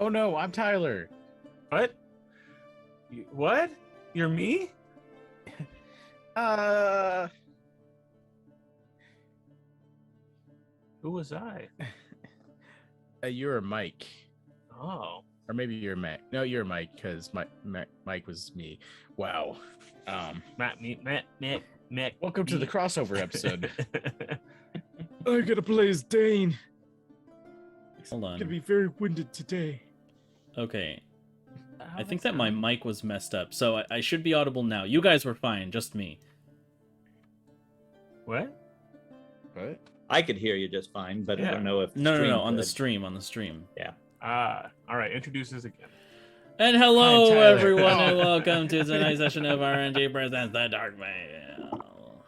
Oh no, I'm Tyler. What? What? You're me? Uh, Who was I? you're Mike, Oh. or maybe you're Mac. No, you're Mike because Mike was me. Wow. Matt. Welcome to the crossover episode. I gotta play as Dane. Hold I'm gonna on. be very winded today. Okay. I think that my mic was messed up, so I should be audible now. You guys were fine, just me. What? What? I could hear you just fine, but I Yeah. don't know if No, stream on the could. stream. Yeah. All right. Introduce us again. And hello, Hi, Tyler. everyone, and welcome to tonight's session of RNG Presents The Dark Veil.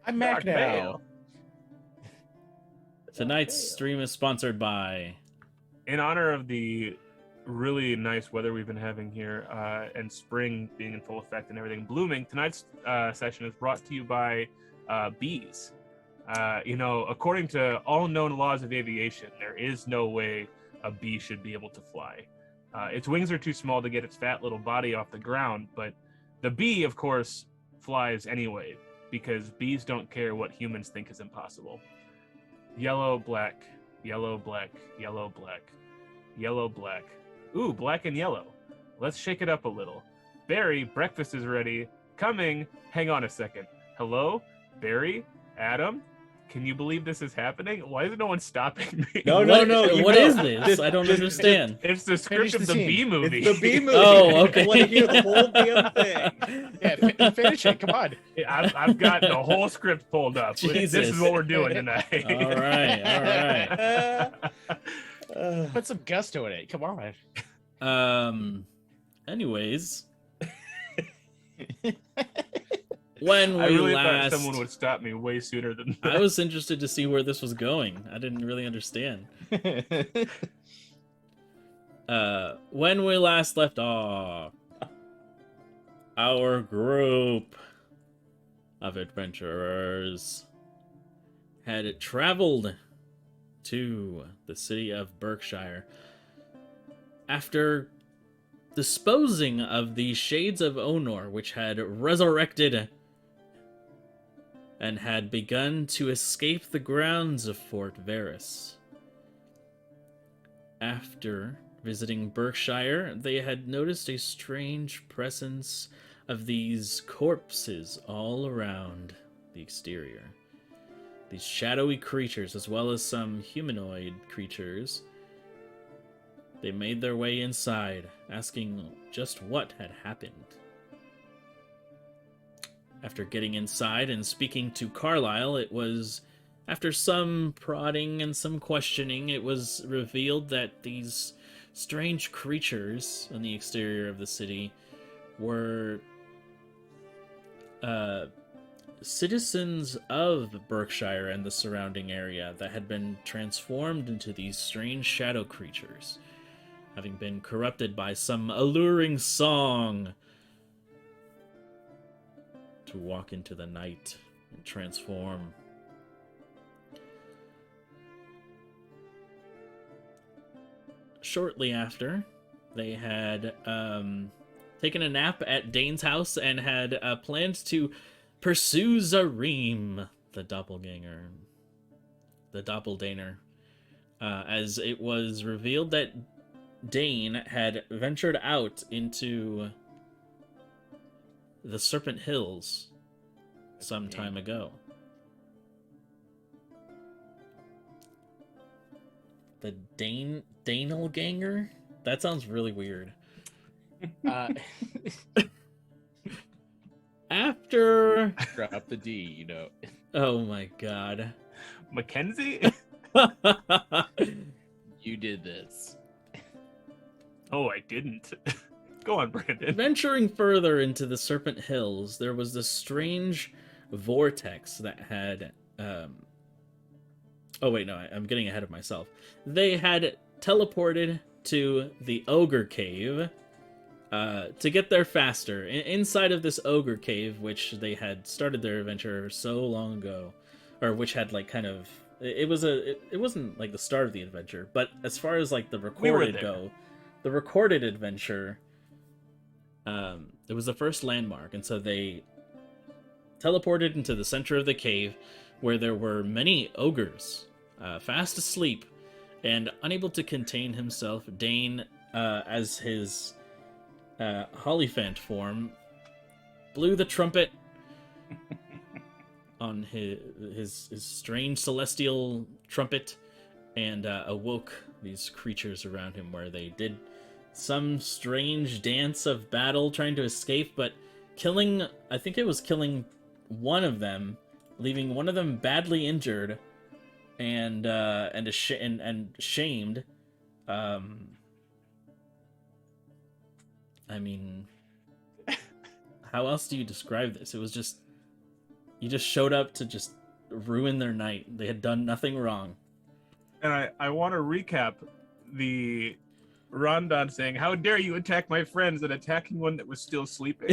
I'm Mac Dark now. Veil. Tonight's stream is sponsored by... In honor of the really nice weather we've been having here and spring being in full effect and everything blooming, tonight's session is brought to you by bees. According to all known laws of aviation, there is no way a bee should be able to fly. Its wings are too small to get its fat little body off the ground, but the bee, of course, flies anyway, because bees don't care what humans think is impossible. Yellow, black, yellow, black, yellow, black, yellow, black. Ooh, black and yellow. Let's shake it up a little. Barry, breakfast is ready. Coming. Hang on a second. Hello? Barry? Adam? Can you believe this is happening? Why is no one stopping me? No, What is this? I don't understand. It's the script Finish of the the scene. bee movie. It's the B movie. Oh, okay. I want to hear the whole damn thing. Yeah, finish it. Come on. I've got the whole script pulled up. This Jesus. is what we're doing tonight. All right. Put some gusto in it. Come on. Anyways. When I we really thought last... someone would stop me way sooner than I was interested to see where this was going. I didn't really understand. When we last left off, our group of adventurers had traveled to the city of Berkshire after disposing of the Shades of Onor, which had resurrected and had begun to escape the grounds of Fort Varus. After visiting Berkshire, they had noticed a strange presence of these corpses all around the exterior. These shadowy creatures, as well as some humanoid creatures, they made their way inside, asking just what had happened. After getting inside and speaking to Carlyle, it was, after some prodding and some questioning, it was revealed that these strange creatures on the exterior of the city were citizens of Berkshire and the surrounding area that had been transformed into these strange shadow creatures, having been corrupted by some alluring song to walk into the night and transform. Shortly after, they had taken a nap at Dane's house and had planned to pursue Zareem, the doppelganger, as it was revealed that Dane had ventured out into the Serpent Hills some time ago. The Danelganger? That sounds really weird. After... Drop the D, Oh my god. Mackenzie? You did this. Oh, I didn't. Go on, Brandon. Venturing further into the Serpent Hills, there was this strange vortex that had... Oh wait, no, I'm getting ahead of myself. They had teleported to the Ogre Cave to get there faster. Inside of this Ogre Cave, which they had started their adventure so long ago, or which had like kind of... It wasn't like the start of the adventure, but as far as like the recorded go, the recorded adventure, it was the first landmark, and so they teleported into the center of the cave, where there were many ogres, fast asleep, and unable to contain himself. Dane, as his Hollyphant form, blew the trumpet on his strange celestial trumpet, and awoke these creatures around him, where they did some strange dance of battle, trying to escape, but killing one of them, leaving one of them badly injured and shamed. I mean, how else do you describe this? It was just, you just showed up to just ruin their night. They had done nothing wrong. And I want to recap the Rondon saying, "How dare you attack my friends," and attacking one that was still sleeping.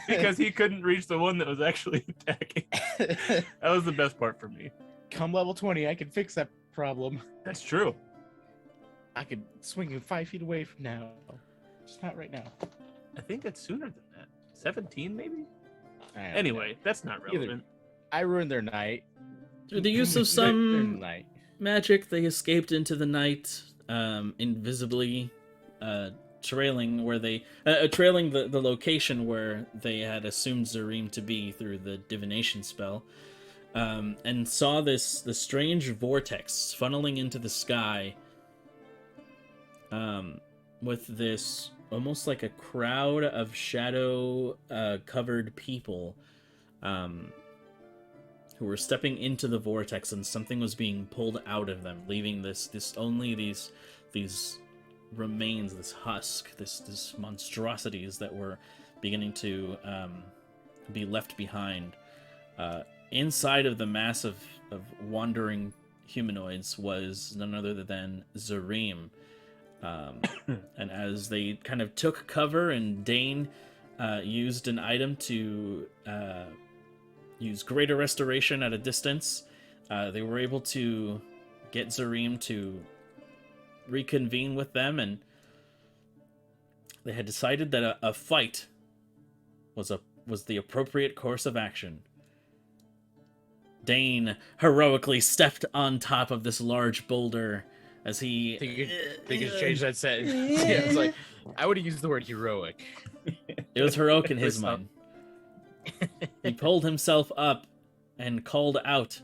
Because he couldn't reach the one that was actually attacking. That was the best part for me. Come level 20, I can fix that problem. That's true. I could swing him 5 feet away from now. Just not right now. I think it's sooner than that. 17, maybe? I don't Anyway, that's not relevant. know. I ruined their night. Through the use of Their some night. magic, they escaped into the night, invisibly, trailing the location where they had assumed Zareem to be through the divination spell, and saw this strange vortex funneling into the sky, with this almost like a crowd of shadow covered people, who were stepping into the vortex, and something was being pulled out of them, leaving these remains, this husk, this monstrosities that were beginning to be left behind. Inside of the mass of wandering humanoids was none other than Zareem. And as they kind of took cover, and Dane used an item to use Greater Restoration at a distance, they were able to get Zareem to reconvene with them, and they had decided that a fight was the appropriate course of action. Dane heroically stepped on top of this large boulder as he... They could change that sentence. Yeah, it's like, I would have used the word heroic. It was heroic in his mind. He pulled himself up and called out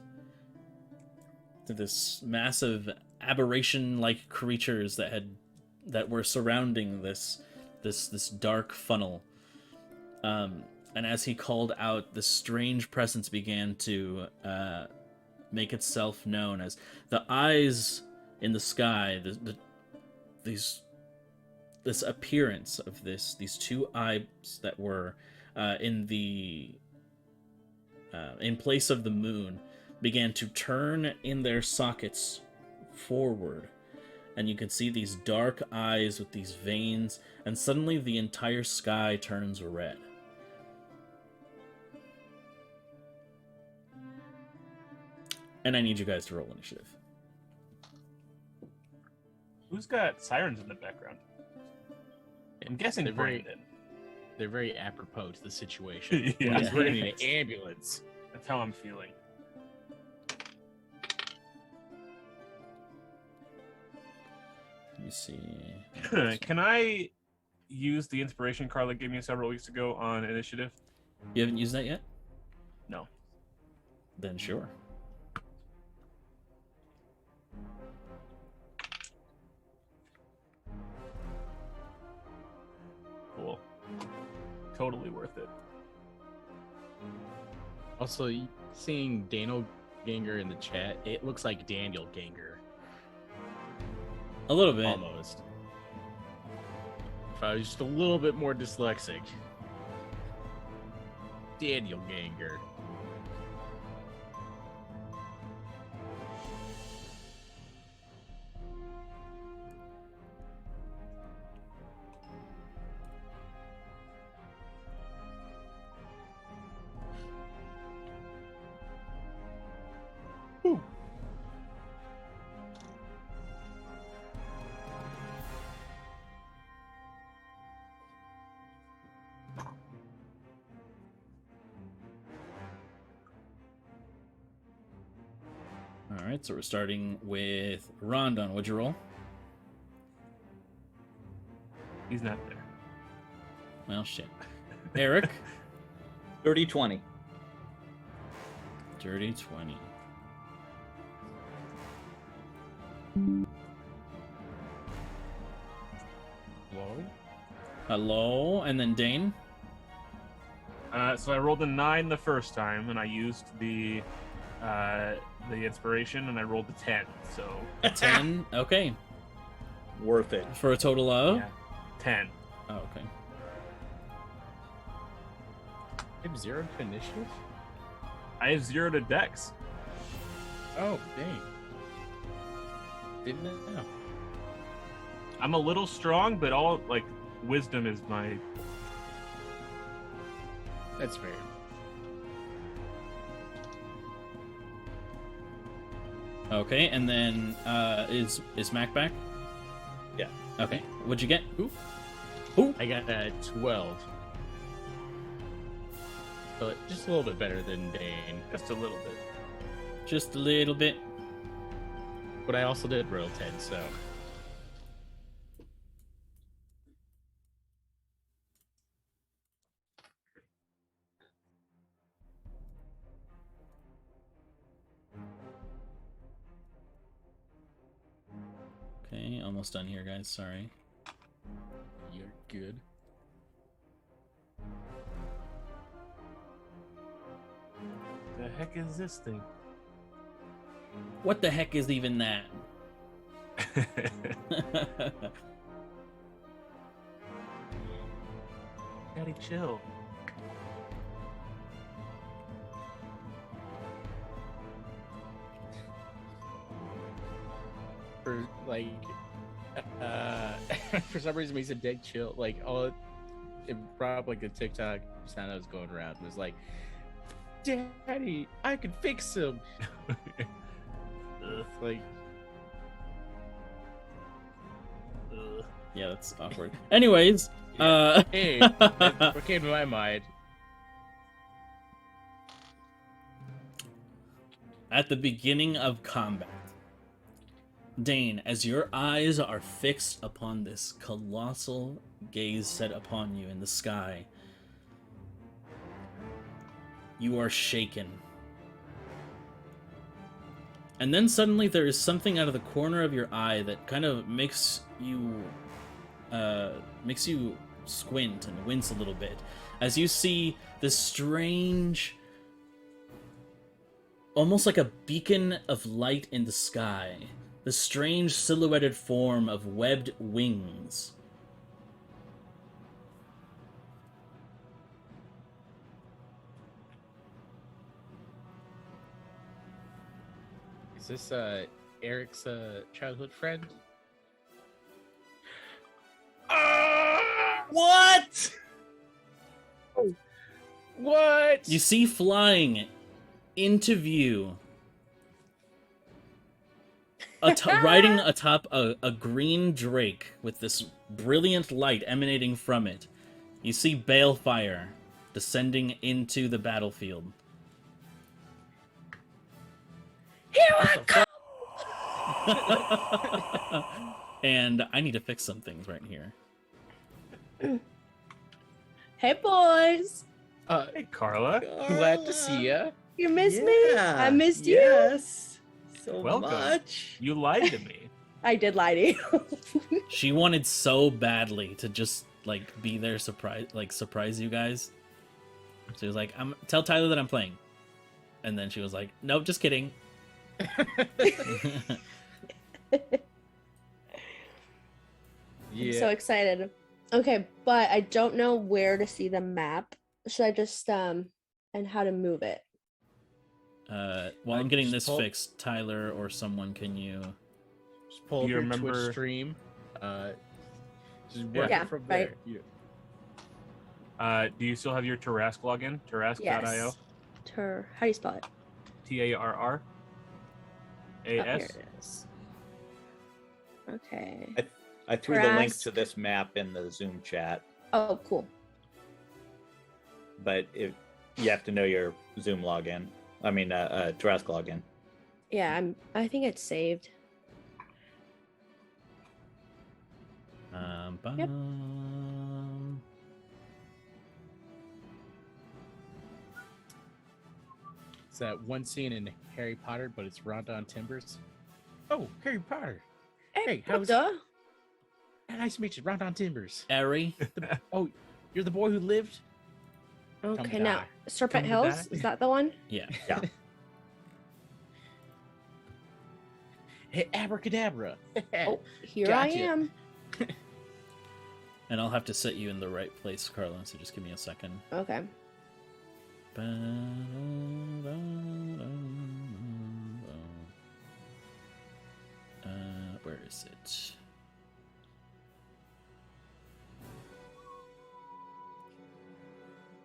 to this massive aberration-like creatures that were surrounding this dark funnel. And as he called out, this strange presence began to make itself known as the eyes in the sky. This appearance of these two eyes that were in place of the moon began to turn in their sockets forward, and you can see these dark eyes with these veins, and suddenly the entire sky turns red. And I need you guys to roll initiative. Who's got sirens in the background? I'm guessing They're very- Brandon. They're very apropos to the situation. Yeah. Because we're gonna need an ambulance. That's how I'm feeling. Let me see. Can I use the inspiration card that gave me several weeks ago on initiative? You haven't used that yet? No. Then sure. Cool. Totally worth it. Also, seeing Daniel Ganger in the chat, it looks like Daniel Ganger. A little bit. Almost. If I was just a little bit more dyslexic. Daniel Ganger. All right, so we're starting with Rondon. What'd you roll? He's not there. Well, shit. Eric, 30-20. dirty 20. Hello? Hello, and then Dane. So I rolled a 9 the first time, and I used the inspiration, and I rolled a 10. So 10. Okay, Worth it. for a total of. yeah, 10. Oh, okay. I have 0 to initiative? I have 0 to Dex. Oh, dang. Didn't know. I'm a little strong, but all like wisdom is my. That's fair. Okay, and then is Mac back? Yeah. Okay. What'd you get? I got a 12. But just a little bit better than Dane. Just a little bit. Just a little bit. But I also did roll 10, so. Okay, almost done here, guys. Sorry. You're good. The heck is this thing? What the heck is even that? Daddy, chill. For like, for some reason, he said "dead chill." Like, it brought up like a TikTok sound that was going around. It was like, "Daddy, I can fix him." Like, Yeah, that's awkward. Anyways, hey, that what came to my mind. at the beginning of combat, Dane, as your eyes are fixed upon this colossal gaze set upon you in the sky, you are shaken. And then suddenly there is something out of the corner of your eye that kind of makes you squint and wince a little bit as you see this strange, almost like a beacon of light in the sky, the strange silhouetted form of webbed wings. Is this Eric's childhood friend? What? What? You see flying into view, riding atop a green drake with this brilliant light emanating from it. You see balefire descending into the battlefield. Here I come! And I need to fix some things right here. Hey, boys. Hey, Carla. Glad to see ya. You missed me? I missed you. Yes. So Welcome. much. You lied to me. I did lie to you. She wanted so badly to just like be there, surprise you guys. She was like, tell Tyler that I'm playing," and then she was like, "Nope, just kidding." I'm so excited. Okay, but I don't know where to see the map. Should I just and how to move it? While I'm getting just this fixed, Tyler or someone, can you? Just pull Do up you your remember- Twitch stream. Just work Yeah, it from right. there. Do you still have your Tarask login? Tarask.io? Yes. How do you spell it? TARR? Oh, here AS? it is. Okay. I threw the link Trask. to this map in the Zoom chat, Oh, cool. but you have to know your Zoom login. I mean, Trask login. Yeah, I think it's saved. Yep. It's that one scene in Harry Potter, but it's Rondon Timbers. Oh, Harry Potter. Hey, how's Duh. nice to meet you, Rondon Timbers. Harry. Oh, you're the boy who lived? Okay, to now die. Serpent Come to Hills, die. is that the one? Yeah. Yeah. Hey, abracadabra. Oh, here Gotcha. I am. And I'll have to set you in the right place, Carla, so just give me a second. Okay. Where is it?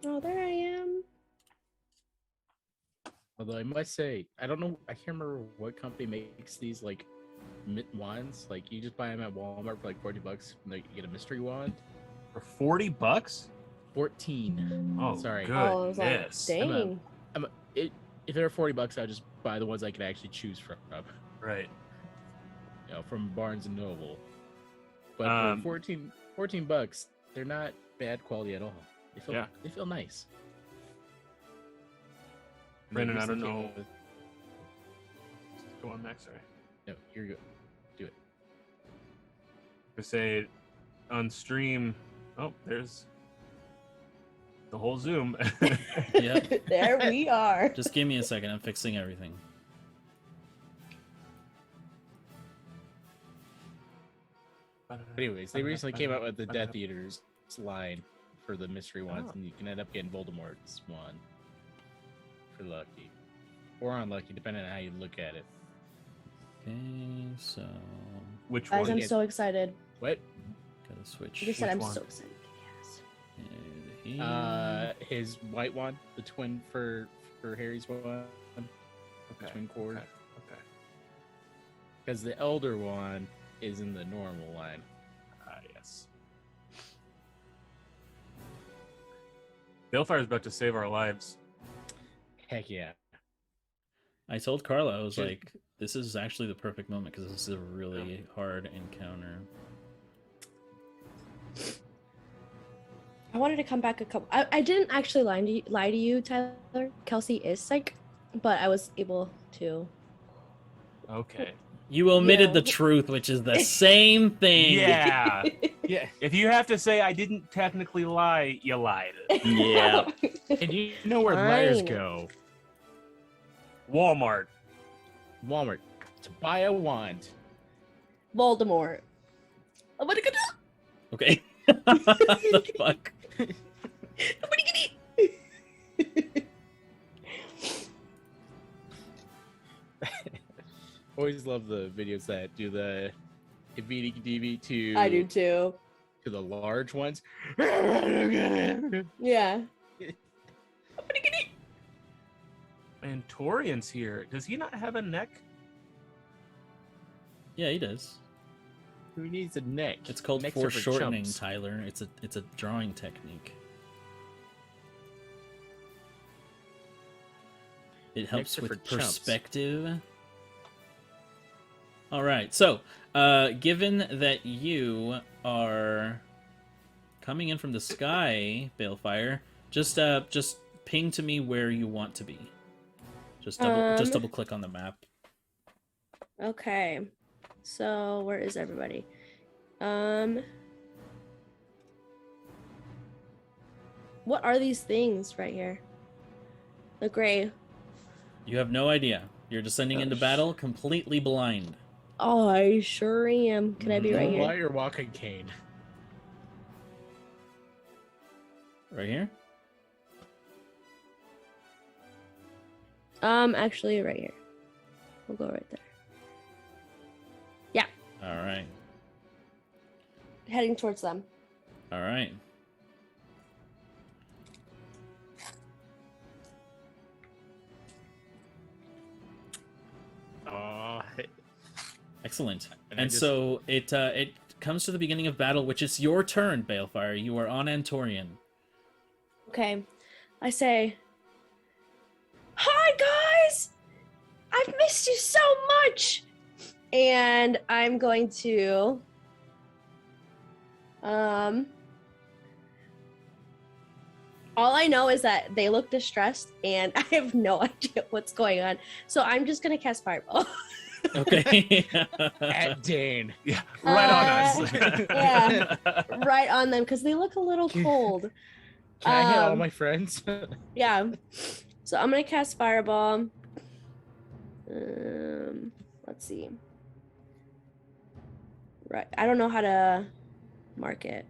Oh, there I am. Although I must say, I don't know, I can't remember what company makes these like wands. Like you just buy them at Walmart for like $40, and like, you get a mystery wand. For $40? 14. Oh, Sorry. good. Oh, I was like, Goodness. dang. If they're $40, I'll just buy the ones I can actually choose from. Right. You know, from Barnes and Noble. But for $14, they're not bad quality at all. They feel nice. Brandon, I They don't came know. with- Go on next, sorry. No, you're good. Do it. I say on stream. Oh, there's the whole Zoom. Yep. There we are. Just give me a second. I'm fixing everything. Anyways, they recently came out with the Death Eaters line for the mystery ones, and you can end up getting Voldemort's one for lucky or unlucky, depending on how you look at it. Okay, so Which Guys, one? I'm Yeah. so excited. What? gotta switch. You just said Which I'm one? so excited. Yes. His white one, the twin for Harry's one, the Okay. twin cord. Okay. Because the elder one is in the normal line. Ah, yes. Balefire is about to save our lives. Heck yeah. I told Carla, I was Just- like, this is actually the perfect moment because this is a really hard encounter. I wanted to come back a couple. I didn't actually lie to you, Tyler. Kelsey is sick, but I was able to. Okay. You omitted Yeah. the truth, which is the same thing. Yeah. Yeah. If you have to say I didn't technically lie, you lied. Yeah. And you know where liars Fine. go. Walmart. Walmart. To buy a wand. Voldemort. I'm gonna get up. Okay. The fuck? I'm gonna get it. Always love the videos that do the DV to I do too. to the large ones. Yeah. I'm gonna get it. And Torian's here. Does he not have a neck? Yeah, he does. Who needs a neck? It's called Necks are for foreshortening, chumps. Tyler. It's a drawing technique. It helps Necks are with for chumps. perspective. All right. So, given that you are coming in from the sky, Balefire, just ping to me where you want to be. Just double click on the map. Okay. So where is everybody? What are these things right here? The gray. You have no idea. You're descending into battle completely blind. Oh, I sure am. Can I be right Why here? you're walking cane? Right here? Actually right here. We'll go right there. Yeah, All right. heading towards them. All right. Excellent. And so it comes to the beginning of battle, which is your turn, Balefire. You are on Antorian. Okay. I say, "Hi guys! I've missed you so much. And I'm going to all I know is that they look distressed and I have no idea what's going on. So I'm just gonna cast Fireball. Okay. At Dane. Yeah, right on us. Yeah. Right on them because they look a little cold. Can I hit all my friends? Yeah. So I'm gonna cast Fireball. Let's see. Right. I don't know how to mark it.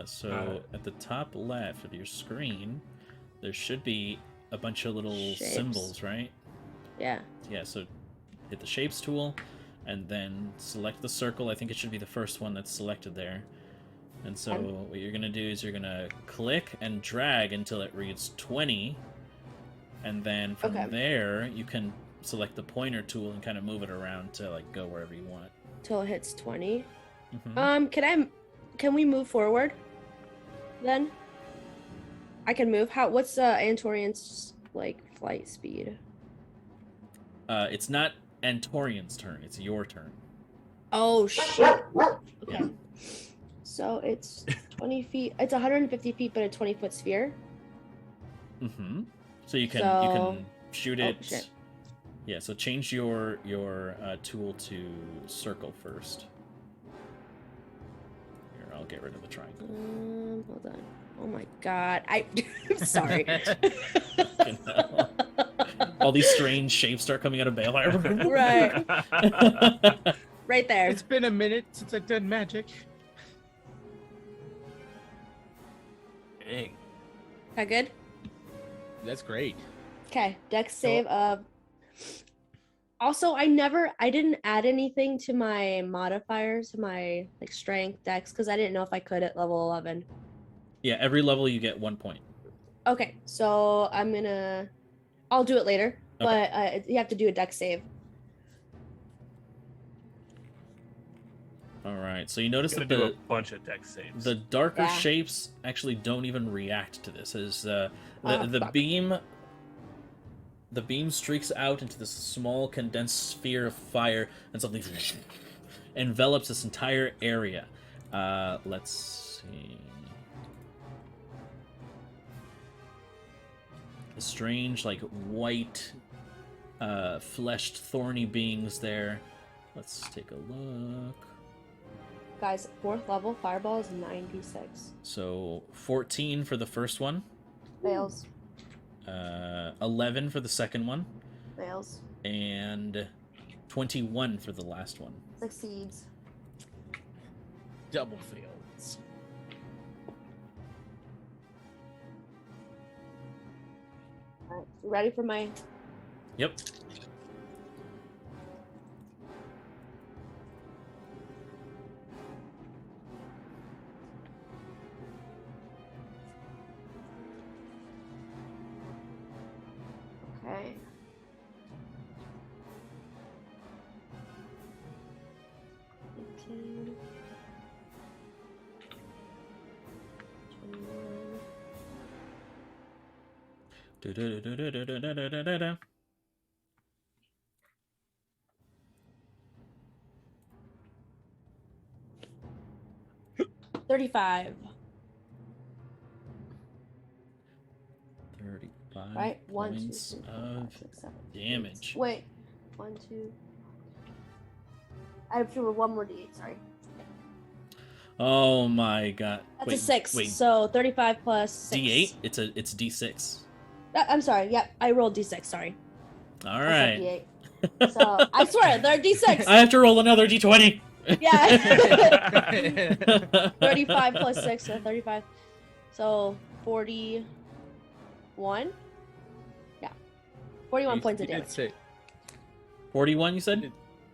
So at the top left of your screen, there should be a bunch of little Shapes. symbols, right? Yeah. Yeah, so hit the Shapes tool, and then select the circle. I think it should be the first one that's selected there. And so what you're going to do is you're going to click and drag until it reads 20, and then from there, you can select the pointer tool and kind of move it around to like go wherever you want. Till it hits 20. Mm-hmm. Can we move forward? Then I can move. What's Antorian's like flight speed? It's not Antorian's turn, it's your turn. Oh shit. Okay. Yeah. So it's 20 feet. It's 150 feet, but a 20-foot sphere. Mm-hmm. So you can shoot it. Oh, shit. Yeah. So change your tool to circle first. Here, I'll get rid of the triangle. Hold on. Oh my god. I'm sorry. All these strange shapes start coming out of Baylor. Right. Right there. It's been a minute since I've done magic. Dang. That good? That's great. Okay. Dex save of. Also, I didn't add anything to my modifiers, my like strength, dex, because I didn't know if I could at level 11. Yeah, every level you get 1 point. Okay, so I'll do it later, Okay. but you have to do a dex save. All right. So you notice that Do a bunch of deck saves. the darker Yeah. shapes actually don't even react to this. As the Fuck. beam streaks out into this small condensed sphere of fire, and something envelops this entire area. Let's see. The strange, like white, fleshed, thorny beings there. Let's take a look. Guys, 4th level fireball is 96. So 14 for the first one. Fails. 11 for the second one. Fails. And 21 for the last one. Succeeds. Double fails. Alright, you ready for my... Yep. Okay. $18, 21. Da-da-da-da-da-da-da-da-da. 35. 35 Right? 1, 2, points 3, 4, of 5, 6, 7, damage. Wait. 1, 2. I have to roll one more d8, sorry. Oh my god. That's a 6. So 35 plus 6. D8? It's D6. I'm sorry. Yep, I rolled d6. Sorry. All I right. said d8. So I swear they're d6. I have to roll another D20. Yeah. 35 plus 6, so 35. So 41. Yeah. 41 points of You did damage. say- 41, you said?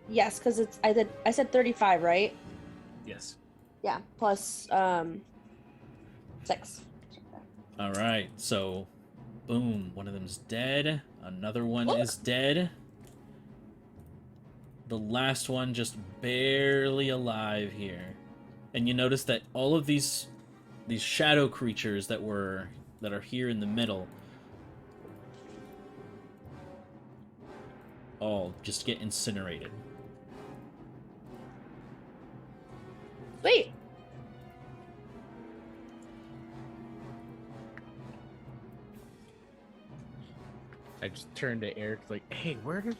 Yes, because it's I said 35, right? Yes. Yeah. Plus 6. All right. So, boom. One of them's dead. Another one is dead. The last one just barely alive here. And you notice that all of these shadow creatures that are here in the middle all just get incinerated. Wait. I just turned to Eric like, hey, where did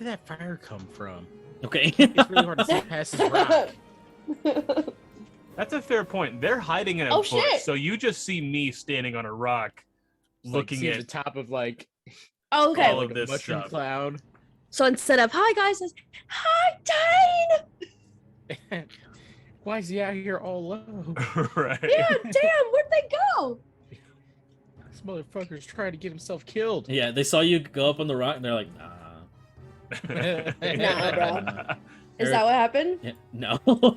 that fire come from? Okay. It's really hard to see past this rock. That's a fair point. They're hiding in a Oh, bush, shit. so you just see me standing on a rock, looking see at the top of like Oh, okay. all of a this mushroom stuff. cloud. So instead of hi guys, it's hi Dane. Why is he out here all alone? right. Yeah, damn, where'd they go? This motherfucker's trying to get himself killed. Yeah, they saw you go up on the rock, and they're like, nah. Nah, bro. Is Eric- that what happened? Yeah, no. Oh.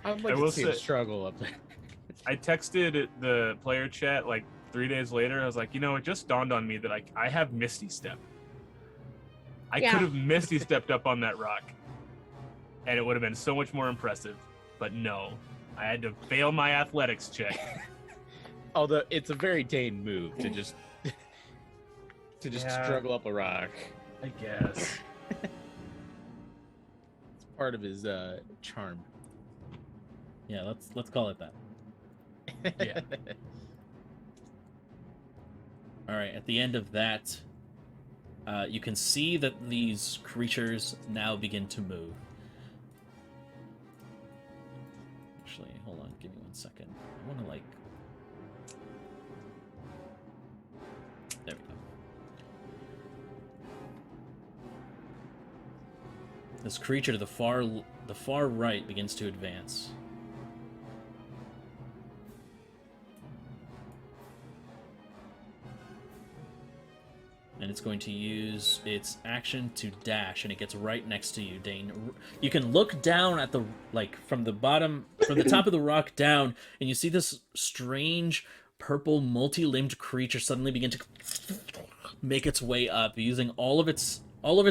I'd I like will to see him say- struggle up there. I texted the player chat like 3 days later. I was like, it just dawned on me that I have Misty Step. I Yeah. could have Misty stepped up on that rock, and it would have been so much more impressive. But no, I had to fail my athletics check. Although it's a very Dane move to just Yeah. struggle up a rock. I guess. It's part of his charm. Yeah, let's call it that. Yeah. All right, at the end of that, you can see that these creatures now begin to move. Actually, hold on, give me 1 second. I want to like. There we go. This creature to the far right begins to advance. And it's going to use its action to dash, and it gets right next to you, Dane. You can look down at the, from the top of the rock down, and you see this strange purple multi-limbed creature suddenly begin to make its way up, using all of its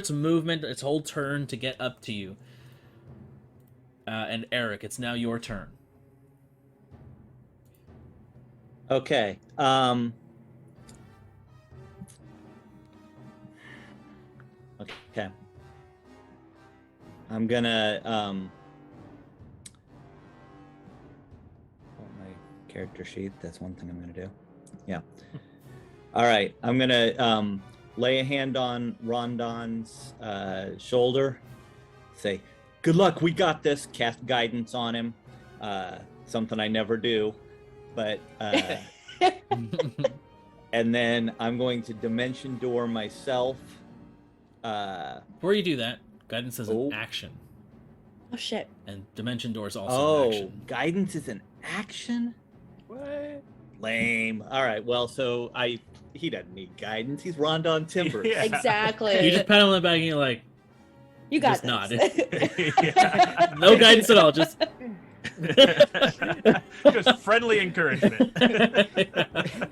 movement, its whole turn to get up to you. And Eric, it's now your turn. Okay. Okay. I'm gonna pull my character sheet. That's one thing I'm gonna do. Yeah. All right. I'm gonna lay a hand on Rondon's shoulder. Say, "Good luck. We got this." Cast guidance on him. Something I never do, but. And then I'm going to dimension door myself. Before you do that, guidance is Oh. an action, Oh shit. and dimension door is also an Oh, action. guidance is an action? What? Lame. All right. Well, so he doesn't need guidance. He's Rondon Timbers. Yeah. Exactly. You just pat him on the back and you're like, You got just this. Yeah. no guidance at all, just. Just friendly encouragement. I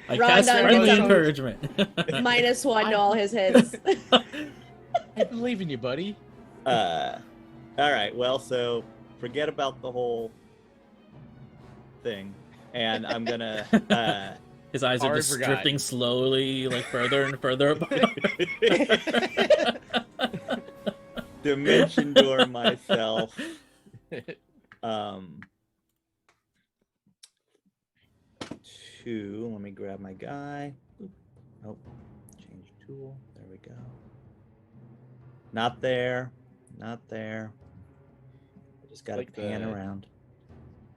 Rondon cast friendly gets encouragement. -1 to all his hits. I believe in you, buddy. All right. Well, so forget about the whole thing, and I'm gonna. His eyes are Already just forgot. drifting slowly, further and further apart. Dimension door myself. Let me grab my guy. Oh, change tool. There we go. Not there. Not there. I just gotta Like pan the- around.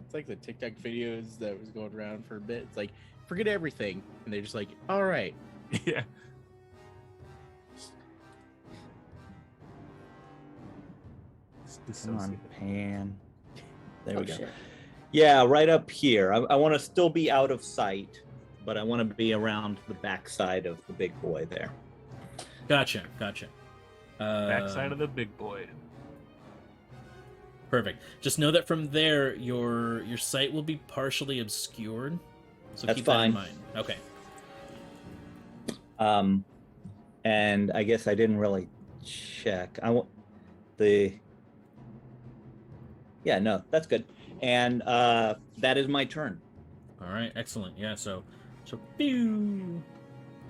It's like the TikTok videos that was going around for a bit. It's like, forget everything. And they're just like, all right. Yeah. Come on, pan. There Oh, we go. shit. Yeah, right up here. I want to still be out of sight, but I want to be around the backside of the big boy there. Gotcha. Backside of the big boy. Perfect. Just know that from there, your sight will be partially obscured. So That's keep that in fine. mind. Okay. And I guess I didn't really check. I want the. Yeah, no, that's good. And that is my turn. All right. Excellent. Yeah. So, pew!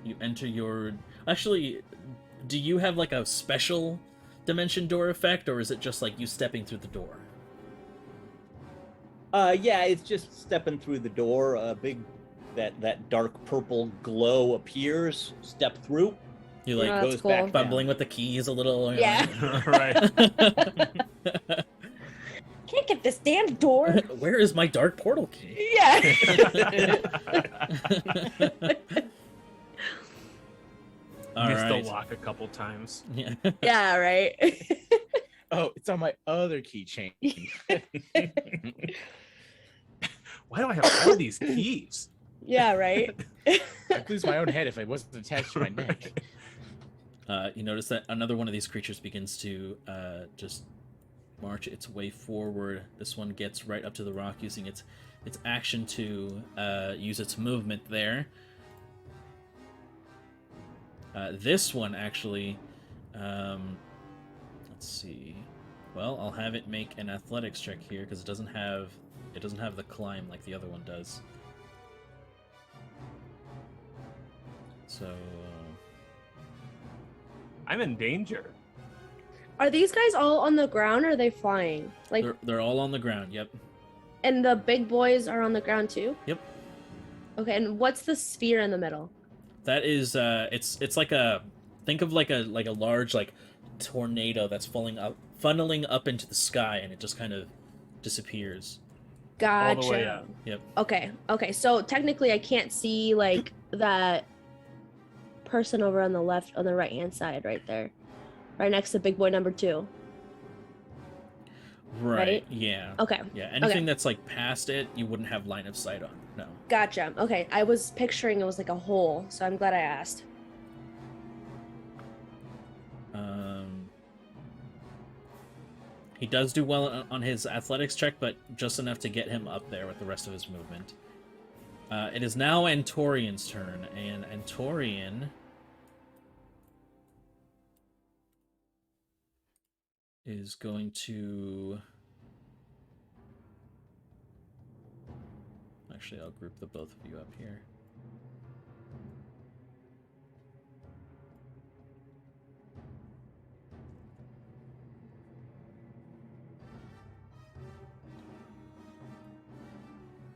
You enter your. Actually, do you have like a special dimension door effect, or is it just like you stepping through the door? Yeah, it's just stepping through the door. A big that dark purple glow appears. Step through. You like Oh, that's goes cool. back fumbling down. with the keys a little. You're Yeah. Right. like- Can't get this damn door. Where is my dark portal key? Yeah. All Missed right. the lock a couple times. Yeah. Yeah, right. Oh, it's on my other keychain. Why do I have all these keys? Yeah, right. I'd lose my own head if I wasn't attached to my neck. You notice that another one of these creatures begins to just march its way forward. This one gets right up to the rock, using its action to use its movement there. This one actually, let's see. Well, I'll have it make an athletics check here because it doesn't have the climb like the other one does. So I'm in danger. Are these guys all on the ground or are they flying? Like, they're all on the ground. Yep. and the big boys are on the ground too? Yep. Okay, and what's the sphere in the middle? That is it's like a, think of like a large like tornado that's funneling up into the sky, and it just kind of disappears. Gotcha. All the way up. Yep. Okay. So technically I can't see like that person over on the left, on the right hand side right there. Right next to big boy number 2. Right? Yeah. Okay. Yeah. Anything that's like past it, you wouldn't have line of sight on. No. Gotcha. Okay. I was picturing it was like a hole, so I'm glad I asked. He does do well on his athletics check, but just enough to get him up there with the rest of his movement. It is now Antorian's turn, and Antorian is going to... Actually, I'll group the both of you up here.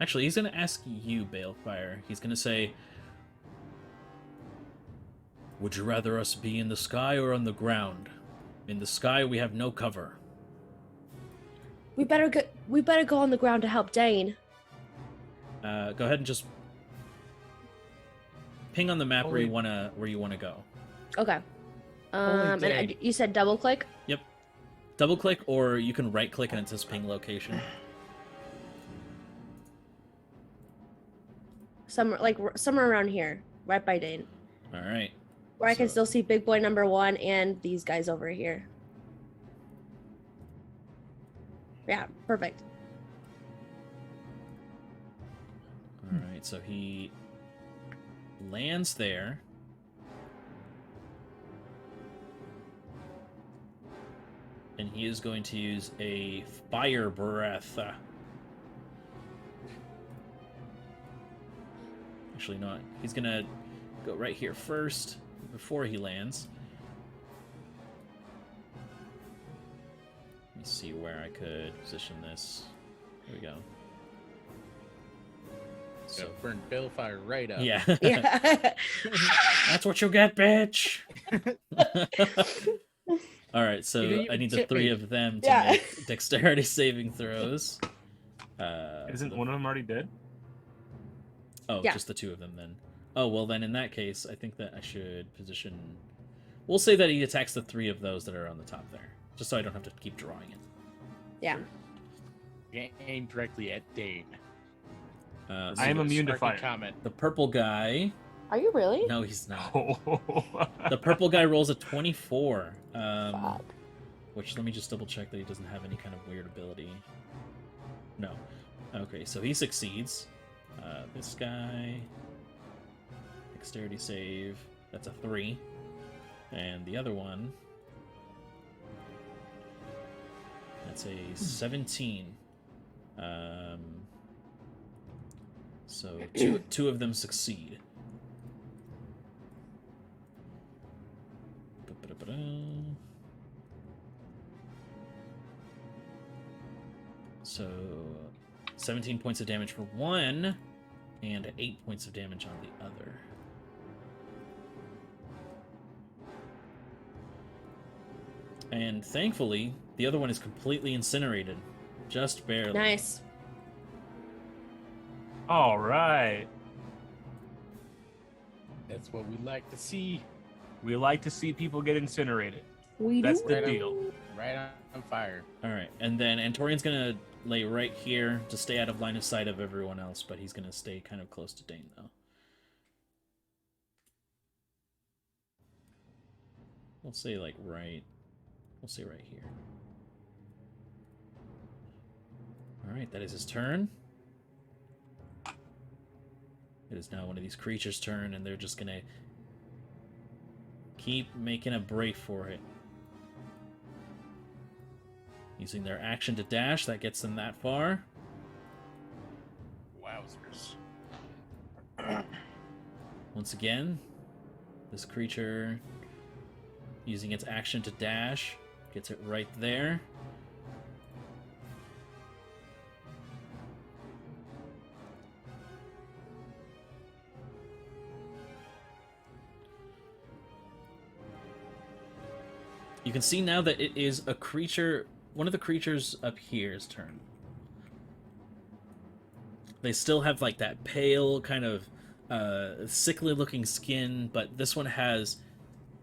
Actually, he's going to ask you, Balefire. He's going to say, would you rather us be in the sky or on the ground? In the sky, we have no cover. We better go on the ground to help Dane. Go ahead and just ping on the map where Only- you wanna go. Okay. And Dane. you said double click? Yep. Double click, or you can right click and it says ping location. Somewhere around here, right by Dane. All right. Where I can So- still see big boy number 1 and these guys over here. Yeah, perfect. All right. So he lands there. And he is going to use a fire breath. Actually, not. He's gonna go right here first before he lands. Let me see where I could position this. Here we go. So burn Balefire right up. Yeah. Yeah. That's what you get, bitch. All right, so You didn't I even need the tip 3 me. of them to Yeah. make dexterity saving throws. Isn't one of them already dead? Oh, Yeah. just the 2 of them then. Oh, well then in that case, I think that I should position... We'll say that he attacks the 3 of those that are on the top there, just so I don't have to keep drawing it. Yeah. Aim directly at Dane. I am immune to Snarky fire. Comment. The purple guy... Are you really? No, he's not. Oh. The purple guy rolls a 24. Fuck. Which, let me just double check that he doesn't have any kind of weird ability. No. Okay, so he succeeds. This guy... Dexterity save. That's a 3. And the other one... That's a 17. So two of them succeed. 17 points of damage for one, and 8 points of damage on the other. And thankfully, the other one is completely incinerated. Just barely. Nice. All right. That's what we like to see. We like to see people get incinerated. That's the deal. Right on fire. All right, and then Antorian's gonna lay right here to stay out of line of sight of everyone else, but he's gonna stay kind of close to Dane, though. We'll say like right. We'll say right here. All right, that is his turn. It is now one of these creatures' turn, and they're just gonna keep making a break for it. Using their action to dash, that gets them that far. Wowzers. Once again, this creature, using its action to dash, gets it right there. You can see now that it is a creature, one of the creatures up here's turn. They still have like that pale kind of sickly looking skin, but this one has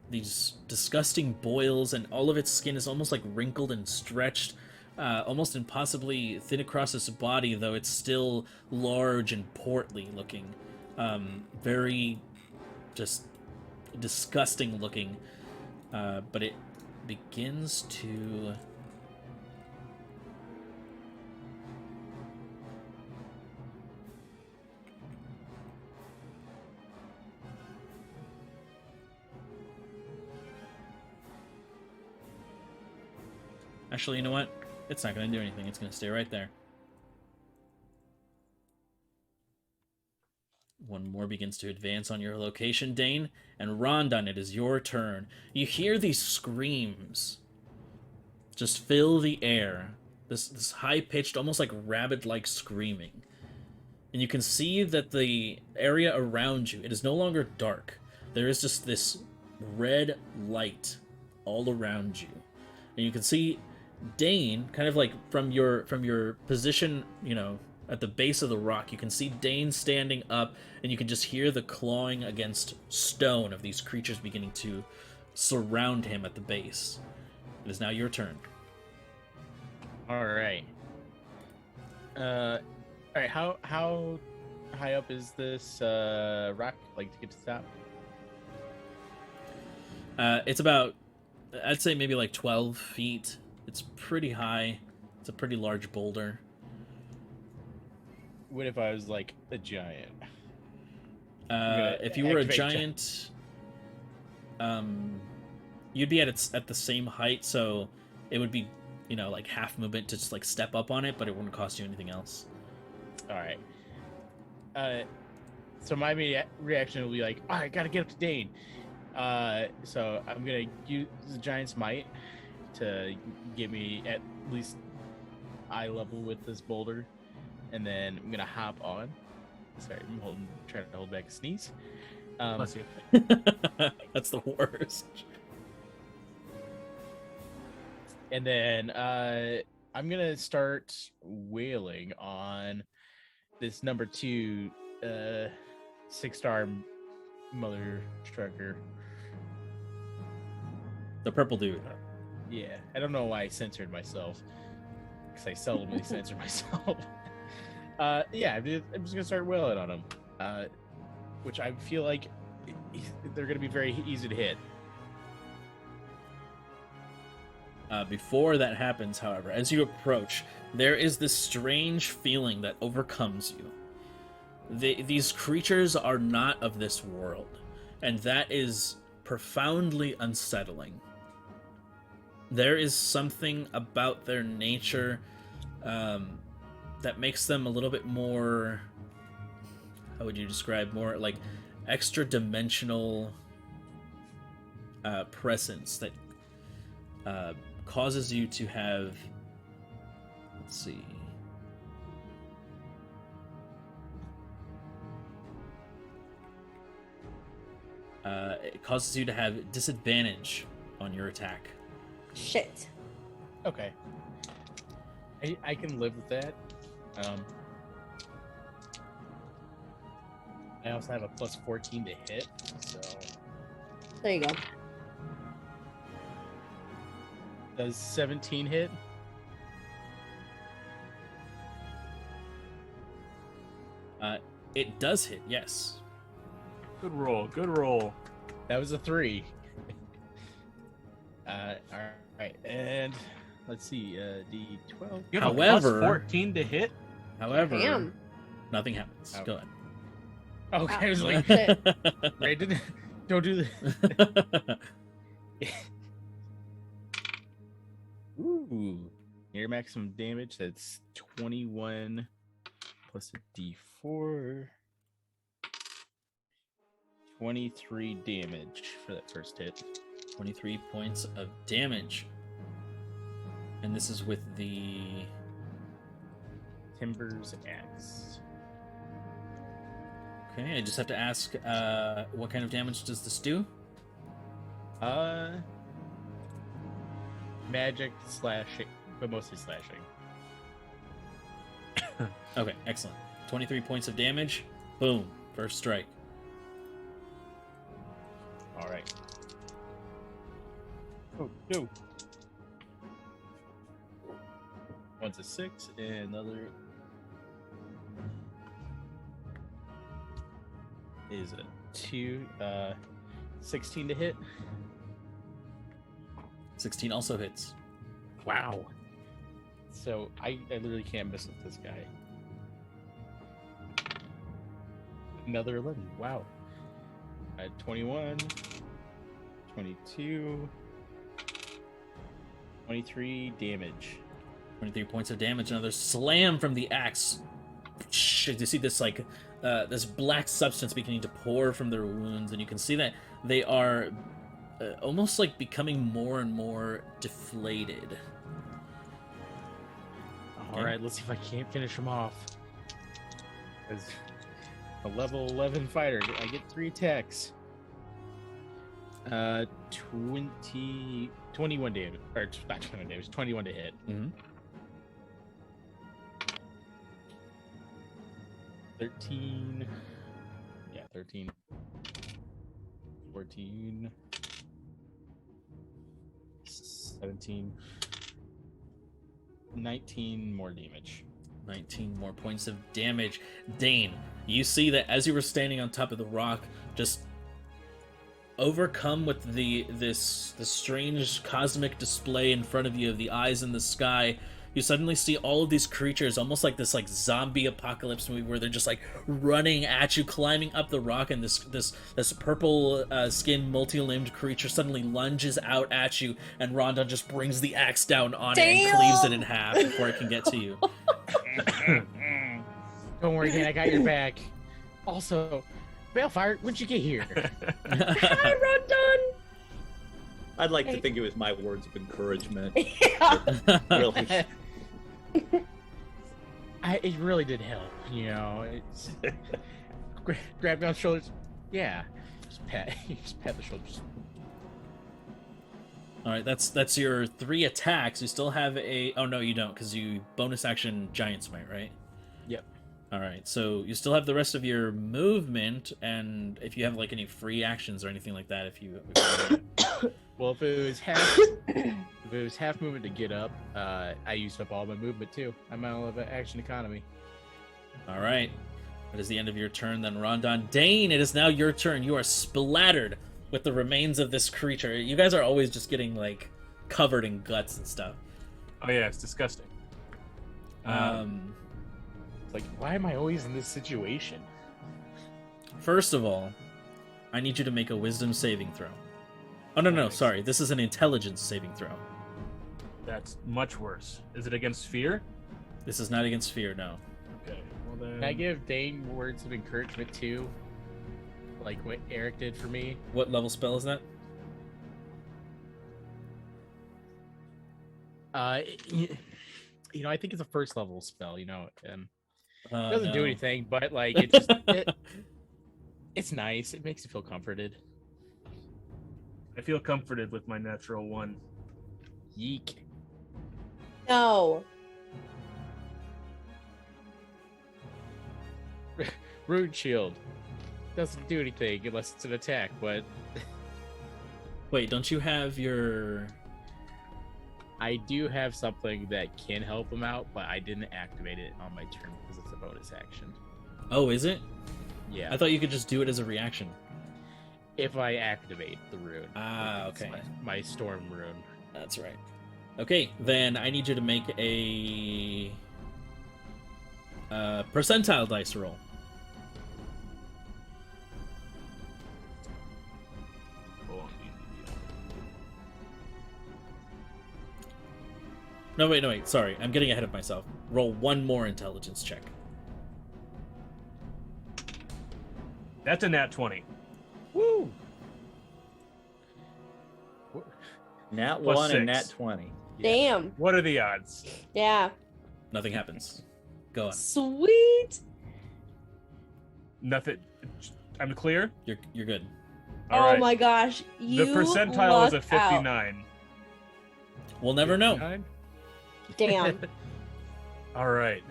these disgusting boils, and all of its skin is almost like wrinkled and stretched, almost impossibly thin across its body, though it's still large and portly looking. Very just disgusting looking, but it begins to actually, you know what? It's not going to do anything. It's going to stay right there. One more begins to advance on your location, Dane, and Rondon, it is your turn. You hear these screams just fill the air. This high-pitched, almost like rabid-like screaming. And you can see that the area around you, it is no longer dark. There is just this red light all around you. And you can see Dane, kind of like from your position, you know, at the base of the rock, you can see Dane standing up, and you can just hear the clawing against stone of these creatures beginning to surround him at the base. It is now your turn. All right. All right. How high up is this rock? Like to get to the top? It's about, I'd say maybe like 12 feet. It's pretty high. It's a pretty large boulder. What if I was like a giant? If you were a activate giant, you'd be at the same height, so it would be, you know, like half movement to just like step up on it, but it wouldn't cost you anything else. All right. So my immediate reaction will be like, all right, gotta get up to Dane. So I'm gonna use the giant's might to get me at least eye level with this boulder, and then I'm gonna hop on. Sorry, I'm trying to hold back a sneeze. Bless you. That's the worst. And then I'm gonna start wailing on this number 2 6-star mother trucker. The purple dude. Yeah, I don't know why I censored myself, because I seldomly censor myself. Yeah, I'm just gonna start wailing on him, which I feel like they're gonna be very easy to hit. Before that happens, however, as you approach, there is this strange feeling that overcomes you. These creatures are not of this world, and that is profoundly unsettling. There is something about their nature that makes them a little bit more, how would you describe, more like extra-dimensional presence that causes you to have, let's see, It causes you to have disadvantage on your attack. Shit. Okay. I can live with that. I also have a plus 14 to hit, so There you go. does 17 hit? It does hit, yes. Good roll. Good roll. That was a 3. All right, and let's see, D12. You have a However- plus 14 to hit. However, Damn. nothing happens. Oh. Go ahead. Okay, I was like, Shit. right, don't do this. Ooh, your maximum damage. That's 21 plus a D4. 23 damage for that first hit. 23 points of damage. And this is with the Timber's axe. Okay, I just have to ask, what kind of damage does this do? Magic slashing, but mostly slashing. Okay, excellent. 23 points of damage. Boom. First strike. All right. Oh no. One's a 6, and another is a 2. 16 to hit. 16 also hits. Wow. So I literally can't miss with this guy. Another 11. Wow. 21, 22, 23 damage. 23 points of damage. Another slam from the axe. You see this like this black substance beginning to pour from their wounds, and you can see that they are almost like becoming more and more deflated. All right, let's see if I can't finish him off. As a level 11 fighter, I get 3 attacks. 21 damage, or not 21 damage, 21 to hit. Mm-hmm. 13. Yeah, 13. 14. 17. 19 more damage. 19 more points of damage. Dane, you see that as you were standing on top of the rock, just overcome with the strange cosmic display in front of you of the eyes in the sky, you suddenly see all of these creatures, almost like this like zombie apocalypse movie, where they're just like running at you, climbing up the rock, and this purple skinned multi-limbed creature suddenly lunges out at you, and Rondon just brings the axe down on it and cleaves it in half before it can get to you. Don't worry, Dan, I got your back. Also, Balefire, when'd you get here? Hi, Rondon. I'd like to think it was my words of encouragement. Yeah. Really. It really did help, you know. It's grab me on the shoulders. Yeah, just pat the shoulders. All right, that's your 3 attacks. You still have a... Oh, no, you don't, because you bonus action Giant Smite, right? Yep. All right, so you still have the rest of your movement, and if you have like any free actions or anything like that, if you Well, if it was half movement to get up, I used up all my movement too. I'm out of action economy. All right, that is the end of your turn. Then Rondon, Dane, it is now your turn. You are splattered with the remains of this creature. You guys are always just getting like covered in guts and stuff. Oh yeah, it's disgusting. It's like, why am I always in this situation? First of all, I need you to make a wisdom saving throw. Oh, no, sorry. This is an intelligence saving throw. That's much worse. Is it against fear? This is not against fear, no. Okay. Well then. Can I give Dane words of encouragement too? Like what Eric did for me? What level spell is that? You know, I think it's a first level spell, you know. It Oh, doesn't do no. anything, but like it just it's nice. It makes you feel comforted. I feel comforted with my natural 1. Yeek. No. Rune shield doesn't do anything unless it's an attack, but Wait, don't you have your? I do have something that can help him out, but I didn't activate it on my turn because it's a bonus action. Oh, is it? Yeah. I thought you could just do it as a reaction. If I activate the rune. Ah, It's okay. my storm rune. That's right. Okay, then I need you to make a percentile dice roll. Hold on. No, wait. Sorry, I'm getting ahead of myself. Roll one more intelligence check. That's a nat 20. Woo! Nat Plus 1 and nat 6. 20. Damn. What are the odds? Yeah. Nothing happens. Go on. Sweet. Nothing. I'm clear? You're good. All oh right. my gosh. You The percentile is a lucked out. 59. We'll never know. 59? Damn. All right.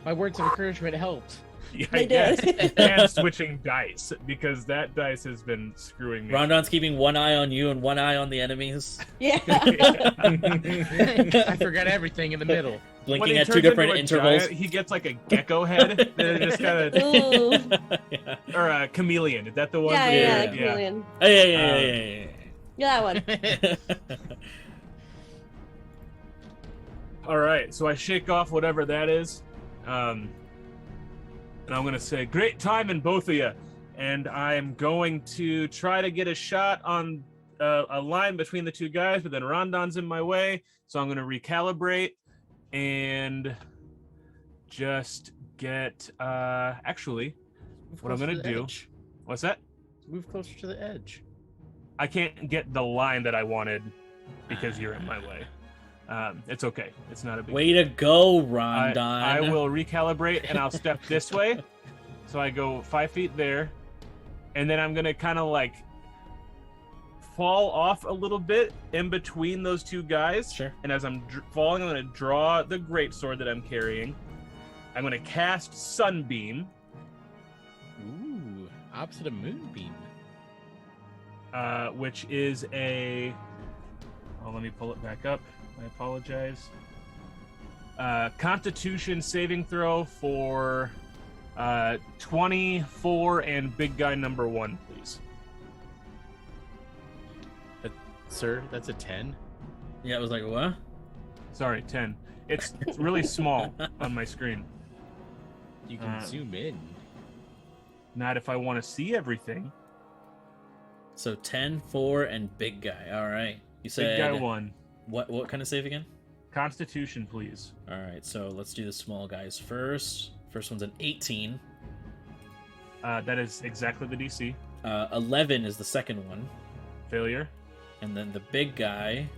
My words of encouragement helped. Yeah, They I guess. did. And switching dice, because that dice has been screwing me. Rondon's keeping one eye on you and one eye on the enemies, Yeah. I forgot everything in the middle. When blinking he at two turns different into a intervals. giant, he gets like a gecko head that are just kind of, Ooh. Yeah. or a chameleon. Is that the one? Yeah, Yeah, yeah, yeah. the chameleon. Hey. Yeah, that one. All right, so I shake off whatever that is, and I'm gonna say, "Great timing, both of you," and I'm going to try to get a shot on a line between the two guys, but then Rondon's in my way, so I'm gonna recalibrate and just get. Actually, Move what I'm closer gonna to the do? edge. What's that? Move closer to the edge. I can't get the line that I wanted because you're in my way. It's okay. It's not a big. Way to go, I Rondon. will recalibrate and I'll step this way. So I go 5 feet there. And then I'm going to kind of like fall off a little bit in between those two guys. Sure. And as I'm falling, I'm going to draw the greatsword that I'm carrying. I'm going to cast Sunbeam, Ooh, opposite of Moonbeam. which is a. Oh, let me pull it back up. I apologize. Constitution saving throw for 24 and big guy number 1, please. Sir, that's a 10. Yeah, it was like, what? Sorry, 10. It's really small on my screen. You can zoom in. Not if I want to see everything. So 10, 4, and big guy. All right. You said Big guy 1. What kind of save again? Constitution, please. All right, so let's do the small guys first. First one's an 18. That is exactly the DC. 11 is the second one. Failure. And then the big guy.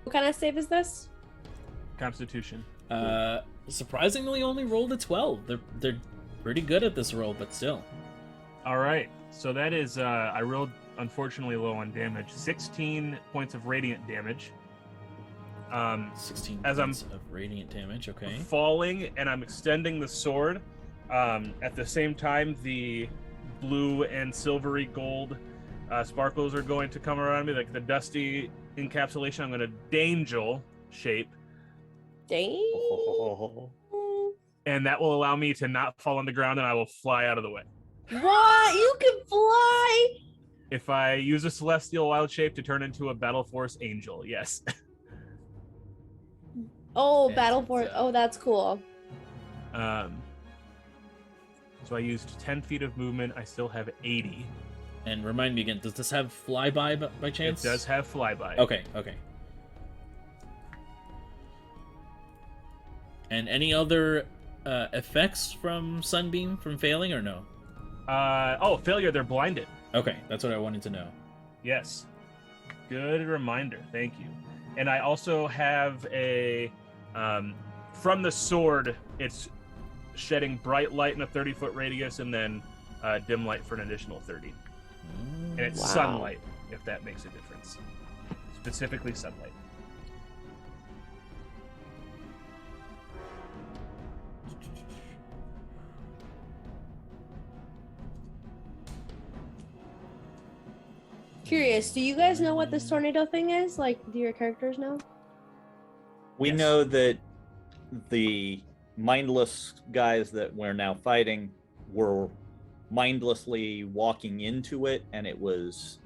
What kind of save is this? Constitution. Surprisingly only rolled a 12. They're pretty good at this roll, but still. All right. So that is, I rolled unfortunately low on damage. 16 points of radiant damage. 16 As points of radiant damage, okay. Falling, and I'm extending the sword. At the same time, the blue and silvery gold sparkles are going to come around me, like the dusty encapsulation. I'm going to Dangel shape, Dang. and that will allow me to not fall on the ground, and I will fly out of the way. What? You can fly? If I use a celestial wild shape to turn into a battle force angel, yes. Oh, That's battle for insane. Oh, that's cool. So I used 10 feet of movement. I still have 80. And remind me again, does this have flyby by chance? It does have flyby. Okay. And any other effects from Sunbeam from failing or no? Failure. They're blinded. Okay, that's what I wanted to know. Yes. Good reminder. Thank you. And I also have a from the sword. It's shedding bright light in a 30-foot radius, and then dim light for an additional 30. And it's Wow. sunlight, if that makes a difference. Specifically sunlight. Curious, do you guys know what this tornado thing is? Like, do your characters know? We Yes. know that the mindless guys that we're now fighting were mindlessly walking into it, and it was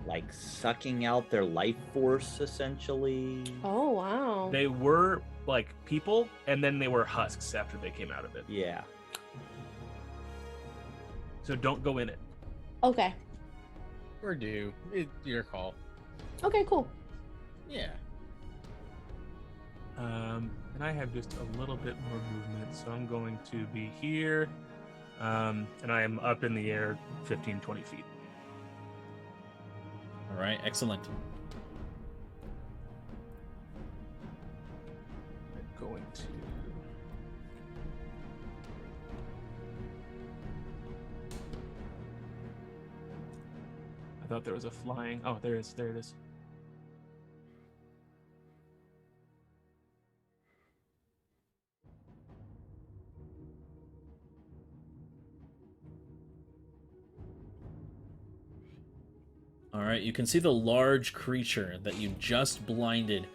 like sucking out their life force, essentially. Oh, wow. They were like people, and then they were husks after they came out of it. Yeah. So don't go in it. Okay. Or do. It's your call. Okay, cool. Yeah. And I have just a little bit more movement, so I'm going to be here. And I am up in the air 15, 20 feet. All right, excellent. I'm going to... I thought there was a flying... Oh, there it is. There it is. All right, you can see the large creature that you just blinded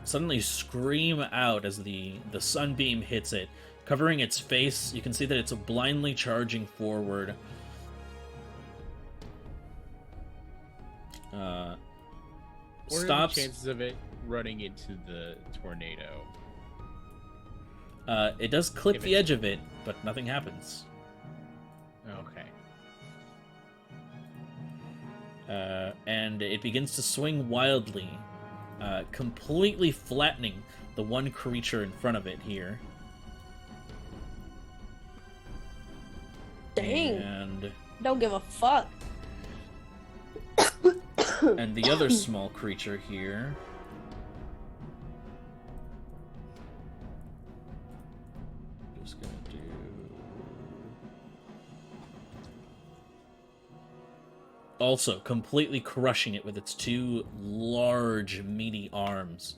suddenly scream out as the sunbeam hits it, covering its face. You can see that it's blindly charging forward. What are Stops. the chances of it running into the tornado? It does clip If the it's- edge of it, but nothing happens. Okay. And it begins to swing wildly, completely flattening the one creature in front of it here. Dang. And Don't give a fuck. and the other small creature here. Just gonna do. Also, completely crushing it with its two large, meaty arms.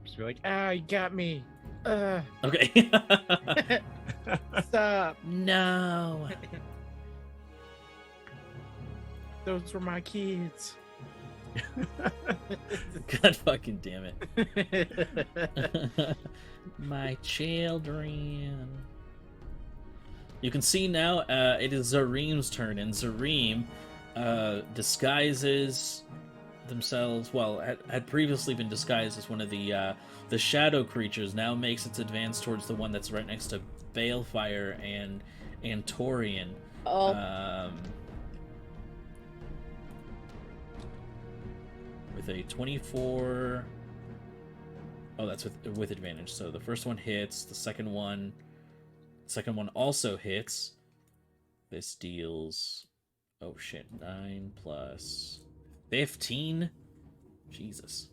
Just be like, you got me. Okay. Stop. No. Those were my kids. God fucking damn it. My children. You can see now it is Zareem's turn, and Zareem disguises themselves, well, had previously been disguised as one of the shadow creatures, now makes its advance towards the one that's right next to Balefire and Torian. Oh. With a 24. Oh, that's with advantage. So the first one hits. The second one also hits. This deals. Oh shit! 9 plus 15. Jesus.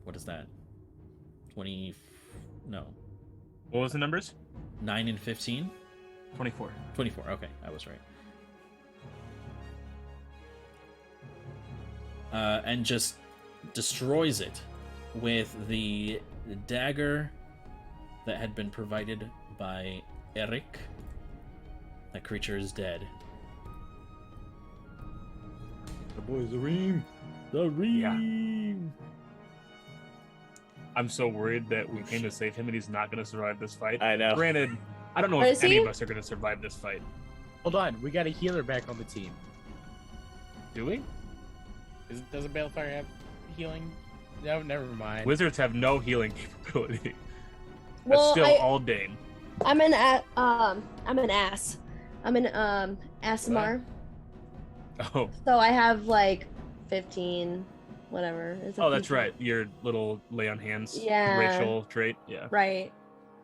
What is that? 20. No. What was the numbers? 9 and 15. 24. 24. Okay, I was right. And just destroys it with the dagger that had been provided by Eric. That creature is dead. The boy Zareem. Zareem! I'm so worried that we came to save him and he's not going to survive this fight. I know. Granted, I don't know Is if any he? of us are going to survive this fight. Hold on, we got a healer back on the team. Do we? Doesn't Balefire have healing? No, never mind. Wizards have no healing capability. That's Well, still all Dane. I'm an ass. I'm an Asimar. Oh, So I have like 15, whatever. It's a oh, that's feature. right. Your little lay on hands Yeah. racial trait. Yeah, Right.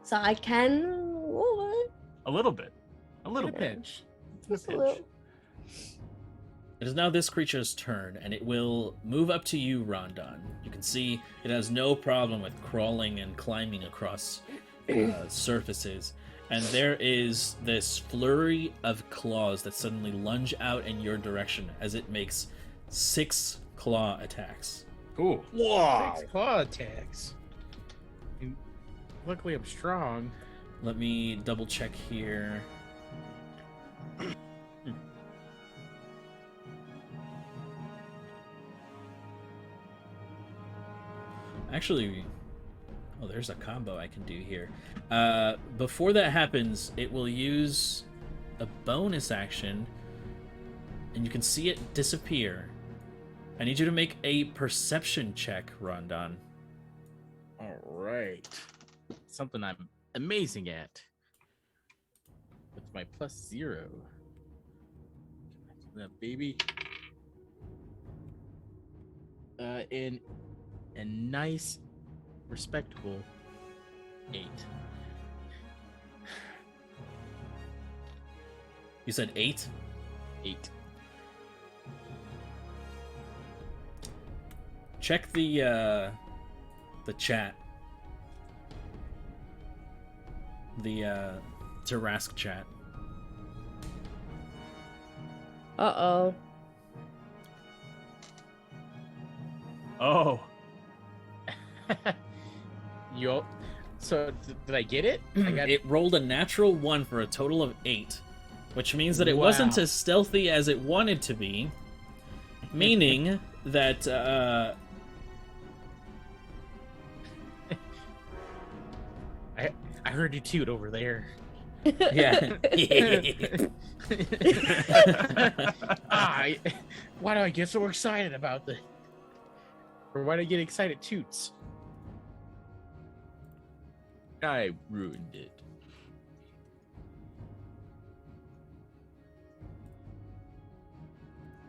So I can. What? a little bit. A little Get a bit. pinch. Just a pinch. little. It is now this creature's turn, and it will move up to you, Rondon. You can see it has no problem with crawling and climbing across surfaces. And there is this flurry of claws that suddenly lunge out in your direction as it makes 6 claw attacks. Ooh. Wow. 6 claw attacks. And luckily, I'm strong. Let me double check here. Actually, oh, there's a combo I can do here. Before that happens, it will use a bonus action, and you can see it disappear. I need you to make a perception check, Rondon. All right. Something I'm amazing at. With my +0. That baby. In a nice, respectable 8. You said 8? 8. Check the chat. The Tarask chat. Uh-oh. Oh. Yo. So did I get it? I got It rolled a natural 1 for a total of 8, which means that it wasn't Wow. as stealthy as it wanted to be, meaning that I heard you toot over there. yeah. Why do I get so excited about the? Or why do I get excited toots? I ruined it.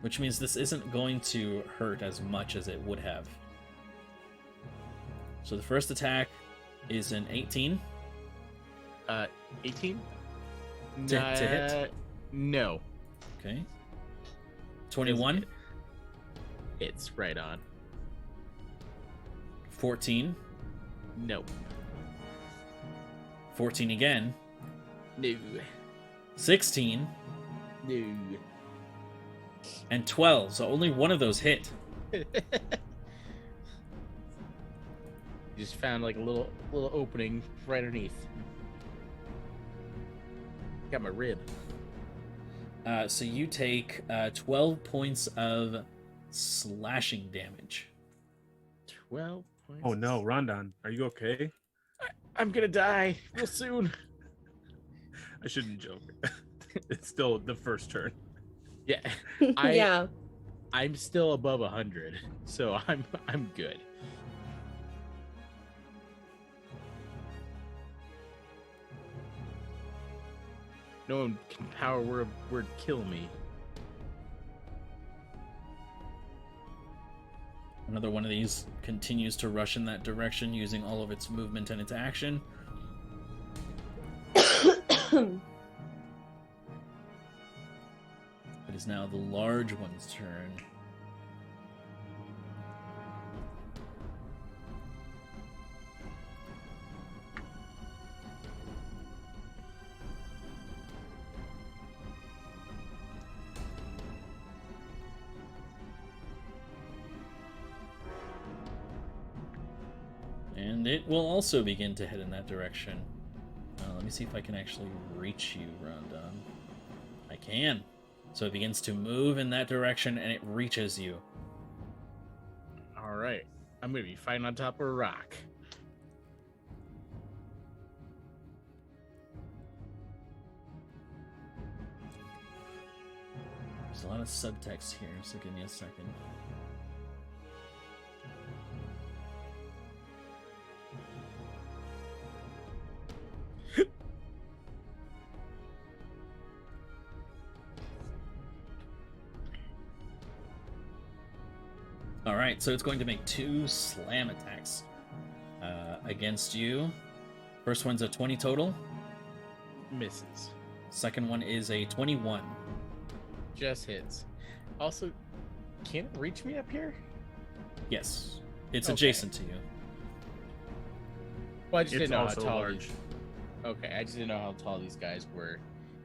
Which means this isn't going to hurt as much as it would have. So the first attack is an 18. 18? To hit? No. Okay. 21, It's right on. 14, No. 14 again, No. 16, No. and 12. So only one of those hit. You just found like a little opening right underneath. Got my rib. So you take 12 points of slashing damage. 12 points. Oh no, Rondon, are you okay? I'm gonna die real soon. I shouldn't joke. It's still the first turn. Yeah. Yeah. I'm still above 100, so I'm good. No one can power word kill me. Another one of these continues to rush in that direction using all of its movement and its action. It is now the large one's turn. And it will also begin to head in that direction. Let me see if I can actually reach you, Rondon. I can. So it begins to move in that direction, and it reaches you. All right. I'm gonna be fighting on top of a rock. There's a lot of subtext here, so give me a second. Alright, so it's going to make 2 slam attacks against you. First one's a 20 total. Misses. Second one is a 21. Just hits. Also, can it reach me up here? Yes, it's Okay. adjacent to you. Well, I just It's didn't know how also tall large. these. Okay, I just didn't know how tall these guys were,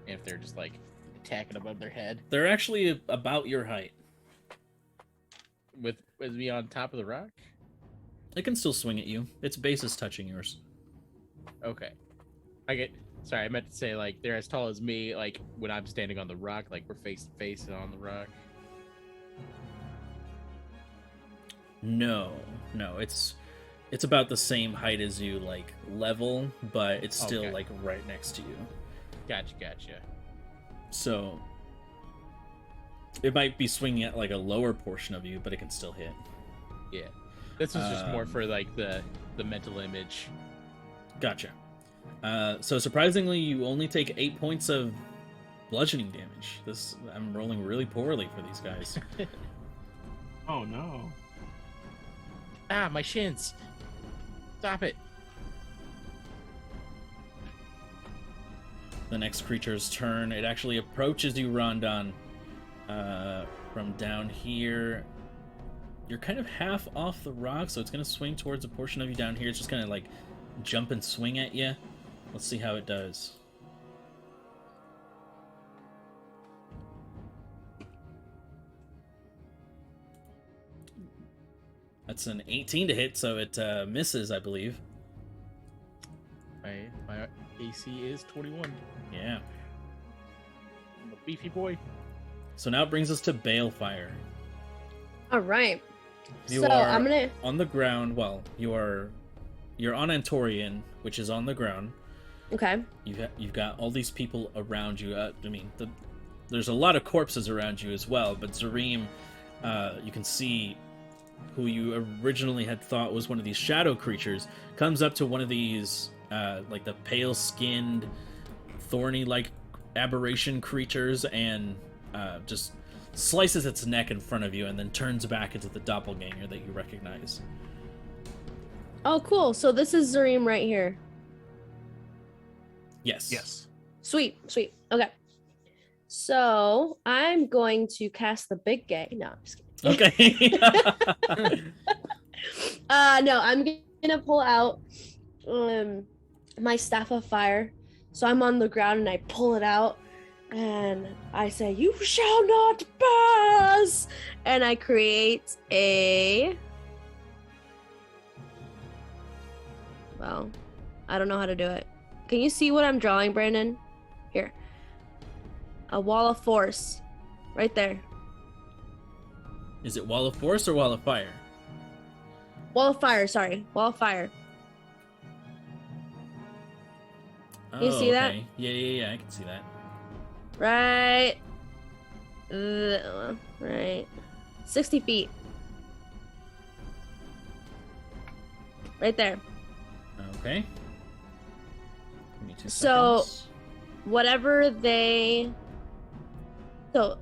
and if they're just like attacking above their head They're actually about your height. with me on top of the rock. It can still swing at you. Its base is touching yours. Okay, Sorry, I meant to say like they're as tall as me. Like when I'm standing on the rock, like we're face to face on the rock. No, it's about the same height as you, like level, but it's still Okay. like right next to you. Gotcha. So it might be swinging at like a lower portion of you, but it can still hit. Yeah, this was just more Um, for like the mental image. Gotcha. So surprisingly, you only take 8 points of bludgeoning damage. I'm rolling really poorly for these guys. Oh no. Ah, my shins! Stop it! The next creature's turn. It actually approaches you, Rondon, from down here. You're kind of half off the rock, so it's going to swing towards a portion of you down here. It's just going to like jump and swing at you. Let's see how it does. That's an 18 to hit, so it misses, I believe. My AC is 21. Yeah. I'm a beefy boy. So now it brings us to Balefire. All right. You So are I'm gonna. on the ground. Well, you're on Antorian, which is on the ground. Okay. You've got all these people around you. There's a lot of corpses around you as well. But Zareem, you can see who you originally had thought was one of these shadow creatures, comes up to one of these like the pale-skinned, thorny-like aberration creatures, and just slices its neck in front of you, and then turns back into the doppelganger that you recognize. Oh, cool. So this is Zareem right here. Yes. Yes. Sweet. Okay. So I'm going to cast the big gay. No, I'm just kidding. Okay. No, I'm gonna pull out my staff of fire. So I'm on the ground and I pull it out and I say, "You shall not pass!" And I create a. Well, I don't know how to do it. Can you see what I'm drawing, Brandon? Here. A wall of force. Right there. Is it wall of force or wall of fire? Wall of fire, sorry. Wall of fire. You see that? Okay. Yeah, I can see that. Right. Right. 60 feet. Right there. Okay. Give me 2 So- seconds. Whatever they. So,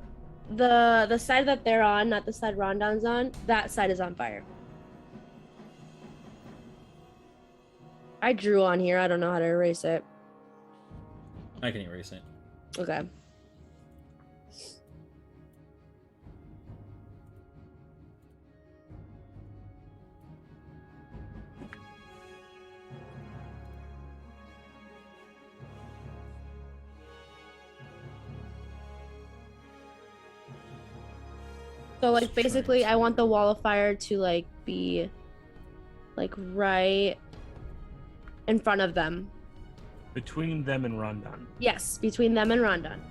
the side that they're on, not the side Rondon's on, that side is on fire. I drew on here. I don't know how to erase it. I can erase it. Okay. So like basically I want the wall of fire to like be like right in front of them. Between them and Rondon. Yes, between them and Rondon.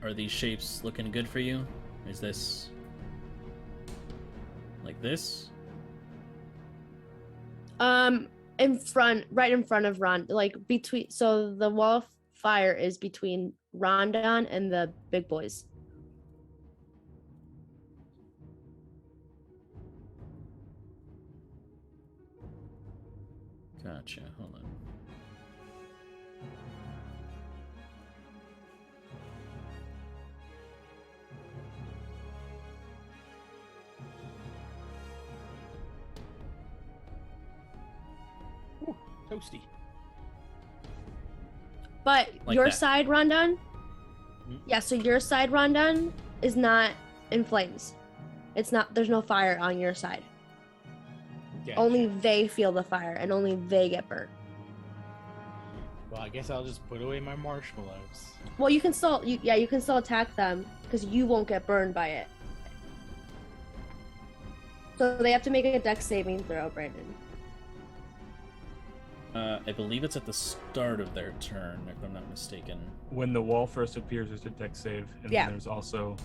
Are these shapes looking good for you? Is this like this? In front, right in front of Ron, like between. So the wall of fire is between Rondon and the big boys. Gotcha. Hold on. Toasty. But Like your that. side, Rondon? Hmm? Yeah, so your side, Rondon, is not in flames. It's not, there's no fire on your side. Gotcha. Only they feel the fire and only they get burnt. Well, I guess I'll just put away my marshmallows. Well, you can still, you can still attack them because you won't get burned by it. So they have to make a dex saving throw, Brandon. I believe it's at the start of their turn, if I'm not mistaken. When the wall first appears, there's a dex save, and Yeah. then there's also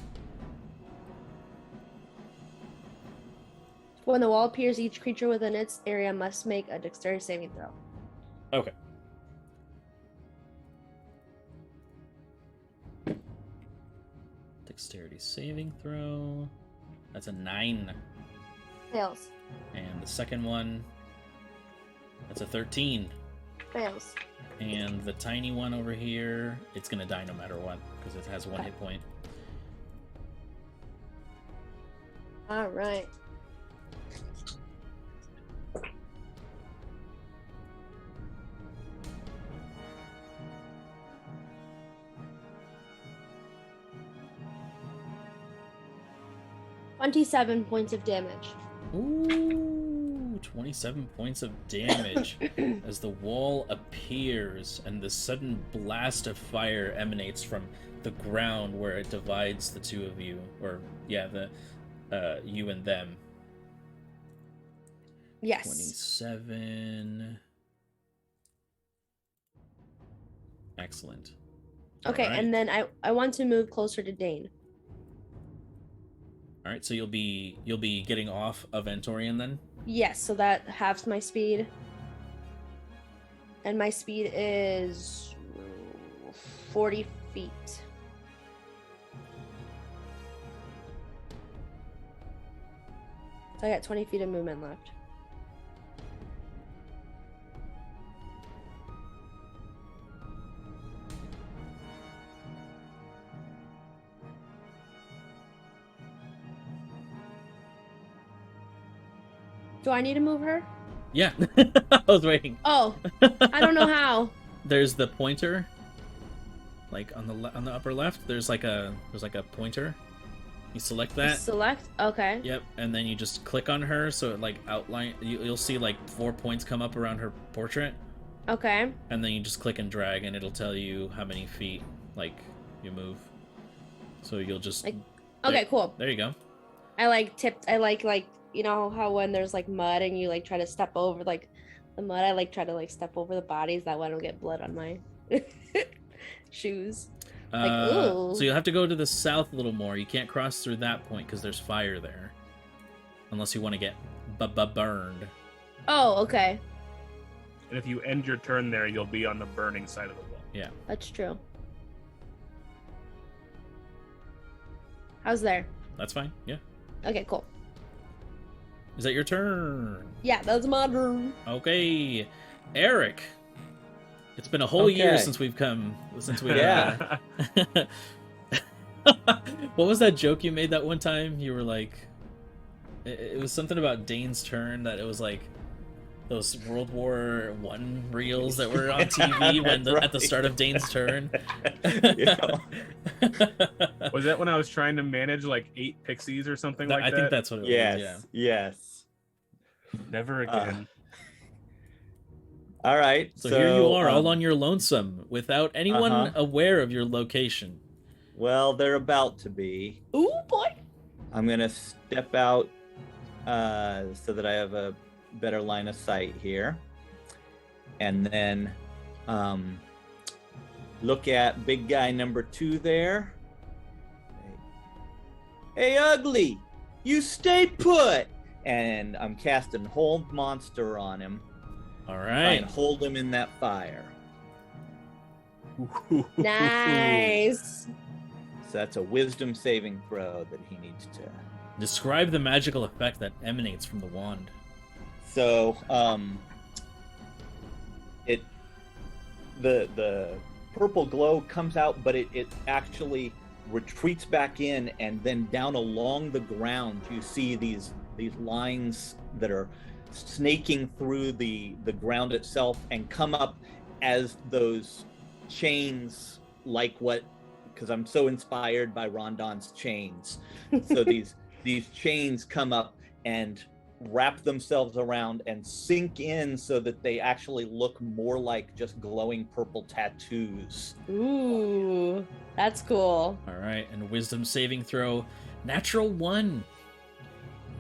When the wall appears, each creature within its area must make a dexterity saving throw. Okay. Dexterity saving throw. That's a 9. Fails. And the second one, that's a 13. Fails. And the tiny one over here, it's gonna die no matter what, because it has 1 hit point. All right. $27 points of damage. Ooh, 27 points of damage as the wall appears and the sudden blast of fire emanates from the ground where it divides the two of you, or yeah, the you and them. Yes. 27. Excellent. Okay, Alright. and then I want to move closer to Dane. All right, so you'll be getting off of Antorian then. Yes, so that halves my speed. And my speed is 40 feet. So I got 20 feet of movement left. Do I need to move her? Yeah, I was waiting. Oh, I don't know how. There's the pointer, like on the upper left. There's like a pointer. You select that. Select? Okay. Yep, and then you just click on her, so it like outline. You'll see like 4 points come up around her portrait, Okay. and then you just click and drag, and it'll tell you how many feet like you move. So you'll just Like- Okay, cool. there you go. I like you know how when there's like mud and you like try to step over like the mud, I like try to like step over the bodies that way I don't get blood on my shoes. Ooh. So you'll have to go to the south a little more. You can't cross through that point because there's fire there, unless you want to get burned. Oh, okay. and if you end your turn there, you'll be on the burning side of the wall. Yeah. That's true. How's there? That's fine. Yeah. Okay, cool. Is that your turn? Yeah, that's my turn. Okay, Eric. It's been a whole year Okay. since we Yeah. What was that joke you made that one time? You were like, it was something about Dane's turn, that it was like those World War I reels that were on TV That's at the right. start of Dane's turn. Yeah. Was that when I was trying to manage like 8 pixies or something like I that? think that's what it Yes. was. Yeah. Yes. Never again. All right. So here you are, all um, on your lonesome, without anyone Uh-huh. aware of your location. Well, they're about to be. Ooh, boy. I'm gonna step out so that I have a better line of sight here, and then look at big guy number 2 there. Hey, ugly! You stay put! And I'm casting Hold Monster on him. All Try right. and hold him in that fire. Nice. So that's a Wisdom saving throw that he needs to. Describe the magical effect that emanates from the wand. So, the purple glow comes out, but it actually retreats back in, and then down along the ground you see these lines that are snaking through the ground itself and come up as those chains, like what, because I'm so inspired by Rondon's chains. So these chains come up and wrap themselves around and sink in so that they actually look more like just glowing purple tattoos. Ooh, that's cool. All right, and wisdom saving throw, natural 1.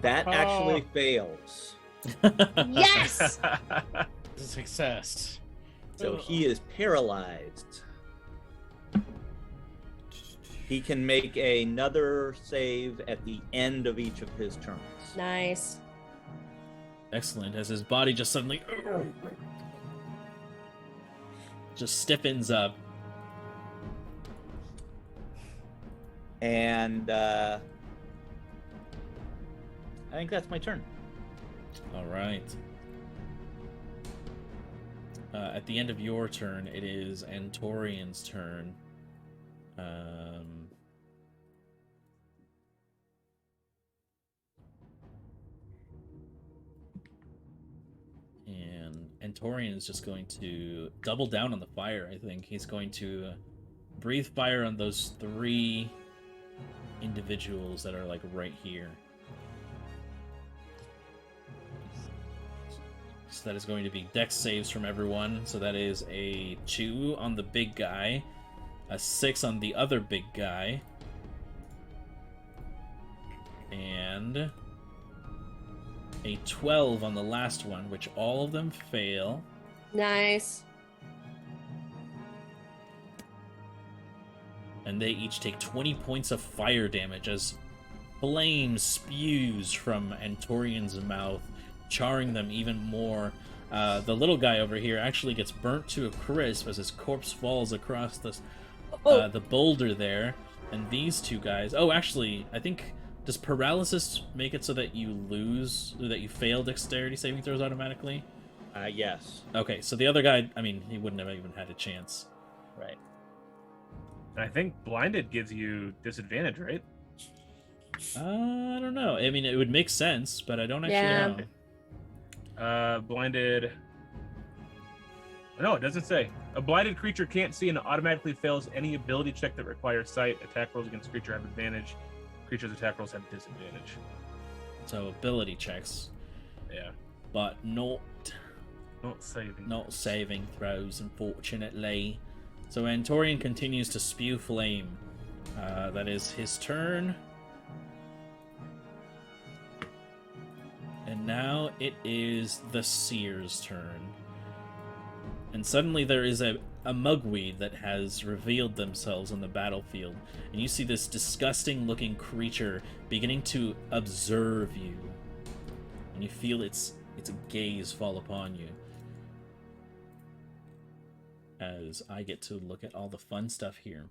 That actually fails. Yes! It's a success. So he is paralyzed. He can make another save at the end of each of his turns. Nice. Excellent, as his body just suddenly just stiffens up. And I think that's my turn. All right. At the end of your turn, it is Antorian's turn. And Antorian is just going to double down on the fire, I think. He's going to breathe fire on those 3 individuals that are, like, right here. So that is going to be dex saves from everyone. So that is a 2 on the big guy, a 6 on the other big guy, and a 12 on the last one, which all of them fail. Nice. And they each take 20 points of fire damage as flame spews from Antorian's mouth, charring them even more. The little guy over here actually gets burnt to a crisp as his corpse falls across the boulder there. And these 2 guys... Oh, actually, I think... Does paralysis make it so that you lose... Or that you fail dexterity saving throws automatically? Yes. Okay, so the other guy... I mean, he wouldn't have even had a chance. Right. I think blinded gives you disadvantage, right? I don't know. I mean, it would make sense, but I don't actually Yeah. know. Blinded. No, it doesn't say. A blinded creature can't see and automatically fails any ability check that requires sight. Attack rolls against creature have advantage. Creature's attack rolls have disadvantage. So ability checks, Yeah. but not saving. throws, unfortunately. So Antorian continues to spew flame. That is his turn. And now it is the Seer's turn. And suddenly there is a mugweed that has revealed themselves on the battlefield. And you see this disgusting looking creature beginning to observe you. And you feel its gaze fall upon you. As I get to look at all the fun stuff here.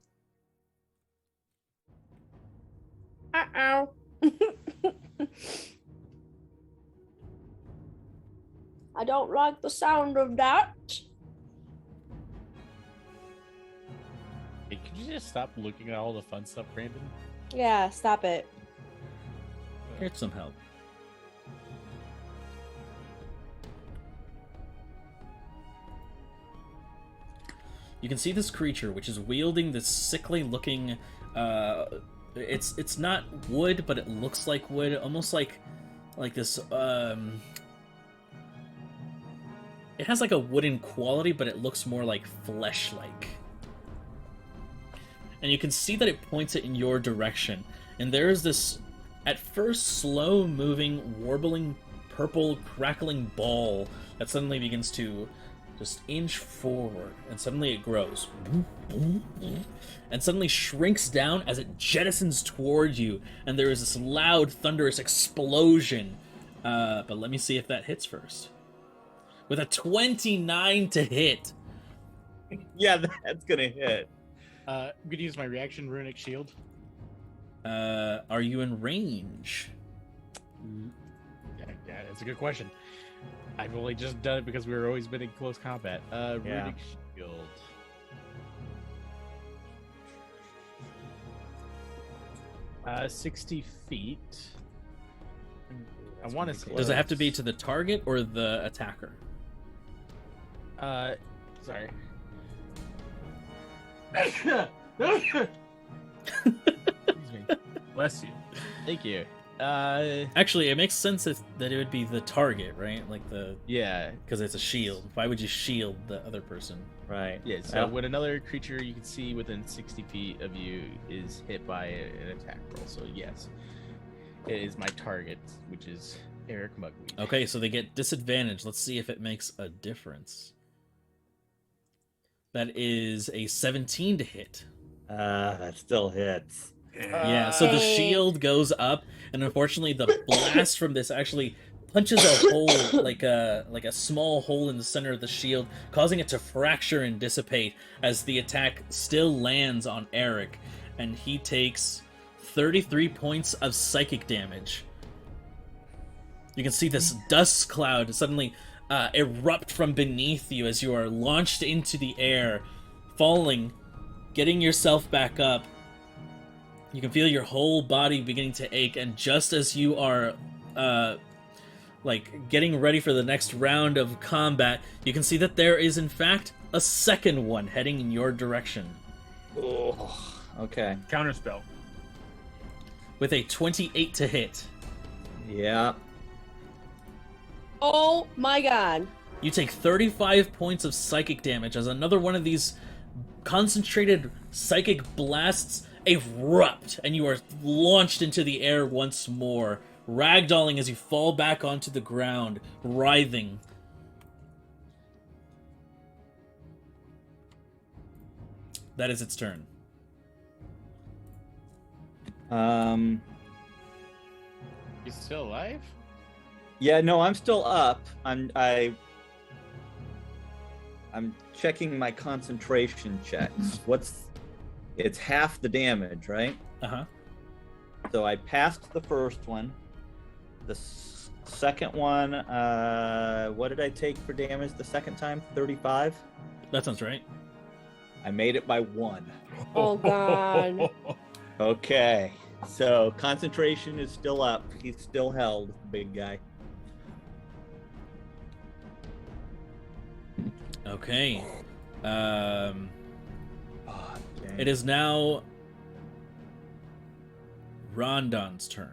Uh-oh. I don't like the sound of that. Hey, could you just stop looking at all the fun stuff, Brandon? Yeah, stop it. Here's some help. You can see this creature, which is wielding this sickly-looking. It's not wood, but it looks like wood, almost like this. It has like a wooden quality, but it looks more like flesh-like. And you can see that it points it in your direction. And there is this, at first, slow-moving, warbling, purple, crackling ball that suddenly begins to just inch forward, and suddenly it grows. And suddenly shrinks down as it jettisons toward you, and there is this loud, thunderous explosion. But let me see if that hits first. With a 29 to hit. Yeah, that's gonna hit. I'm gonna use my reaction runic shield. Are you in range? Yeah, that's a good question. I've only just done it because we've always been in close combat. Runic shield. Uh, 60 feet. I want to. Does it have to be to the target or the attacker? Sorry. Excuse me. Bless you. Thank you. Actually, it makes sense that it would be the target, right? Like Yeah. because it's a shield. Why would you shield the other person? Right. Yeah, so when another creature you can see within 60 feet of you is hit by an attack roll, so yes, it is my target, which is Eric Mugweed. Okay, so they get disadvantage. Let's see if it makes a difference. That is a 17 to hit. That still hits. Yeah, so the shield goes up, and unfortunately, the blast from this actually punches a hole, like a small hole in the center of the shield, causing it to fracture and dissipate as the attack still lands on Eric, and he takes 33 points of psychic damage. You can see this dust cloud suddenly erupt from beneath you as you are launched into the air, falling, getting yourself back up. You can feel your whole body beginning to ache, and just as you are getting ready for the next round of combat, you can see that there is in fact a second one heading in your direction. Oh, okay. Counterspell. With a 28 to hit. Yeah. Oh my god. You take 35 points of psychic damage as another one of these concentrated psychic blasts erupt, and you are launched into the air once more, ragdolling as you fall back onto the ground, writhing. That is its turn. He's still alive? Yeah, no, I'm still up. I'm checking my concentration checks. It's half the damage, right? Uh-huh. So I passed the first one. The second one, what did I take for damage the second time? 35? That sounds right. I made it by 1. Oh god. Okay. So concentration is still up. He's still held, big guy. Okay. Oh, dang. It is now Rondon's turn.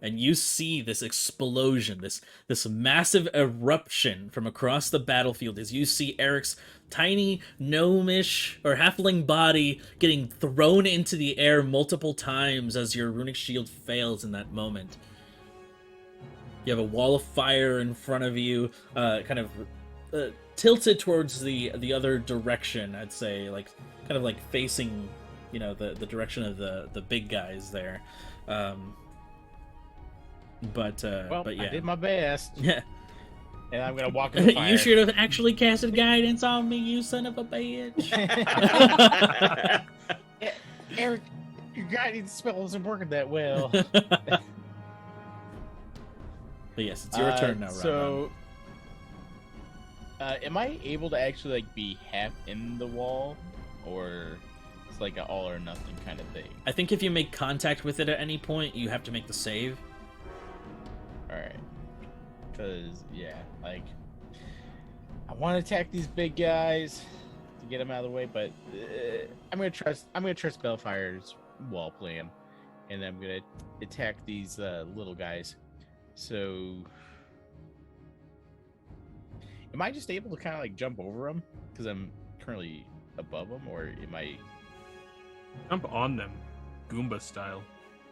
And you see this explosion, this massive eruption from across the battlefield as you see Eric's tiny gnomish or halfling body getting thrown into the air multiple times as your runic shield fails in that moment. You have a wall of fire in front of you, kind of tilted towards the other direction, I'd say, like kind of like facing, the direction of the big guys there. But yeah, I did my best. Yeah. And I'm gonna walk in the fire. You should have actually casted guidance on me, you son of a bitch. Eric, your guidance spell isn't working that well. But yes, it's your turn now, Rondon. So, am I able to actually be half in the wall, or it's like an all or nothing kind of thing? I think if you make contact with it at any point, you have to make the save. All right. Because I want to attack these big guys to get them out of the way, but I'm gonna trust Bellfire's wall plan, and I'm gonna attack these little guys. So, am I just able to kind of jump over them because I'm currently above them, or am I? Jump on them, Goomba style.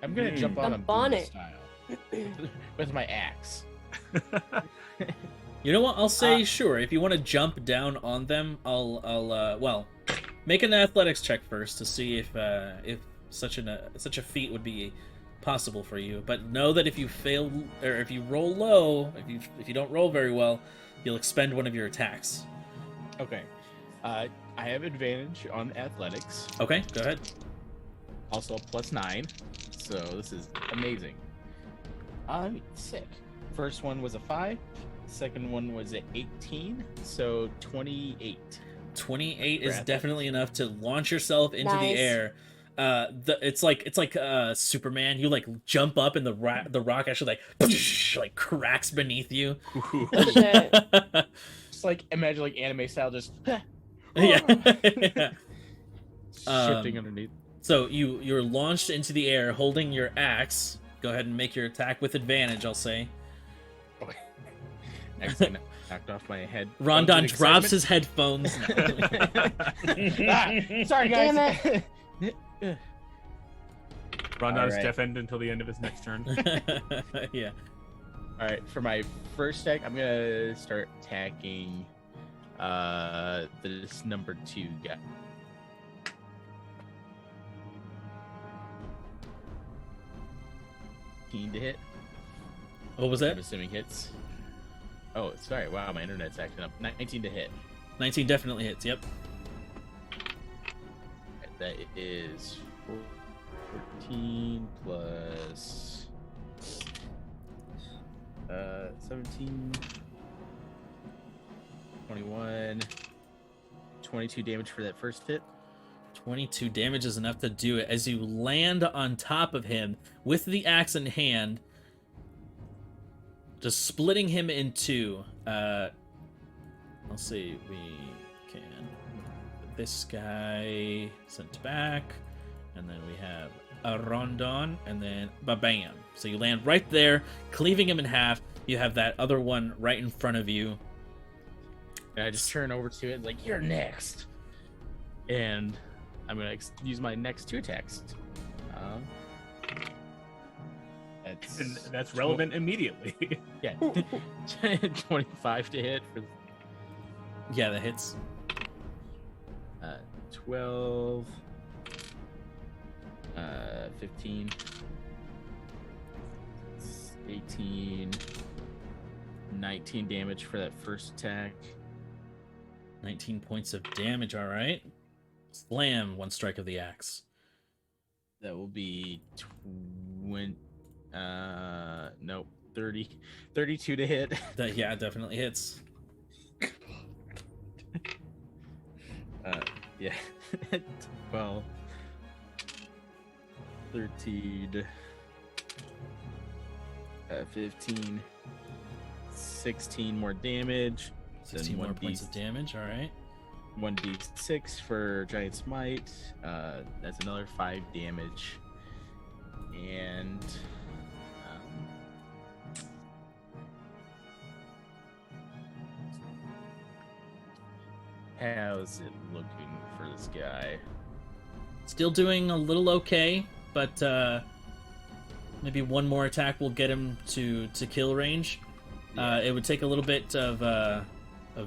I'm gonna jump on them Jump on Goomba it. style with my axe. You know what? I'll say sure. If you want to jump down on them, I'll make an athletics check first to see if such a feat would be possible for you. But know that if you fail or if you roll low, if you don't roll very well, you'll expend one of your attacks. Okay. I have advantage on athletics. Okay, go ahead. Also +9. So this is amazing. Sick. First one was a 5. Second one was an 18. So 28. 28 is Athletics. definitely enough to launch yourself into the Nice. air. it's like Superman. You like jump up and the rock actually like cracks beneath you. Ooh. Oh, shit. Just like imagine like anime style, just Yeah. shifting underneath. So you're launched into the air holding your axe. Go ahead and make your attack with advantage, I'll say. Accidentally knocked off my head. Rondon From drops his excitement. headphones. Sorry, guys. Damn Rondon is Alright. deafened until the end of his next turn. Yeah. All right, for my first attack, I'm gonna start attacking this number 2 guy. To hit. What was I'm that? assuming hits. Oh, sorry. Wow, my internet's acting up. 19 to hit. 19 definitely hits. Yep. That is 14 plus 17, 21, 22 damage for that first hit. 22 damage is enough to do it as you land on top of him with the axe in hand, just splitting him in two. Let's see, we can put this guy sent back, and then we have a Rondon, and then ba-bam. So you land right there, cleaving him in half. You have that other one right in front of you. And I just turn over to it like, you're next. And I'm going to use my next 2 attacks. And that's relevant immediately. Yeah. 25 to hit for Yeah, that hits. 12, 15, 18, 19 damage for that first attack. 19 points of damage, all right. Slam, 1 strike of the axe. That will be 32 to hit. That, yeah, definitely hits. Yeah. 12, 13, 15, 16 more damage. 16 more points of damage, all right. 1d6 for Giant Smite. That's another 5 damage. And how's it looking for this guy? Still doing a little okay, but maybe one more attack will get him to kill range. Yeah. It would take a little bit of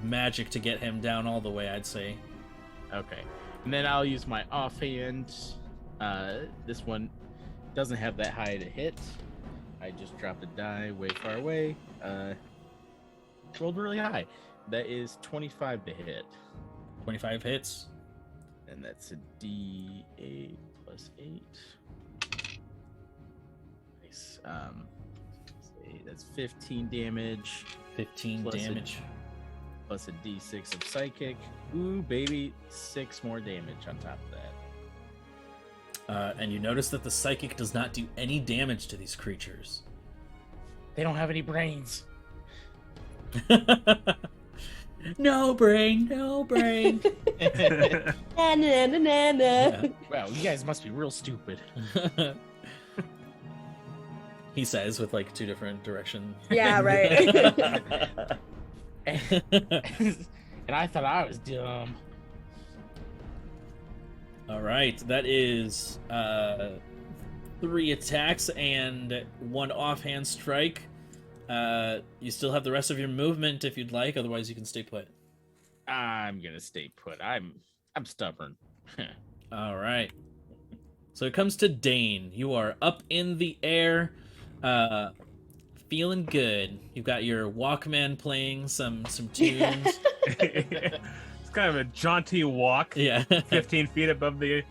magic to get him down all the way, I'd say. Okay. And then I'll use my offhand. This one doesn't have that high to hit. I just dropped a die way far away. Rolled really high. That is 25 to hit. 25 hits. And that's a D8 plus 8. Nice. That's 15 damage 15 Plus a- damage. plus a D6 of psychic. Ooh, baby, 6 more damage on top of that. And you notice that the psychic does not do any damage to these creatures. They don't have any brains. No brain, no brain. Na, na, na, na, na. Yeah. Wow, you guys must be real stupid. He says with like 2 different directions. Yeah, right. And I thought I was dumb. All right, that is 3 attacks and 1 offhand strike. You still have the rest of your movement if you'd like. Otherwise, you can stay put. I'm gonna stay put. I'm stubborn. All right. So it comes to Dane. You are up in the air, feeling good. You've got your Walkman playing some tunes. It's kind of a jaunty walk, Yeah. 15 feet above the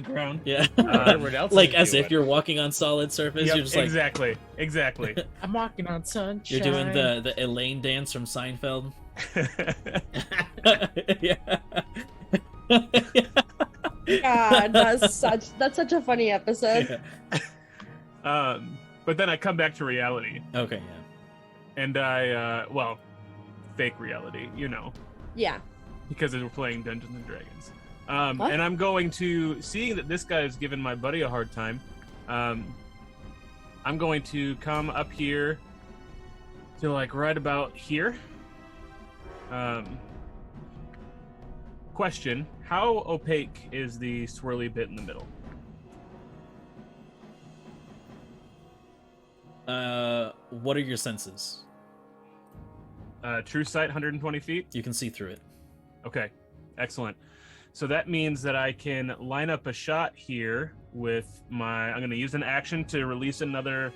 ground. Yeah. Everyone else Like is as doing. if you're walking on solid surface. Yep, You're just like exactly. I'm walking on sunshine. you're doing the Elaine dance from Seinfeld. Yeah. God, that's such a funny episode. Yeah. But then I come back to reality, Okay, yeah. and I fake reality, Yeah. because we're playing Dungeons and Dragons. What? And I'm going to, seeing that this guy is giving my buddy a hard time, I'm going to come up here to like right about here. Question: how opaque is the swirly bit in the middle? What are your senses? True sight, 120 feet. You can see through it. Okay, excellent. So that means that I can line up a shot here with I'm going to use an action to release another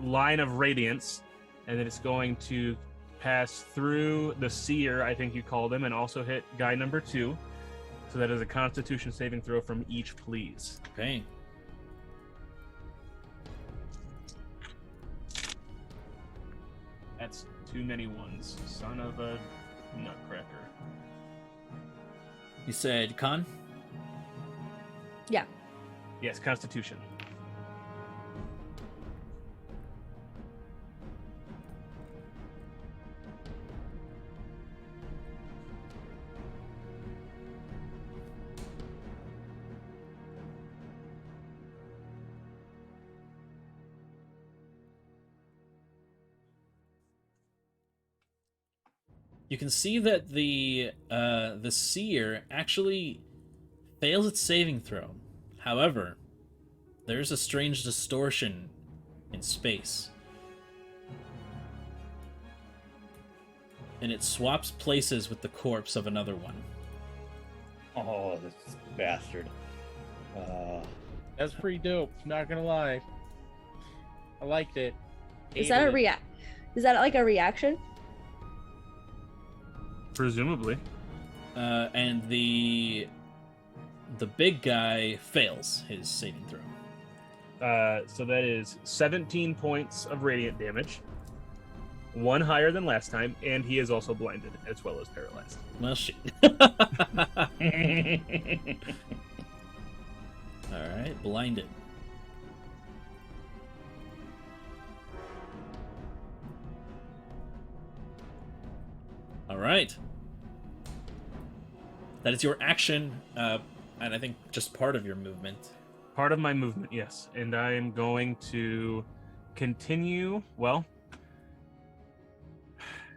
line of radiance, and then it's going to pass through the seer, I think you called him, and also hit guy number 2. So that is a Constitution saving throw from each, please. Okay. That's too many ones. Son of a nutcracker. You said con? Yeah. Yes, Constitution. You can see that the seer actually fails its saving throw. However, there's a strange distortion in space. And it swaps places with the corpse of another one. Oh, this bastard. That's pretty dope. Not gonna lie. I liked it. Is that a Hated it. Is that like a reaction? Presumably. And the big guy fails his saving throw. So that is 17 points of radiant damage. 1 higher than last time, and he is also blinded as well as paralyzed. Well, shit. Alright, blinded. Alright. That is your action, and I think just part of your movement. Part of my movement, yes. And I am going to continue. Well,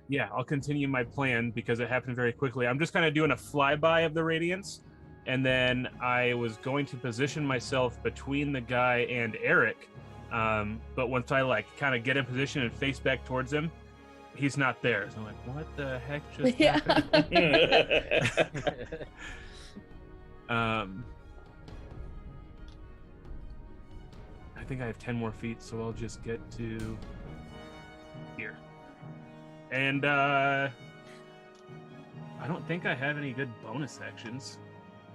yeah, I'll continue my plan because it happened very quickly. I'm just kind of doing a flyby of the radiance, and then I was going to position myself between the guy and Eric. But once I kind of get in position and face back towards him, he's not there. So I'm like, what the heck just Yeah. happened? I think I have 10 more feet, so I'll just get to here. And I don't think I have any good bonus actions.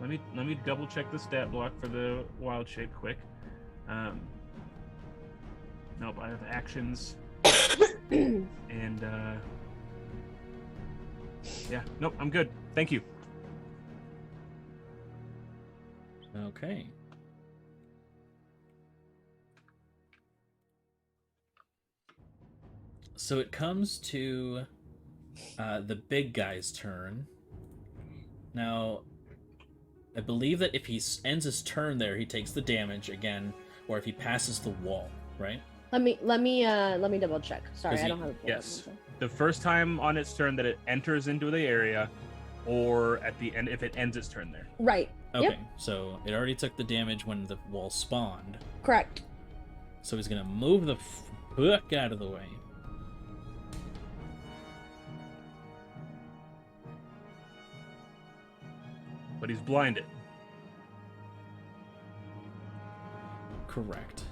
Let me double check the stat block for the wild shape quick. Nope, I have actions. And yeah, nope, I'm good. Thank you. Okay. So it comes to the big guy's turn. Now, I believe that if he ends his turn there, he takes the damage again, or if he passes the wall, right? Let me double check. Sorry, Does I he- don't have it. pulled up. Yes. The first time on its turn that it enters into the area, or at the end if it ends its turn there. Right. Okay, Yep. so it already took the damage when the wall spawned. Correct. So he's gonna move the fuck out of the way. But he's blinded. Correct.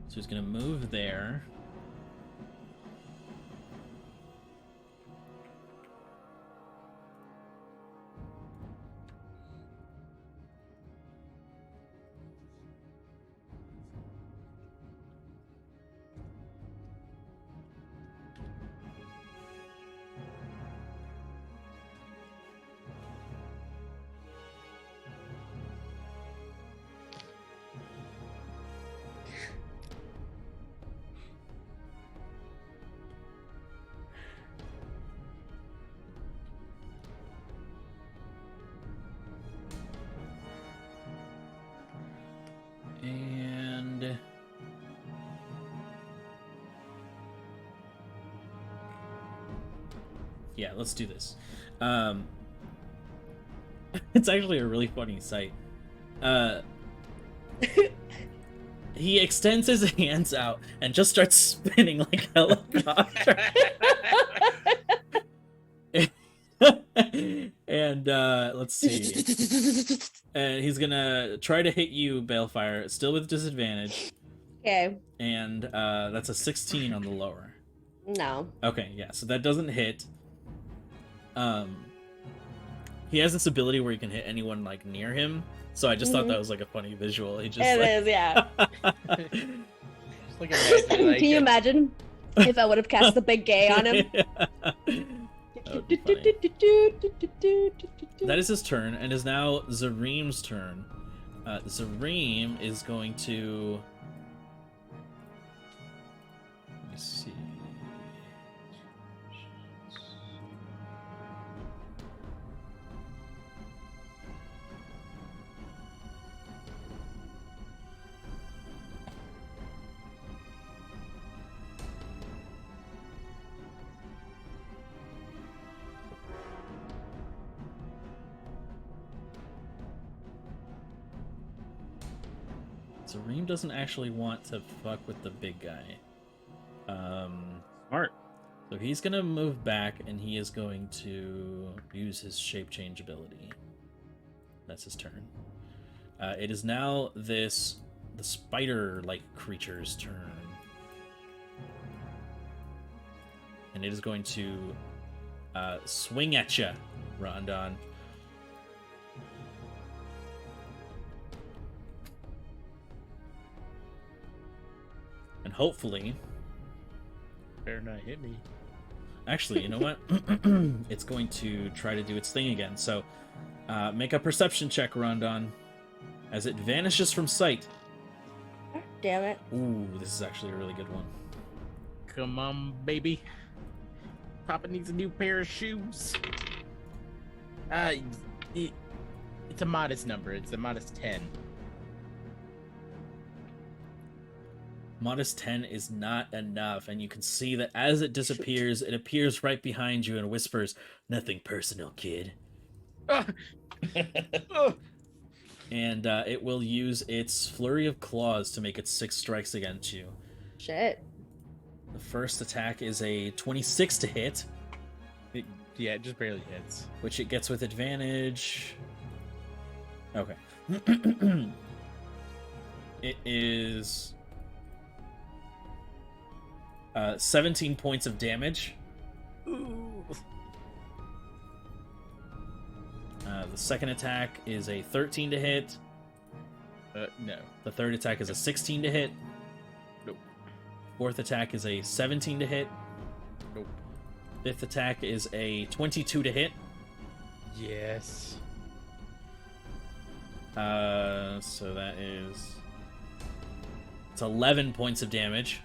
So he's gonna move there. And yeah, let's do this. It's actually a really funny sight. He extends his hands out and just starts spinning like a helicopter. And let's see. And he's gonna try to hit you, Balefire, still with disadvantage. Okay. And that's a 16 on the lower. No. Okay, yeah, so that doesn't hit. He has this ability where he can hit anyone like near him. So I just thought that was like a funny visual. He just It is, yeah. Just like imagine, like, Can you imagine if I would have cast the big gay on him? That would be funny. That is his turn, and is now Zareem's turn. Zareem is going to... Let me see. Zareem doesn't actually want to fuck with the big guy. Smart. So he's gonna move back, and he is going to use his shape change ability. That's his turn. It is now the spider-like creature's turn, and it is going to swing at you, Rondon. And hopefully... Better not hit me. Actually, you know what? It's going to try to do its thing again. So, make a perception check, Rondon, as it vanishes from sight. Damn it. Ooh, this is actually a really good one. Come on, baby. Papa needs a new pair of shoes. It's a modest number. It's a modest 10. Modest 10 is not enough, and you can see that as it disappears, it appears right behind you and whispers, "Nothing personal, kid." And it will use its flurry of claws to make its 6 strikes against you. Shit. The first attack is a 26 to hit, Yeah, it just barely hits. which it gets with advantage. Okay. It is 17 points of damage. Ooh. The second attack is a 13 to hit. No. The third attack is a 16 to hit. Nope. Fourth attack is a 17 to hit. Nope. Fifth attack is a 22 to hit. Yes. So that is... It's 11 points of damage.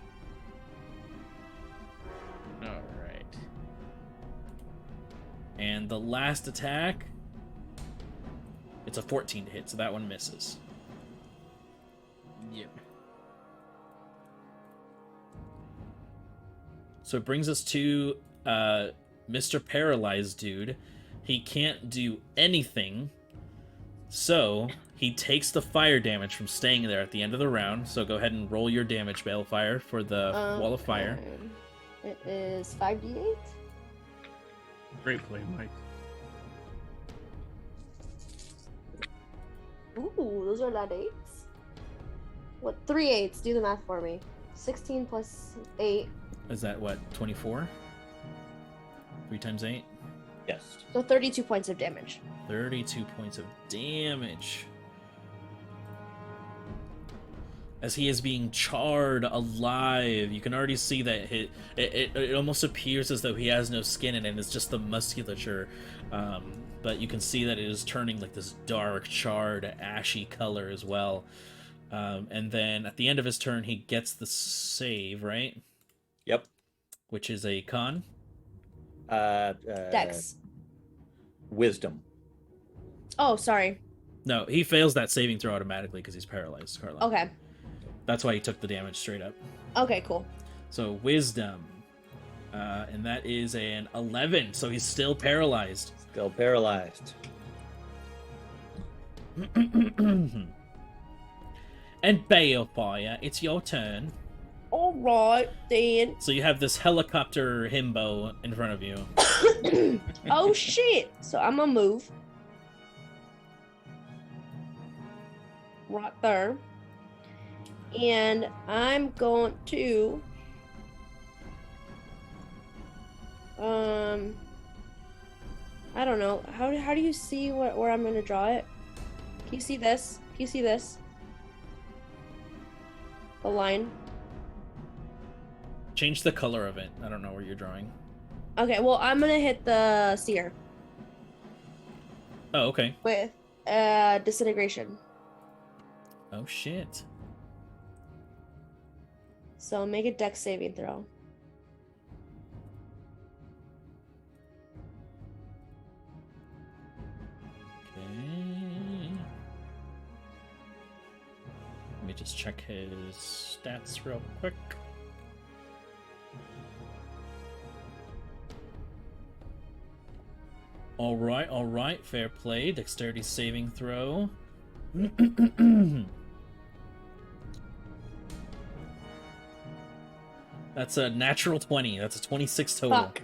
Alright. And the last attack... It's a 14 to hit, so that one misses. Yep. So it brings us to Mr. Paralyzed Dude. He can't do anything, so he takes the fire damage from staying there at the end of the round. So go ahead and roll your damage, Balefire, for the wall of fire. It is 5d8. Great play, Mike. Ooh, those are not 8s. What? 3 8s. Do the math for me. 16 plus 8. Is that what, 24? 3 times 8? Yes. So 32 points of damage. 32 points of damage. As he is being charred alive, you can already see that it almost appears as though he has no skin in it, and it's just the musculature. But you can see that it is turning like this dark, charred, ashy color as well. And then at the end of his turn, he gets the save, right? Yep. Which is a con. Dex. Wisdom. Oh, sorry. No, he fails that saving throw automatically because he's paralyzed, Carla. Okay. That's why he took the damage straight up. Okay, cool. So wisdom. And that is an 11, so he's still paralyzed. Still paralyzed. And Balefire, it's your turn. All right, then. So you have this helicopter himbo in front of you. Oh, shit. So I'm going to move. Right there. And I'm going to... I don't know. How do you see where I'm going to draw it? Can you see this? Can you see this? The line. Change the color of it. I don't know where you're drawing. Okay, well, I'm going to hit the seer Oh, okay. with disintegration. Oh, shit. So make a dex saving throw. Okay. Let me just check his stats real quick. All right. Fair play. Dexterity saving throw. That's a natural 20. That's a 26 total. Fuck.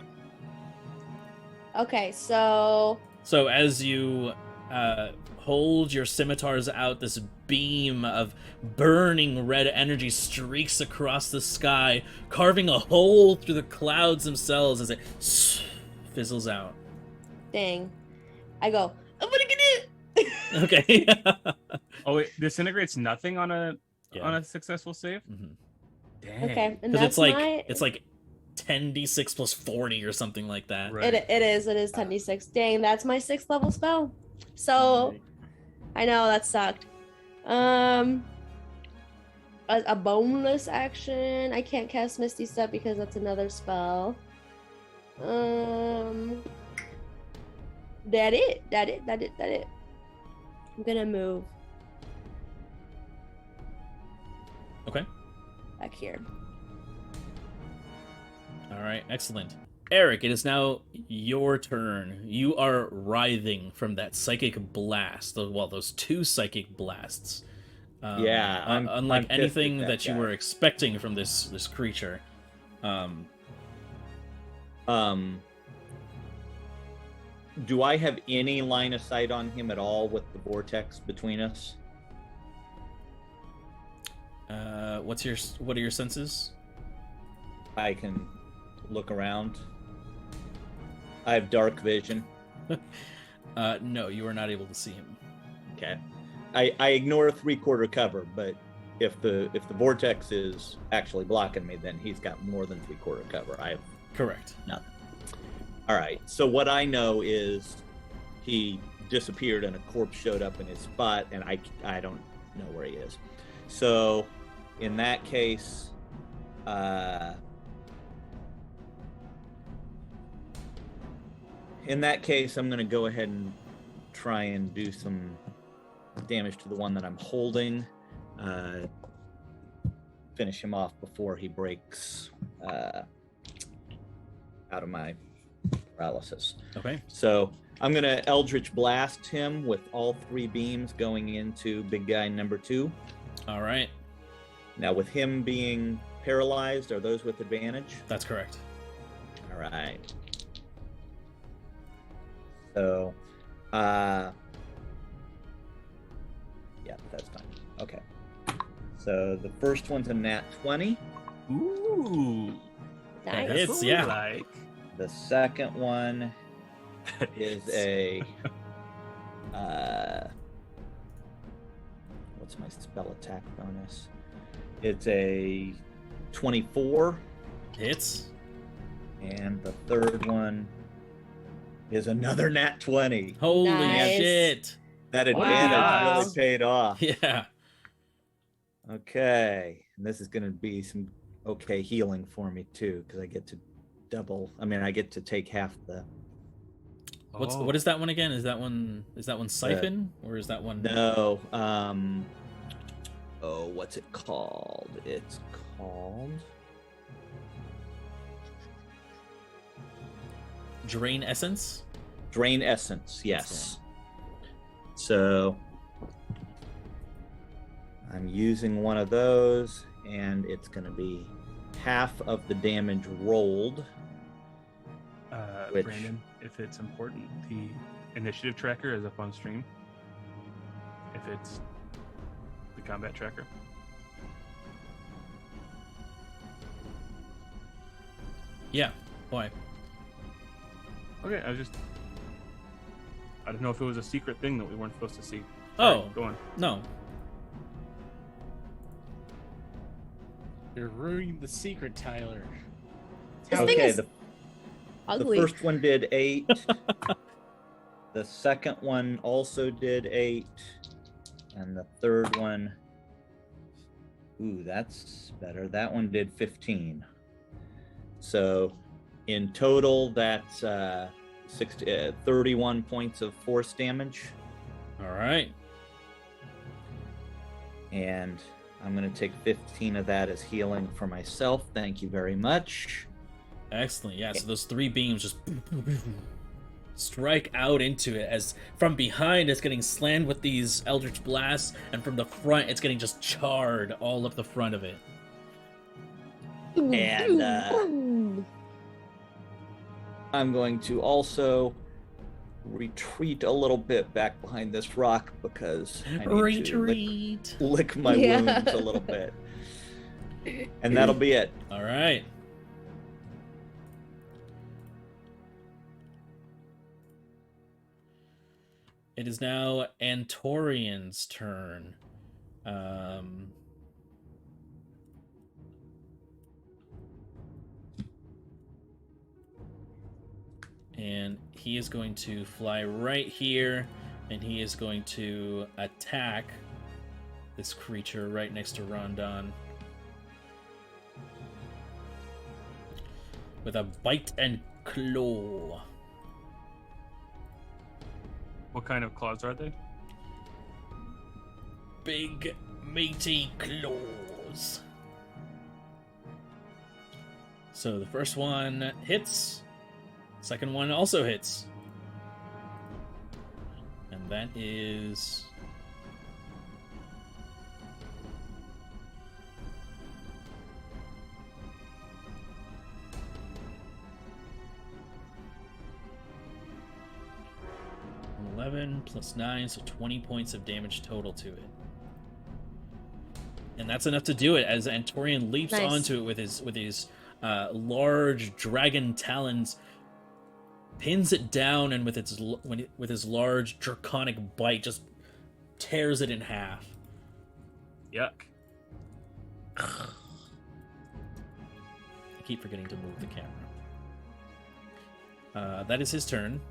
Okay, so... So as you hold your scimitars out, this beam of burning red energy streaks across the sky, carving a hole through the clouds themselves as it fizzles out. Dang. I go, I'm gonna get it! Okay. Oh, it disintegrates nothing on a Yeah. successful save. Mhm. Dang. Okay, and Because that's it's like 10d6 plus 40 or something like that. Right. It is 10d6. Dang, that's my 6th level spell. So, I know, that sucked. A bonus action. I can't cast Misty Step because that's another spell. That it. I'm gonna move Okay. back here. All right. Excellent. Eric, it is now your turn. You are writhing from that psychic blast. Those two psychic blasts. Yeah, unlike I'm pissed anything at that you guy. were expecting from this creature. Do I have any line of sight on him at all with the vortex between us? What are your senses? I can look around. I have dark vision. No, you are not able to see him. Okay. I ignore 3/4 cover, but if the vortex is actually blocking me, then he's got more than 3/4 cover. I have Correct. nothing. All right. So what I know is he disappeared and a corpse showed up in his spot, and I don't know where he is. So in that case, I'm going to go ahead and try and do some damage to the one that I'm holding. Finish him off before he breaks out of my paralysis. Okay. So I'm going to Eldritch Blast him with all 3 beams going into big guy number 2. All right. Now, with him being paralyzed, are those with advantage? That's correct. All right. So, yeah, that's fine. Okay. So the first one's a nat 20. Ooh. Nice. Hits, That's what we yeah. like. The second one is a what's my spell attack bonus? It's a 24, Hits. and the third one is another nat 20. Holy Nice. shit. That Wow. advantage really paid off. Yeah. Okay, and this is going to be some okay healing for me too, because I get to I get to take half the What is that one again? Is that one Siphon or is that one? No. Oh, what's it called? It's called Drain Essence? Drain Essence, yes. So I'm using one of those, and it's going to be half of the damage rolled. Brandon, if it's important, the initiative tracker is up on stream. If it's the combat tracker. Yeah. Why? Okay, I don't know if it was a secret thing that we weren't supposed to see. Oh, Sorry, go on. No. You're ruining the secret, Tyler. This thing Okay, is the ugly. first one did 8. The second one also did 8. And the third one, ooh, that's better. That one did 15. So in total, that's 31 points of force damage. All right. And I'm going to take 15 of that as healing for myself. Thank you very much. Excellent. Yeah, so those 3 beams just strike out into it as from behind it's getting slammed with these Eldritch Blasts, and from the front it's getting just charred all up the front of it. And I'm going to also retreat a little bit back behind this rock because I need to lick my wounds a little bit. And that'll be it. All right. It is now Antorian's turn. And he is going to fly right here, and he is going to attack this creature right next to Rondon with a bite and claw. What kind of claws are they? Big, meaty claws. So the first one hits. Second one also hits. And that is... $11 plus 9, so 20 points of damage total to it. And that's enough to do it as Antorian leaps onto it with his large dragon talons, pins it down, and with his large draconic bite just tears it in half. Yuck. I keep forgetting to move the camera. That is his turn.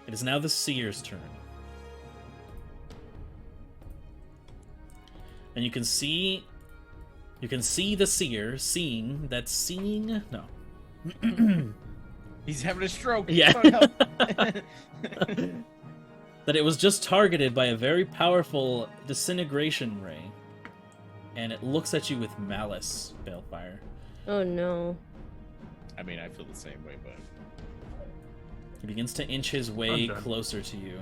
It is now the Seer's turn. And you can see the Seer seeing. No. He's having a stroke. Yeah. Oh, no. That it was just targeted by a very powerful disintegration ray. And it looks at you with malice, Balefire. Oh no. I mean, I feel the same way, but He begins to inch his way closer to you.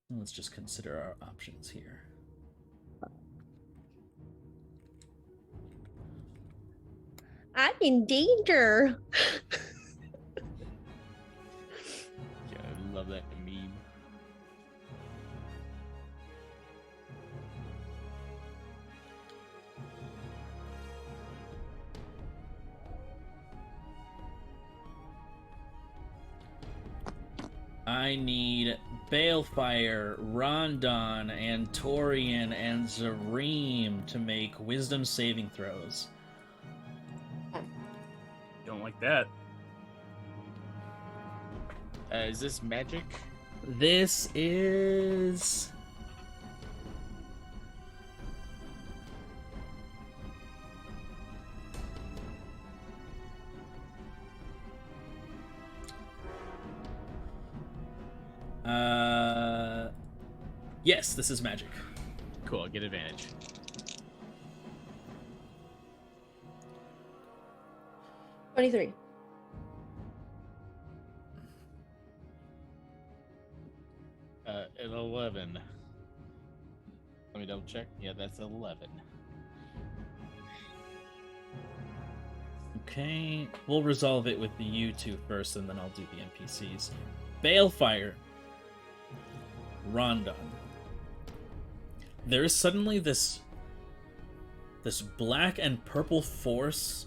Let's just consider our options here. I'm in danger. yeah, I love that meme. I need Balefire, Rondon, Antorian, and Zareem to make wisdom saving throws. Don't like that. Is this magic? This is... Yes, this is magic. Cool, get advantage. $23. At 11. Let me double check. Yeah, that's 11. Okay, we'll resolve it with the you two first, and then I'll do the NPCs. Balefire. Rondon. There is suddenly this black and purple force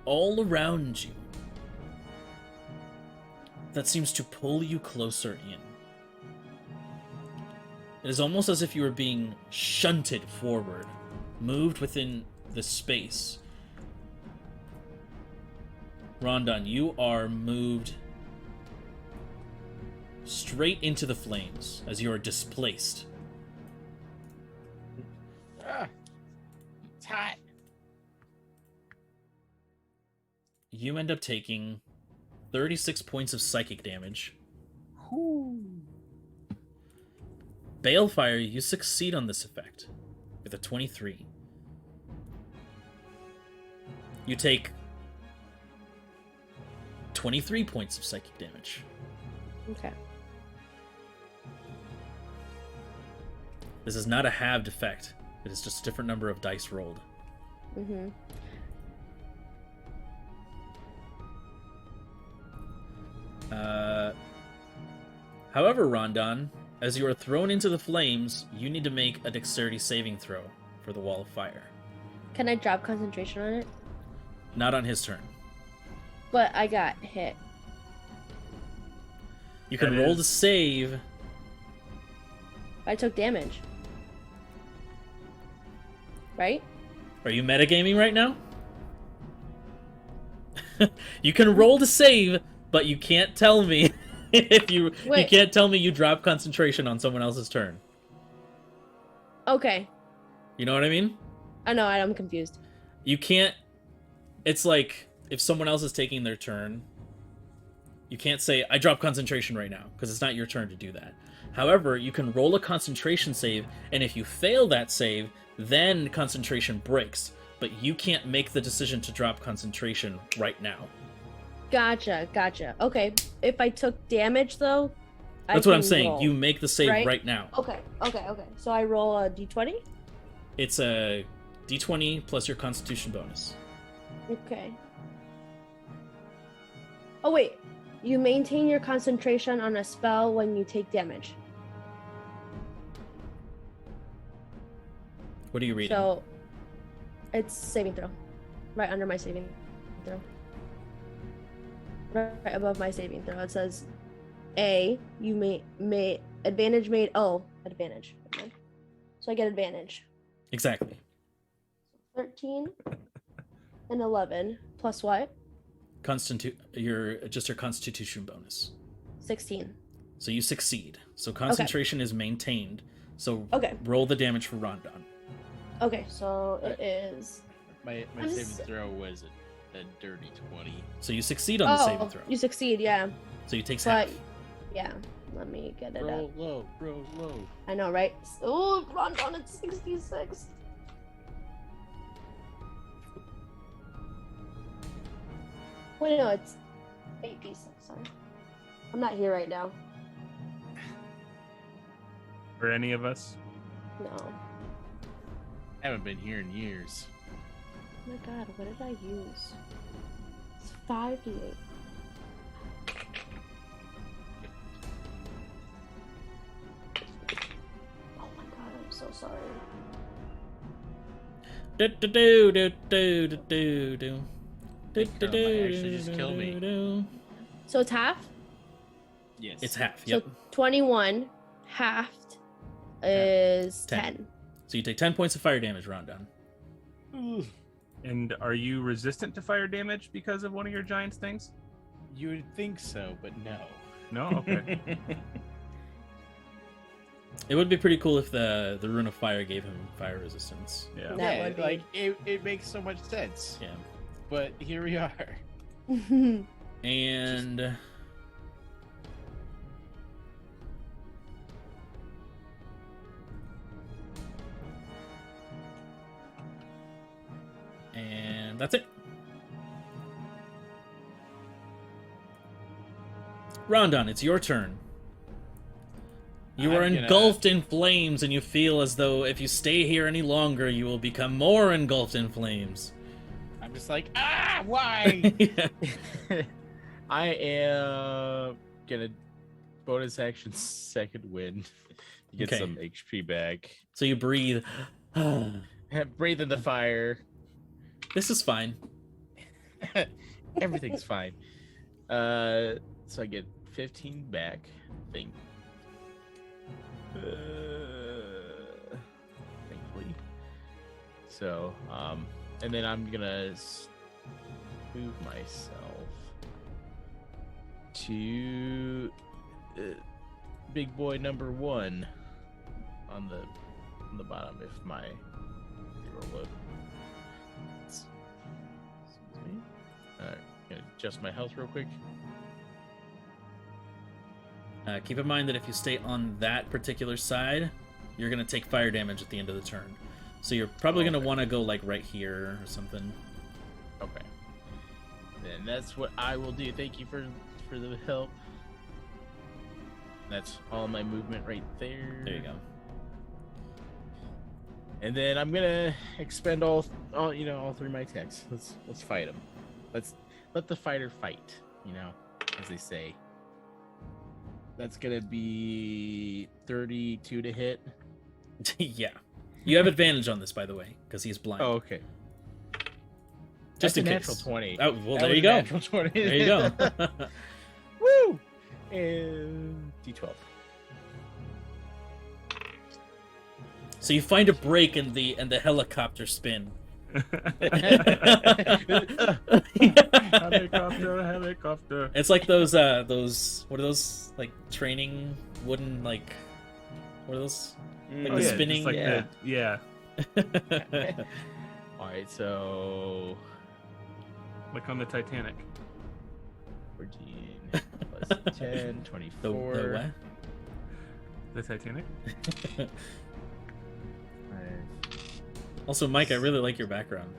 all around you that seems to pull you closer in. It is almost as if you were being shunted forward, moved within the space. Rondon, you are moved straight into the flames as you are displaced. Ah, it's hot. You end up taking 36 points of psychic damage. Balefire, you succeed on this effect with a 23. You take 23 points of psychic damage. Okay. This is not a halved effect. It is just a different number of dice rolled. Mm-hmm. However, Rondon, as you are thrown into the flames, you need to make a dexterity saving throw for the wall of fire. Can I drop concentration on it? Not on his turn. But I got hit. You can roll to save. I took damage. Right? Are you metagaming right now? You can roll to save, but you can't tell me if you can't tell me you drop concentration on someone else's turn. Okay. You know what I mean? I know, I'm confused. You can't. It's like if someone else is taking their turn, you can't say, I drop concentration right now, because it's not your turn to do that. However, you can roll a concentration save, and if you fail that save, then concentration breaks. But you can't make the decision to drop concentration right now. Gotcha. Okay. If I took damage, though, that's what I'm saying. Roll. You make the save right now. Okay. So I roll a d20? It's a d20 plus your constitution bonus. Okay. Oh, wait. You maintain your concentration on a spell when you take damage. What are you reading? So, it's saving throw. Right under my saving throw. Right above my saving throw. It says, A, you may advantage made. Oh, advantage. Okay. So I get advantage. Exactly. 13 and 11 plus what? Your constitution bonus. 16. So you succeed. So concentration is maintained. So roll the damage for Rondon. Okay, so it is. My saving throw was a dirty 20. So you succeed on the saving throw. You succeed, yeah. So you take half. Yeah, let me get it roll up. Roll low. I know, right? Oh, Rondon, it's 66. Wait, no, it's 86. Sorry, I'm not here right now. For any of us? No. Haven't been here in years. Oh my god, what did I use? It's 5d8. Oh my god, I'm so sorry. Actually just killed me. So it's half? Yes. It's half, yep. So 21 halved is 10. So you take 10 points of fire damage, Rondon. And are you resistant to fire damage because of one of your giant's things? You would think so, but no. No? Okay. It would be pretty cool if the rune of fire gave him fire resistance. Yeah. That would be- like it makes so much sense. Yeah. But here we are. And that's it. Rondon, it's your turn. You are I'm gonna- engulfed in flames, and you feel as though if you stay here any longer, you will become more engulfed in flames. I'm just like, why? Yeah. I am gonna bonus action second wind to get Okay. some HP back. So you breathe. Breathe in the fire. This is fine. Everything's fine. So I get 15 back. I think. Thankfully. So, and then I'm gonna move myself to big boy number 1 on the bottom if my roll load. Excuse me. Alright, gonna adjust my health real quick. Keep in mind that if you stay on that particular side, you're going to take fire damage at the end of the turn. So you're probably going to Okay. want to go like right here or something. Okay. Then that's what I will do. Thank you for the help. That's all my movement right there. There you go. And then I'm gonna expend all 3 of my attacks. Let's fight them. Let the fighter fight. As they say. That's gonna be 32 to hit. Yeah. You have advantage on this, by the way, because he's blind. Oh, okay. Just That's in a case. natural 20. Oh, well, That there was you a go. Natural 20. There you go. Woo! And D12. So you find a break in the helicopter spin. Helicopter. It's like those what are those like training wooden like what are those? Like Oh, the yeah, spinning. just like yeah. yeah. Alright, so Like on the Titanic. 14 plus 10, 24. The what? The Titanic? Also, Mike, I really like your background.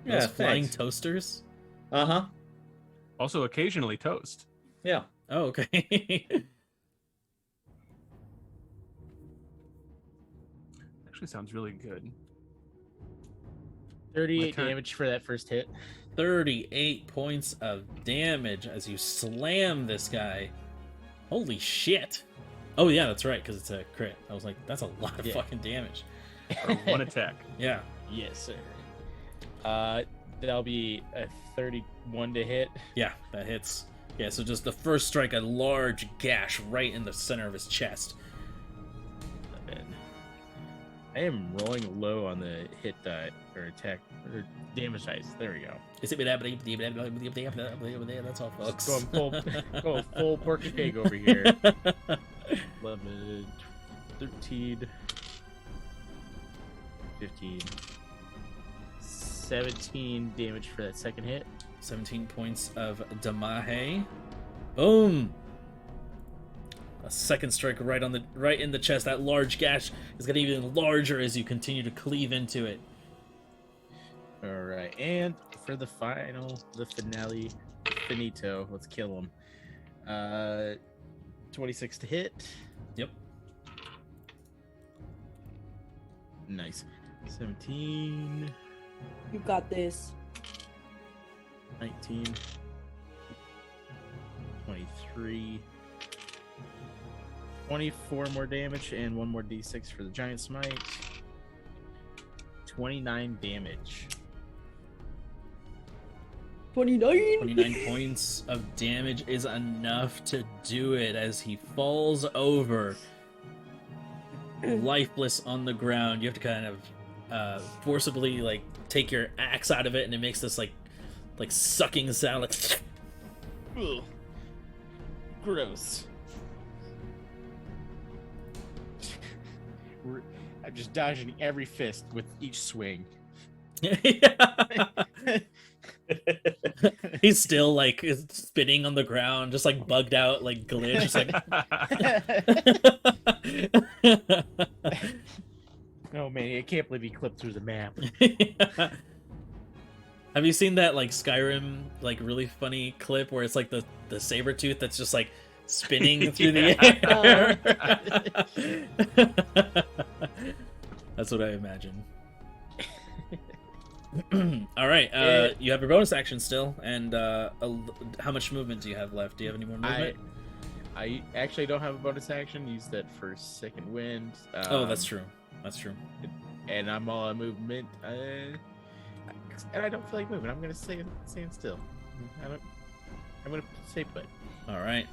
Yeah, Those flying thanks. toasters. Uh-huh. Also occasionally toast. Yeah. Oh, okay. Actually sounds really good. 38 My turn. damage for that first hit. 38 points of damage as you slam this guy. Holy shit. Oh, yeah, that's right, because it's a crit. I was like, that's a lot of Yeah. fucking damage. For one attack. Yeah. Yes, sir. That'll be a 31 to hit. Yeah, that hits. Yeah, so just the first strike, a large gash right in the center of his chest. And I am rolling low on the hit die or attack or damage dice. There we go. That's all, folks. Going full Porky Pig over here. 11, 13, 15, 17 damage for that second hit. 17 points of Damahe. Boom! A second strike right in the chest. That large gash is getting even larger as you continue to cleave into it. All right, and for the finale, finito. Let's kill him. 26 to hit. Yep. Nice. 17, You got this. 19, 23, 24 more damage, and 1 more d6 for the giant smite. 29 damage. 29. 29 points of damage is enough to do it as he falls over, lifeless on the ground. You have to kind of forcibly like take your axe out of it, and it makes this like sucking sound, like Ugh. Gross. I'm just dodging every fist with each swing. He's still like spinning on the ground, just like bugged out, like glitch. Just like... Oh man, I can't believe he clipped through the map. Have you seen that like Skyrim like really funny clip where it's like the saber tooth that's just like spinning through the air? That's what I imagine. All right, you have your bonus action still, and how much movement do you have left? Do you have any more movement? I actually don't have a bonus action. Use that for second wind. Oh, that's true. That's true. And I'm all on movement. And I don't feel like moving. I'm gonna stand still. I'm gonna stay put. All right,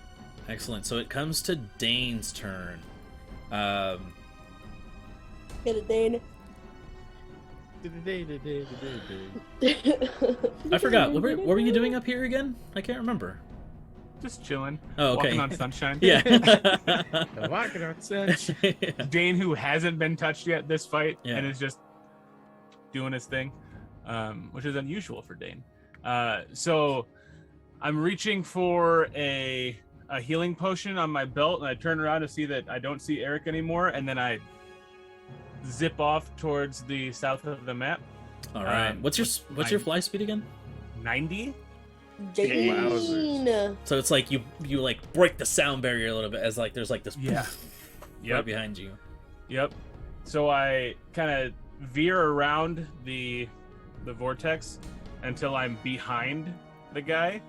excellent. So it comes to Dane's turn. Get it, Dane. I forgot. What were you doing up here again? I can't remember. Just chilling. Oh, okay. Walking on sunshine. Yeah. Walking on sunshine. Dane, who hasn't been touched yet this fight, Yeah. and is just doing his thing, which is unusual for Dane. So I'm reaching for a healing potion on my belt, and I turn around to see that I don't see Eric anymore, and then I zip off towards the south of the map. All right. What's your fly speed again? 90. Dane. So it's like you like break the sound barrier a little bit as like there's like this Yeah. right behind you. Yep. So I kind of veer around the vortex until I'm behind the guy.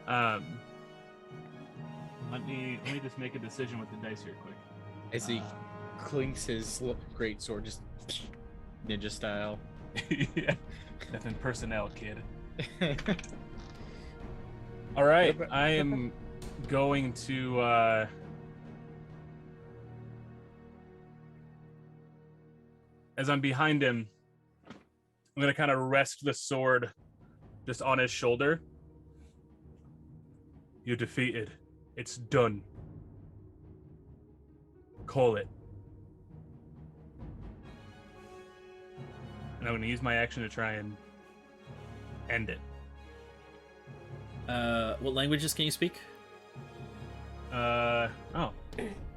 Let me just make a decision with the dice here quick. As he clinks his great sword, just ninja style. Yeah. Nothing personnel, kid. All right, I am going to as I'm behind him, I'm gonna kind of rest the sword just on his shoulder. You're defeated. It's done. Call it. And I'm gonna use my action to try and end it. What languages can you speak? Oh,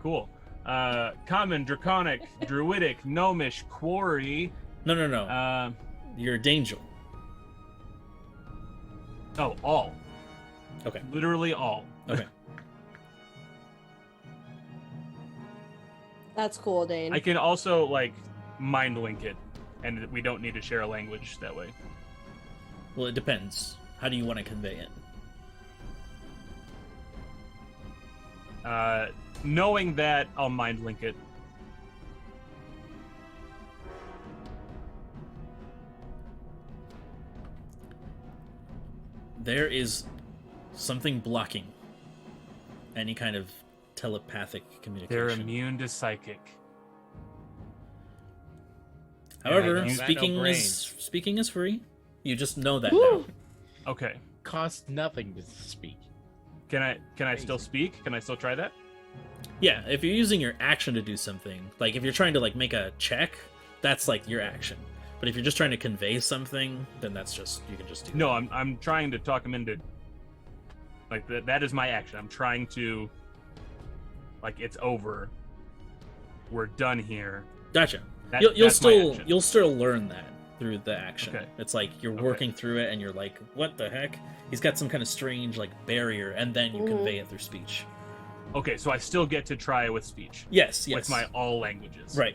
cool. Common, Draconic, Druidic, Gnomish, Quarry. No. You're a Dangel. Oh, all. Okay. Literally all. Okay. That's cool, Dane. I can also like mind link it, and we don't need to share a language that way. Well, it depends. How do you want to convey it? Knowing that, I'll mind link it. There is something blocking any kind of telepathic communication. They're immune to psychic. However, Yeah, speaking is free. You just know that Woo! now. Okay. Costs nothing to speak. Can I still speak? Can I still try that? Yeah, if you're using your action to do something, like if you're trying to like make a check, that's like your action. But if you're just trying to convey something, then that's just you can just do. No, I'm trying to talk him into. Like that is my action. I'm trying to. Like it's over. We're done here. Gotcha. That's my action. You'll still learn that through the action. Okay. It's like you're working through it, and you're like, "What the heck?" He's got some kind of strange like barrier, and then you convey it through speech. Okay, so I still get to try it with speech. Yes. With my all languages. Right.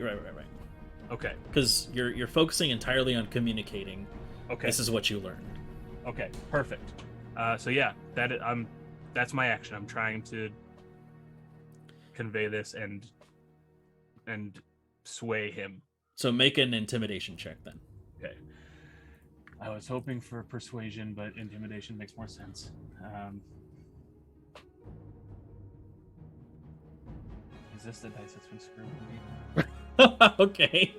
Okay. Because you're focusing entirely on communicating. Okay. This is what you learned. Okay. Perfect. So yeah, that's my action. I'm trying to convey this and sway him. So make an intimidation check then. Okay. I was hoping for persuasion, but intimidation makes more sense. Is this the dice that's been screwed with me? Okay.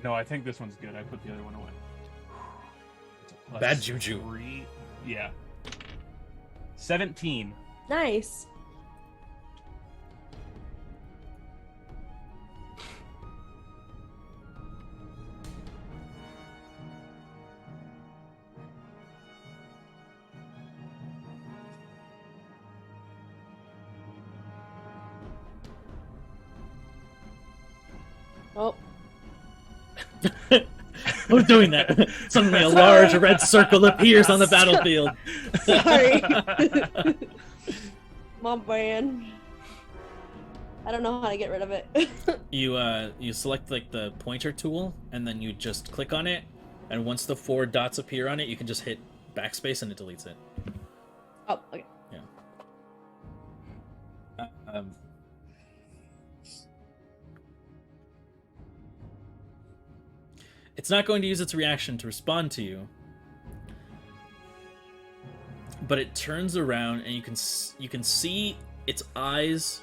No, I think this one's good. I put the other one away. It's a plus Bad juju. 3. Yeah. 17. Nice. Oh. Who's doing that? Suddenly a large red circle appears on the battlefield. Sorry. My bad. I don't know how to get rid of it. You select like the pointer tool, and then you just click on it, and once the 4 dots appear on it, you can just hit backspace and it deletes it. Oh, okay. Yeah. It's not going to use its reaction to respond to you, but it turns around and you can see its eyes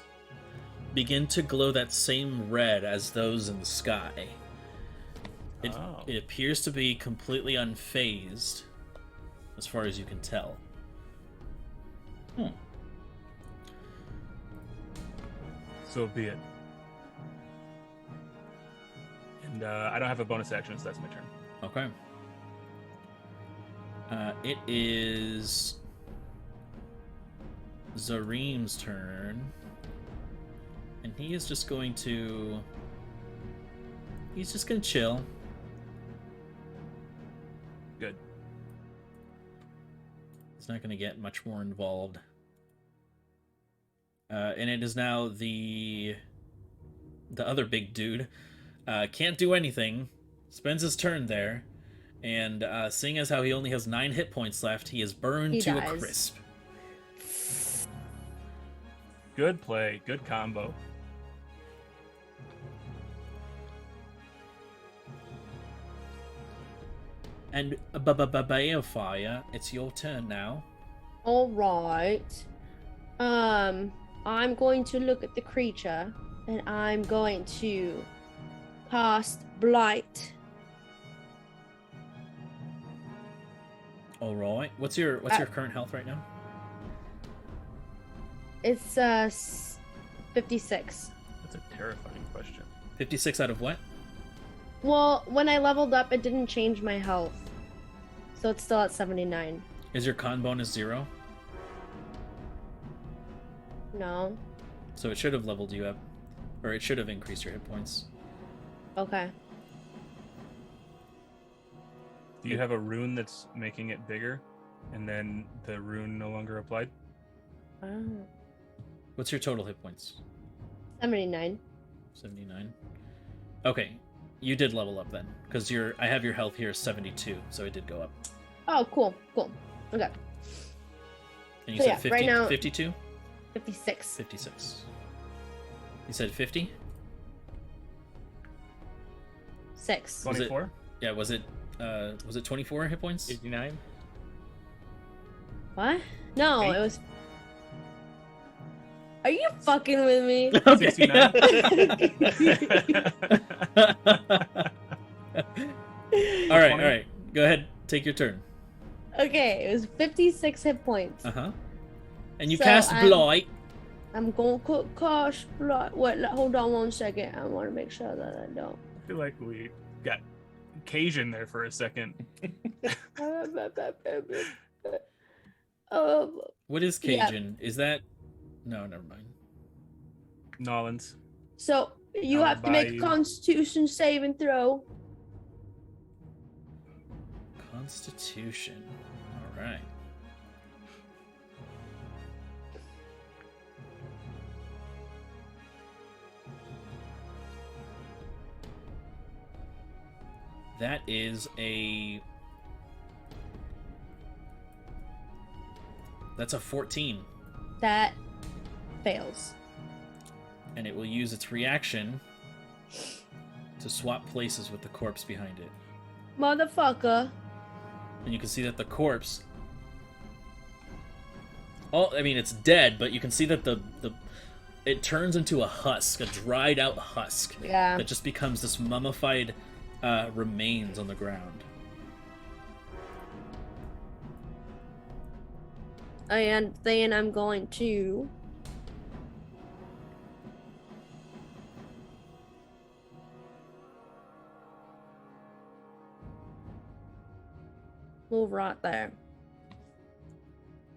begin to glow that same red as those in the sky. It appears to be completely unfazed, as far as you can tell. So be it. And I don't have a bonus action, so that's my turn. Okay. It is Zareem's turn, and he is just going to... He's just going to chill. Good. He's not going to get much more involved. And it is now the other big dude. Can't do anything. Spends his turn there. And seeing as how he only has 9 hit points left, he is burned He to dies. a crisp. Good play. Good combo. And Balefire, it's your turn now. All right. I'm going to look at the creature, and I'm going to cast Blight. All right. What's your current health right now? It's 56. That's a terrifying question. 56 out of what? Well, when I leveled up, it didn't change my health, so it's still at 79. Is your con bonus 0? No. So it should have leveled you up, or it should have increased your hit points. Okay. Do you have a rune that's making it bigger, and then the rune no longer applied? Oh. What's your total hit points? 79. 79. Okay, you did level up then, because I have your health here 72, so it did go up. Oh, cool. Okay. And you So said yeah, 50, right now- 52? 56. 56. You said 50? 6. Was it- 24? Yeah, was it 24 hit points? 89. What? No, 8. it was. Are you fucking with me? Okay. 69? all right. Go ahead. Take your turn. Okay, it was 56 hit points. Uh-huh. And you So cast I'm- Blight. I'm going to cast Blight. Wait, hold on 1 second. I want to make sure that I don't. I feel like we got Cajun there for a second. What is Yeah. Cajun? Is that... No, never mind. Nolans. So you I'll have to make a buy you- Constitution saving throw. Constitution. All right. That is a... That's a 14. That fails. And it will use its reaction to swap places with the corpse behind it. Motherfucker. And you can see that the corpse... Oh, I mean, it's dead, but you can see that the it turns into a husk, a dried out husk. Yeah. That just becomes this mummified remains on the ground. And then I'm going to move right there.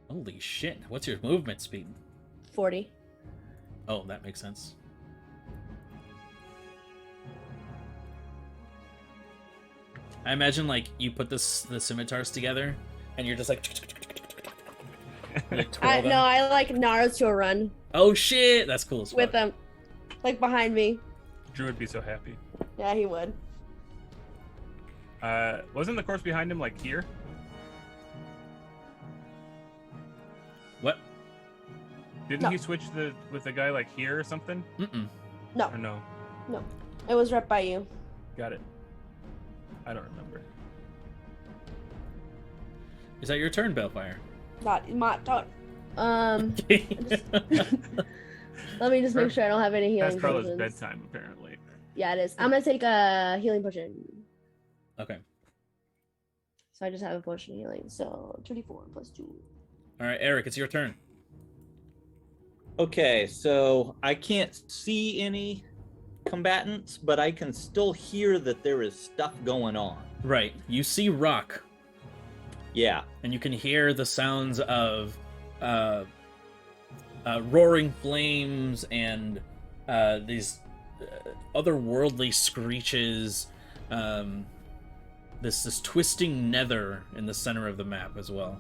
Holy shit! What's your movement speed? 40. Oh, that makes sense. I imagine like you put the scimitars together, and you're just like. Like twirl them. No, I like Naruto run Oh shit! That's cool as fuck. with them, like behind me. Drew would be so happy. Yeah, he would. Wasn't the corpse behind him like here? What? Didn't No. he switch with the guy like here or something? Mm-mm. No, Or no? it was right by you. Got it. I don't remember. Is that your turn, Bellfire? Not my turn. Let me just Sure. make sure I don't have any That's healing Carla's potions. bedtime, apparently. Yeah, it is. I'm gonna take a healing potion. Okay. So I just have a potion of healing. So 24 plus 2. All right, Eric, it's your turn. Okay, so I can't see any combatants, but I can still hear that there is stuff going on. Right. You see rock, Yeah. and you can hear the sounds of roaring flames and these otherworldly screeches. This twisting nether in the center of the map as well.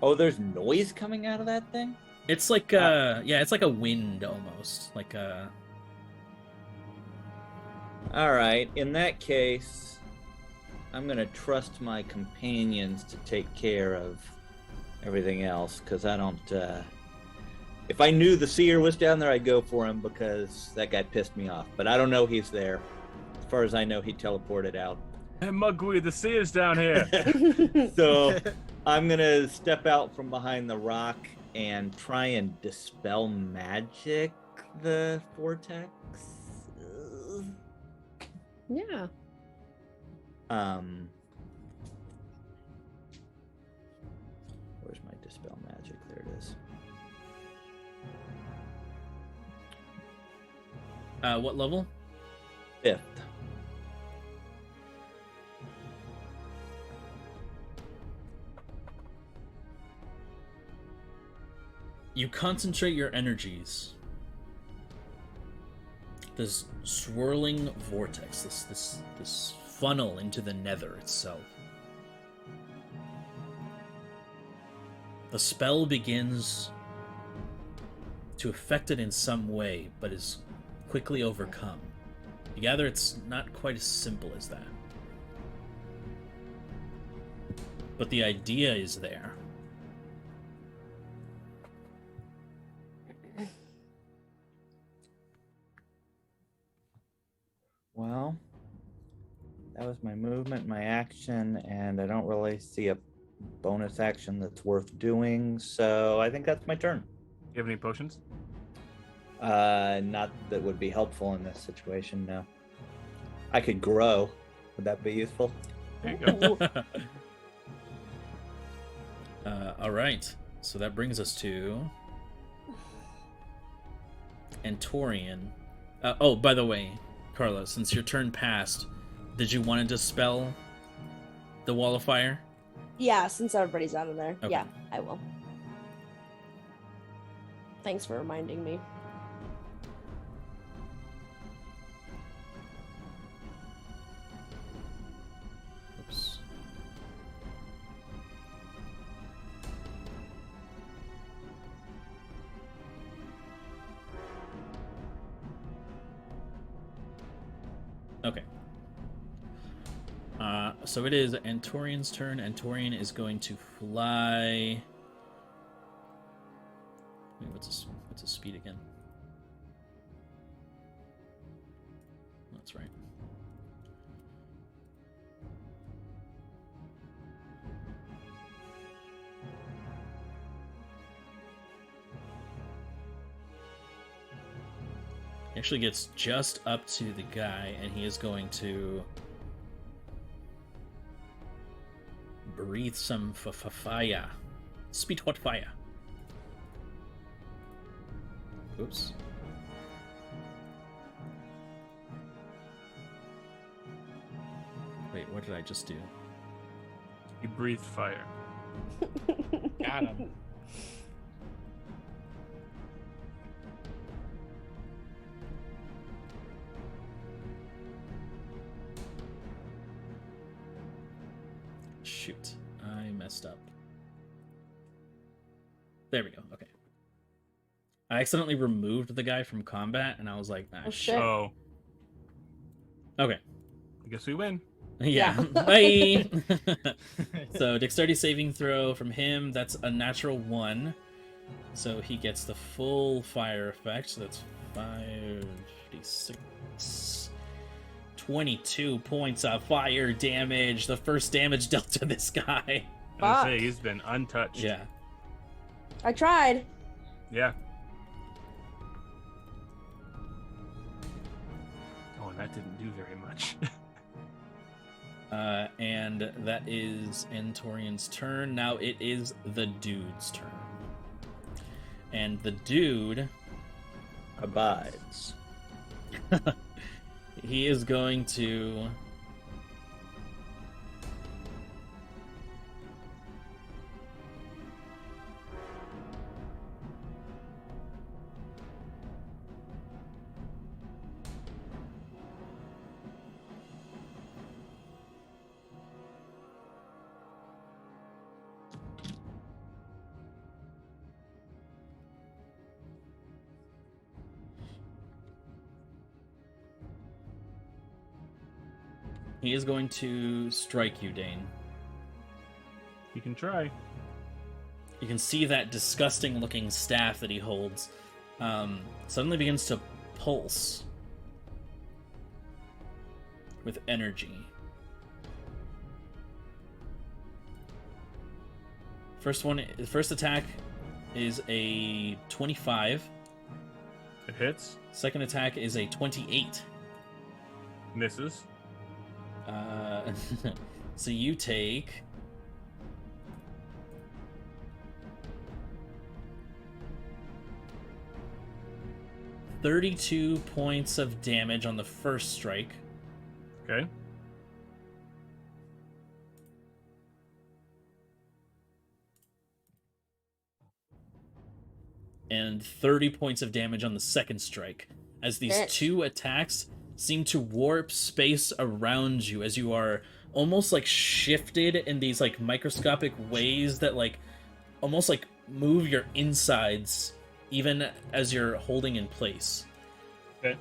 Oh, there's noise coming out of that thing? It's like yeah, it's like a wind almost. Like All right, in that case, I'm going to trust my companions to take care of everything else, because I don't... If I knew the seer was down there, I'd go for him, because that guy pissed me off. But I don't know he's there. As far as I know, he teleported out. Hey, Mugwee, the seer's down here. So I'm going to step out from behind the rock and try and dispel magic the vortex. Yeah. Where's my dispel magic? There it is. what level? 5th. You concentrate your energies. This swirling vortex, this funnel into the nether itself. The spell begins to affect it in some way, but is quickly overcome. You gather it's not quite as simple as that. But the idea is there. Well, that was my movement, my action, and I don't really see a bonus action that's worth doing, so I think that's my turn. You have any potions? Not that would be helpful in this situation, no. I could grow. Would that be useful? There you go. All right, so that brings us to Antorian. Oh, by the way, Carla, since your turn passed, did you want to dispel the wall of fire? Yeah, since everybody's out of there. Okay. Yeah, I will. Thanks for reminding me. Oops. Okay. So it is Antorian's turn. Antorian is going to fly. Wait, what's his speed again? That's right. He actually gets just up to the guy, and he is going to breathe some fire Speed hot fire. Oops. Wait, what did I just do? You breathed fire. Got him. Shoot, I messed up. There we go. Okay. I accidentally removed the guy from combat, and I was like, ah, Oh, shit. shit. Oh, Okay. I guess we win. Yeah. Bye. So dexterity saving throw from him. That's a natural 1. So he gets the full fire effect. So that's 5d6. 22 points of fire damage. The first damage dealt to this guy. I Fuck. say he's been untouched. Yeah. I tried. Yeah. Oh, and that didn't do very much. And that is Antorian's turn. Now it is the dude's turn. And the dude, Abides. he is going to... He is going to strike you, Dane. You can try. You can see that disgusting looking staff that he holds suddenly begins to pulse with energy. First attack is a 25. It hits. Second attack is a 28. Misses. So you take 32 points of damage on the first strike. Okay. And 30 points of damage on the second strike, as these Bitch. two attacks seem to warp space around you as you are almost like shifted in these like microscopic ways that like almost like move your insides even as you're holding in place. Okay.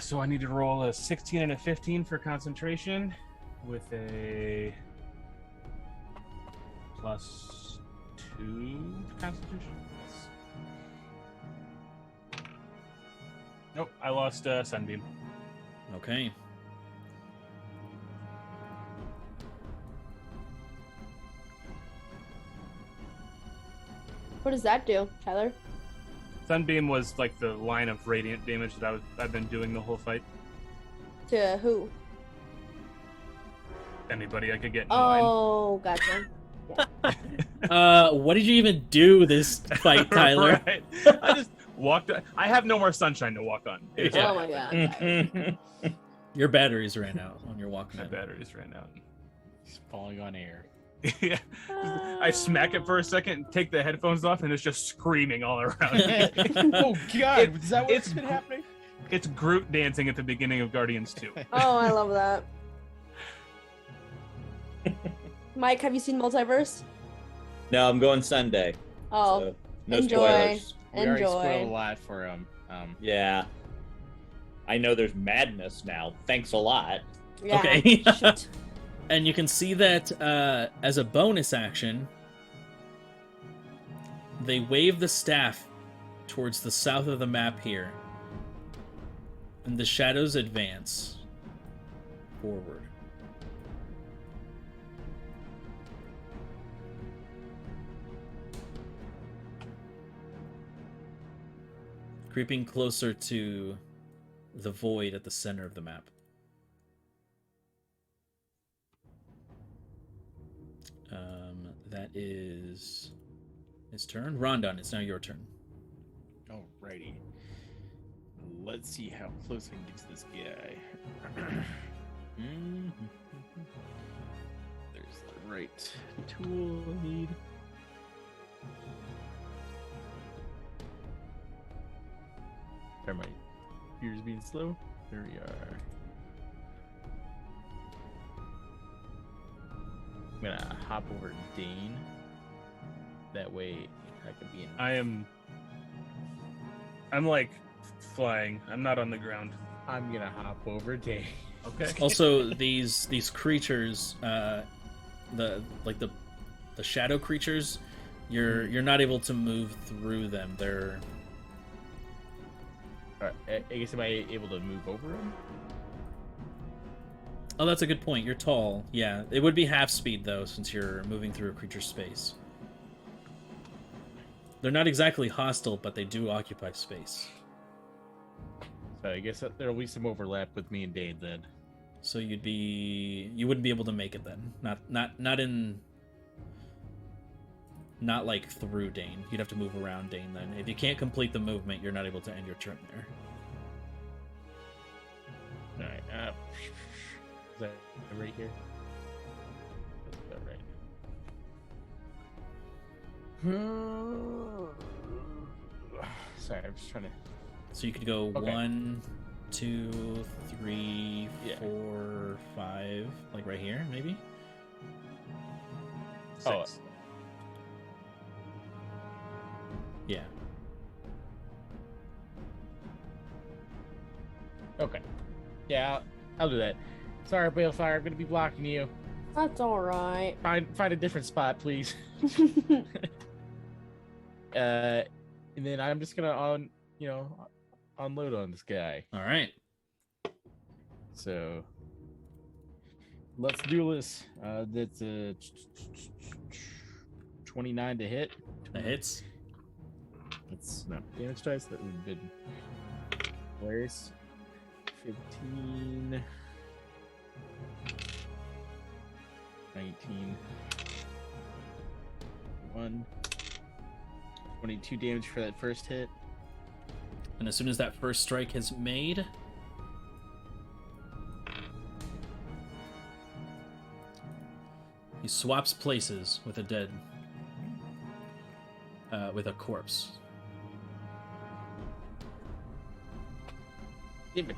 So I need to roll a 16 and a 15 for concentration with a +2 to constitution. Yes. Nope, I lost Sunbeam. Okay. What does that do, Tyler? Sunbeam was like the line of radiant damage that I've been doing the whole fight. To who? Anybody I could get in line. Oh, gotcha. What did you even do this fight, Tyler? Right. I just walked. I have no more sunshine to walk on. Yeah. Oh my god. Tyler. Your batteries ran out when you're walking My in. batteries ran out. He's falling on air. Yeah. I smack it for a second and take the headphones off, and it's just screaming all around me. Oh God! Is that what's it's been happening? It's Groot dancing at the beginning of Guardians 2. Oh, I love that. Mike, have you seen Multiverse? No, I'm going Sunday. Oh, So no enjoy. spoilers. We already spoiled a Enjoy. lot for him. Yeah. I know there's madness now. Thanks a lot. Yeah. Okay. Shoot. And you can see that as a bonus action, they wave the staff towards the south of the map here. And the shadows advance forward. Creeping closer to the void at the center of the map. That is his turn. Rondon, it's now your turn. Alrighty. Let's see how close I can get to this guy. There's the right tool I need. Sorry, my computer's being slow. There we are. I'm gonna hop over to Dane. That way I can be in. I'm like flying. I'm not on the ground. I'm gonna hop over Dane. Okay. Also, these creatures, the shadow creatures, you're not able to move through them. They're I guess am I able to move over him? Oh, that's a good point. You're tall. Yeah, it would be half speed though, since you're moving through a creature's space. They're not exactly hostile, but they do occupy space. So I guess there'll be some overlap with me and Dane then. So you wouldn't be able to make it then. Not like through Dane. You'd have to move around Dane then. If you can't complete the movement, you're not able to end your turn there. Alright, is that right here? That's about right. Sorry, I'm just trying to... So you could go Okay. 1, 2, 3, Yeah. 4, 5, like right here, maybe? Oh, Yeah. okay. Yeah, I'll do that. Sorry, Balefire, I'm gonna be blocking you. That's all right. Find a different spot, please. And then I'm just gonna unload on this guy. All right. So let's do this. That's a 29 to hit. That hits. That's not damage dice. That would have been worse. 15, 19, 1, 22 damage for that first hit. And as soon as that first strike is made, he swaps places with a corpse.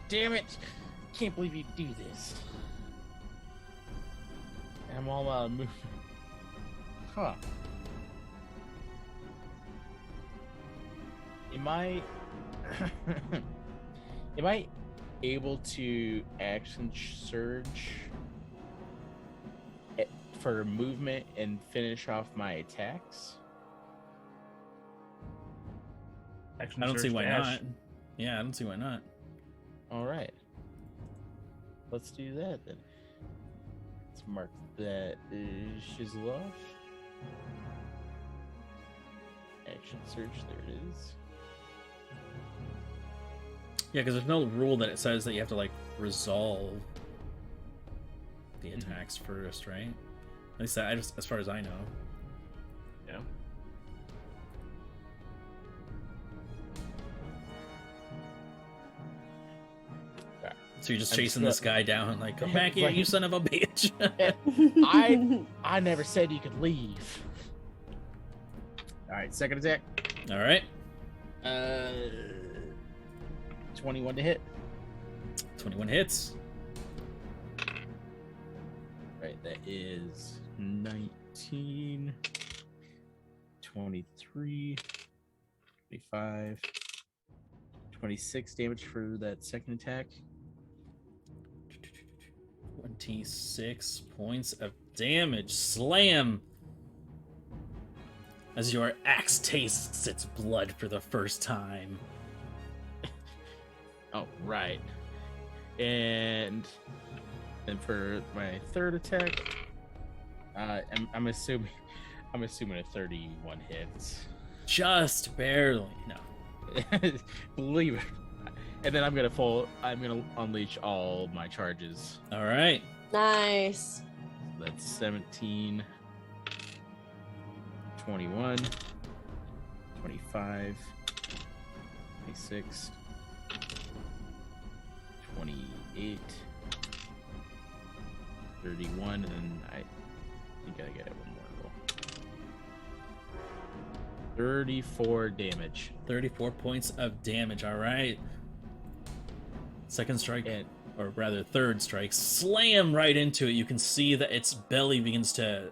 Damn it! Can't believe you do this. I'm all out of movement. Huh. Am I able to action surge for movement and finish off my attacks? Action I don't see surge why dash. not. Yeah, I don't see why not. All right. Let's do that then. Let's mark that Shizzle off. Action search, there it is. Yeah, because there's no rule that it says that you have to like resolve the attacks first, right? At least as far as I know. Yeah. So you're just I'm chasing just this guy down, like, come back here, Like- you son of a bitch. I never said you could leave. All right, second attack. All right, 21 to hit. 21 hits. Right, that is 19, 23, 25, 26 damage for that second attack. 26 points of damage. Slam! As your axe tastes its blood for the first time. Oh, right. And for my third attack, I'm assuming a 31 hits. Just barely. No. Believe it. And then I'm gonna unleash all my charges. All right. Nice. That's 17, 21, 25, 26, 28, 31, and then I think I get one more roll. 34 damage. 34 points of damage. All right. Second strike, or rather third strike, slam right into it. You can see that its belly begins to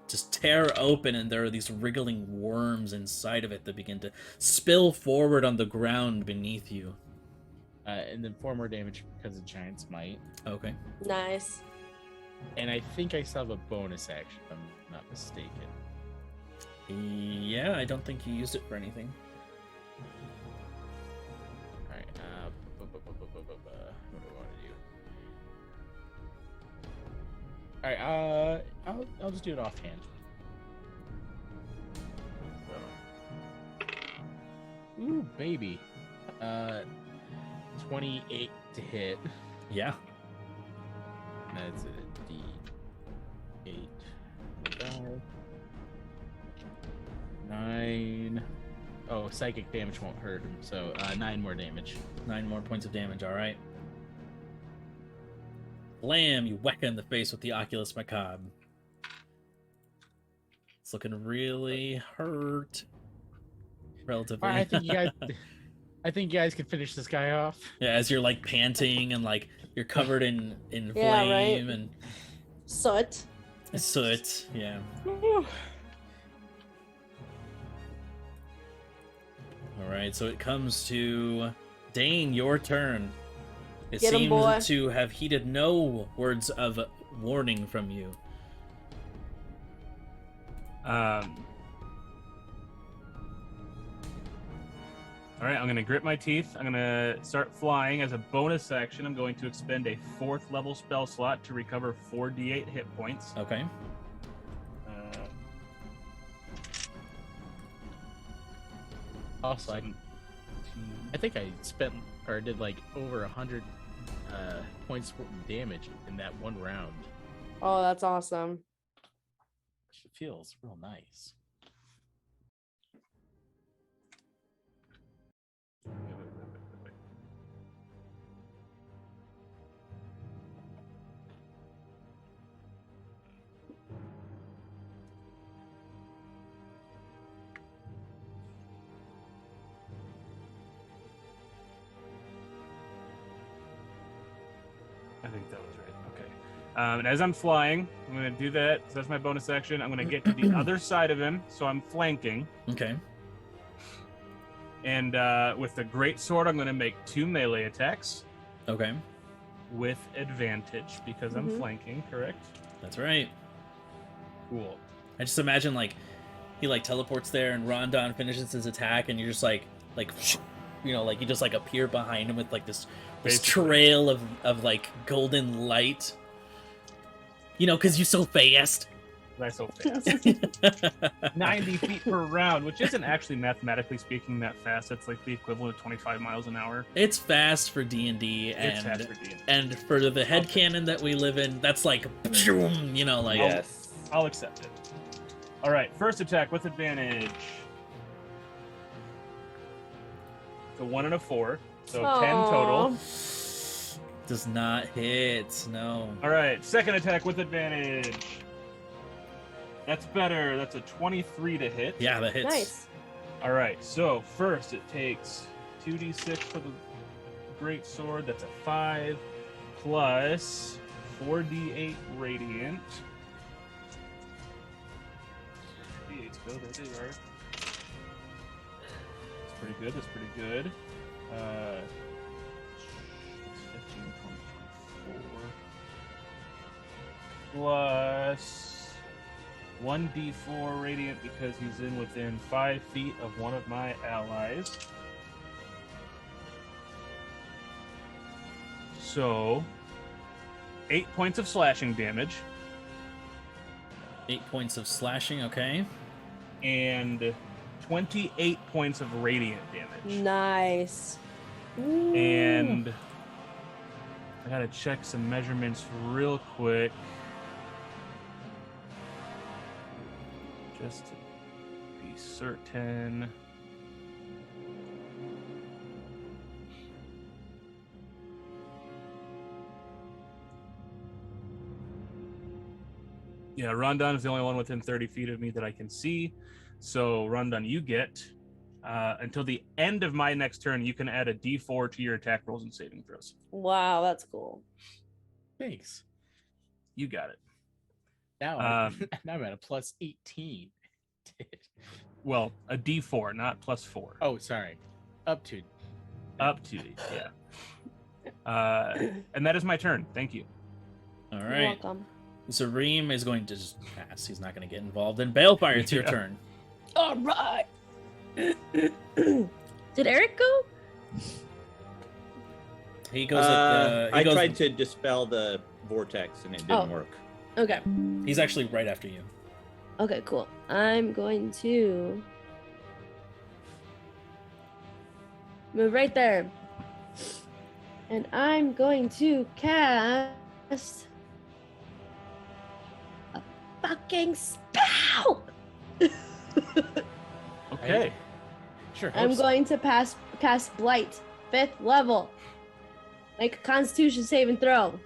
just tear open, and there are these wriggling worms inside of it that begin to spill forward on the ground beneath you. And then 4 more damage because of Giant's Might. Okay. Nice. And I think I still have a bonus action, if I'm not mistaken. Yeah, I don't think you used it for anything. Alright, what do I want to do? Alright, I'll just do it offhand. So. Ooh, baby. 28 to hit. Yeah. That's a D8. 5, 9. Oh, psychic damage won't hurt him, so 9 more damage. 9 more points of damage, all right. Blam! You whack it in the face with the Oculus Macabre. It's looking really hurt. Relatively. All right, I think you guys can finish this guy off. Yeah, as you're like panting and like you're covered in Yeah, flame right. and Soot. soot. Yeah. All right, so it comes to Dane, your turn. It Get 'em, seems boy. to have heeded no words of warning from you. All right, I'm going to grit my teeth. I'm going to start flying. As a bonus action, I'm going to expend a 4th level spell slot to recover 4d8 hit points. Okay. Also, I think I spent or did like over 100 points worth of damage in that one round. Oh, that's awesome. It feels real nice. I think that was right. Okay. And as I'm flying, I'm going to do that. So that's my bonus action. I'm going to get to the other side of him, so I'm flanking. Okay. And with the great sword, I'm going to make 2 melee attacks Okay. with advantage because I'm flanking, correct? That's right. Cool. I just imagine like he like teleports there and Rondon finishes his attack and you're just like you know, like you just like appear behind him with like this Basically. trail of like golden light. You know, because you're so fast. That's so fast. 90 feet per round, which isn't actually mathematically speaking that fast. It's like the equivalent of 25 miles an hour. It's fast for D&D It's fast for D&D. and for the headcanon that we live in, that's like, you know, like Yes. I'll accept it. All right, first attack with advantage. So 1 and a 4, so 10 total. does not hit. No. All right, second attack with advantage. That's better. That's a 23 to hit. Yeah, that hits. Nice. All right, so first it takes 2d6 for the great sword. That's a 5 plus 4d8 radiant. D8s go, there they are. That's pretty good. That's pretty good. 15, 20, 24. Plus 1d4 radiant because he's in within 5 feet of one of my allies. So 8 points of slashing damage 8 points of slashing, okay. and 28 points of radiant damage. Nice. Ooh. And I gotta check some measurements real quick. Just to be certain. Yeah, Rondon is the only one within 30 feet of me that I can see. So, Rondon, you get, until the end of my next turn, you can add a d4 to your attack rolls and saving throws. Wow, that's cool. Thanks. You got it. Now, now I'm at a plus 18. Well, a d4, not plus 4. Oh, sorry. Up to. Up to, yeah. And that is my turn. Thank you. All You're right. welcome. Zareem is going to just pass. He's not going to get involved. And Balefire, it's your Yeah. turn. All right. Did Eric go? He goes at I tried to dispel the vortex and it didn't work. Okay. He's actually right after you. Okay, cool. I'm going to move right there. And I'm going to cast a fucking spell. Okay. Sure. I'm going to cast Blight, 5th level. Make a Constitution saving throw.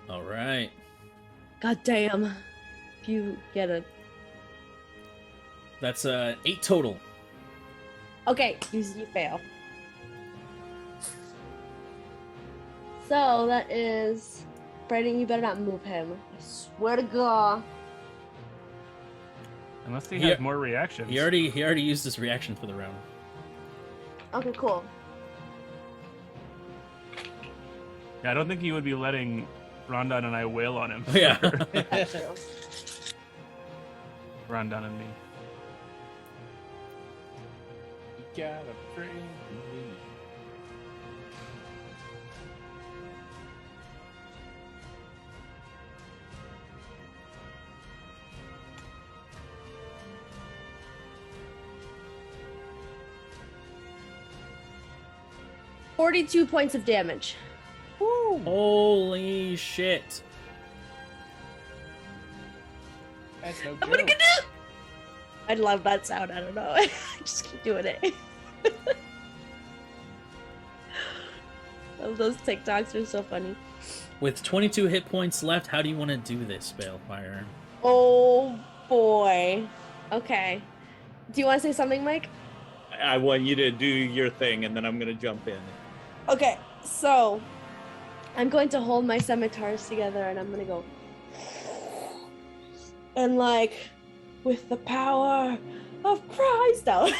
All right. God damn. If you get a... That's 8 total. Okay, you fail. So that is... Brayden, you better not move him. I swear to God. Unless he Yeah. has more reactions. He already used his reaction for the round. Okay, cool. Yeah, I don't think he would be letting Rondon and I wail on him. Yeah. That's true. Rondon and me. You gotta bring me. Woo! 42 points of damage. Holy shit. That's no I'm gonna joke. get it. I love that sound. I don't know. I just keep doing it. Oh, those TikToks are so funny. With 22 hit points left, how do you want to do this, Balefire? Oh boy. Okay. Do you want to say something, Mike? I want you to do your thing and then I'm going to jump in. Okay, so I'm going to hold my scimitars together and I'm gonna go. And like, with the power of Christ. No.